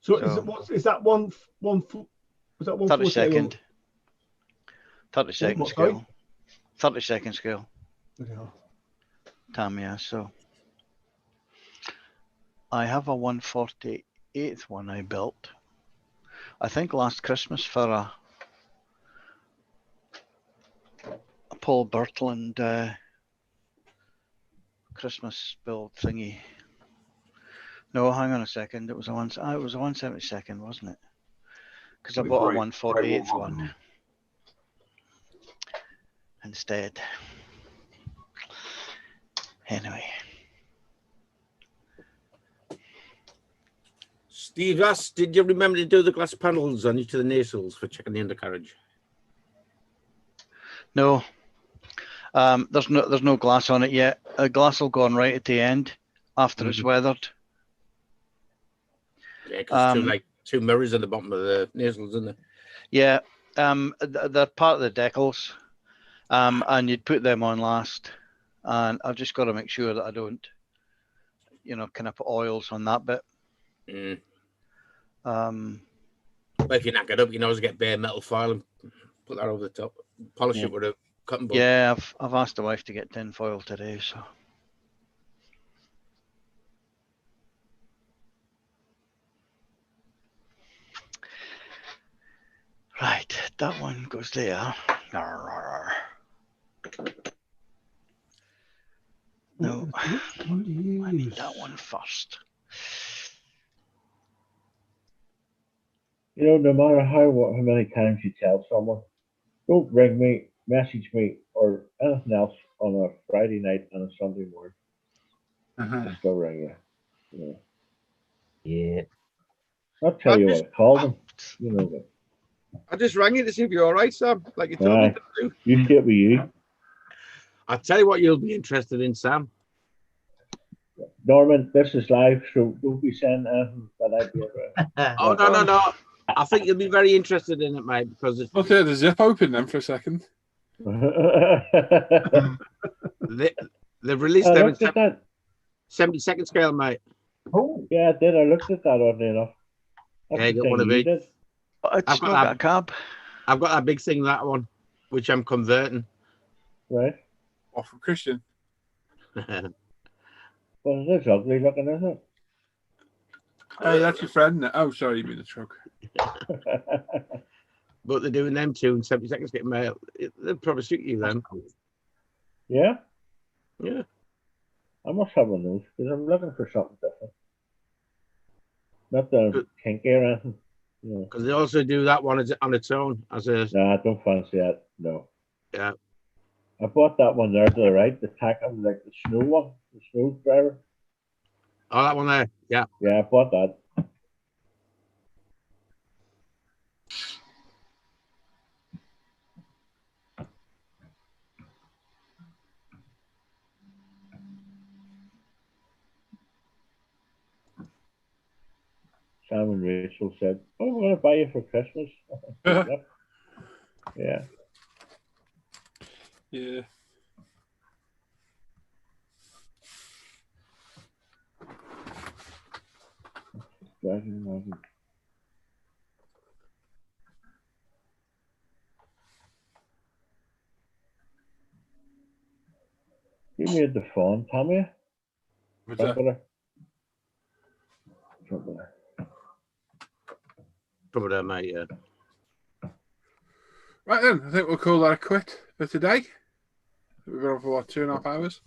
So is that one? Was that 30-second? 30-second What, scale. 30-second scale. Yeah. Tamiya. So I have a 1/48th one I built. I think last Christmas for Paul Bertland Christmas build thingy. No, hang on a second. It was a 172nd, wasn't it? Because I bought a 148th one instead. Anyway. Steve asked, did you remember to do the glass panels on each of the nacelles for checking the undercarriage? No. There's no glass on it yet. A glass will go on right at the end after it's weathered. Yeah, because two mirrors at the bottom of the nacelles, isn't there? Yeah. They're part of the decals. And you'd put them on last. And I've just got to make sure that I don't, kind of put oils on that bit. But if you knock it up, you can always get bare metal foil and put that over the top. Polish it with a cotton bud. Yeah, I've asked the wife to get tin foil today, so. Right, that one goes there. No, I need that one first. No matter how many times you tell someone, don't ring me, message me, or anything else on a Friday night and a Sunday morning. I'll still ring you. Yeah. I'll tell you what I called them. You know that. I just rang you to see if you're all right, Sam. Like you told me to do. You take with you. I'll tell you what you'll be interested in, Sam. Norman, this is live, so don't be saying anything that I be around. Oh, no. I think you'll be very interested in it, mate, because it's... Okay, the zip open then for a second. They've released them in 72nd scale, mate. Oh, yeah, I did. I looked at that, oddly enough. Yeah, you got one of each. It's not got a cab. I've got that big thing, that one, which I'm converting. Right. Off from Christian. Well, it's ugly looking, isn't it? Hey, that's your friend. Oh, sorry, you mean the truck. But they're doing them too in 72nd scale, mate. They'll probably suit you then. Yeah? Yeah. I must have one of those because I'm looking for something different. Not the kinky or anything. Because they also do that one on its own as a. No, I don't fancy that. No. Yeah. I bought that one there to the right, the tackle, like the snow one, the snow driver. Oh, that one there. Yeah. Yeah, I bought that. Sam and Rachel said, "Oh, we're going to buy you for Christmas." Yeah. Yeah. Dragon. You made the phone, Tommy. What's that? Probably there, mate, yeah. Right then, I think we'll call that a quit for today. We've been on for 2.5 hours.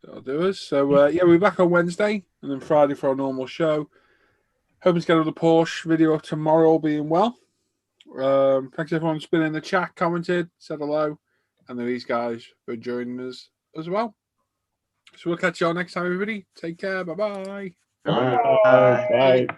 That'll do us. So yeah, we'll be back on Wednesday and then Friday for our normal show. Hoping to get another Porsche video up tomorrow, all being well. Thanks everyone who's been in the chat, commented, said hello, and then these guys for joining us as well. So we'll catch you all next time, everybody. Take care. Bye-bye. Bye.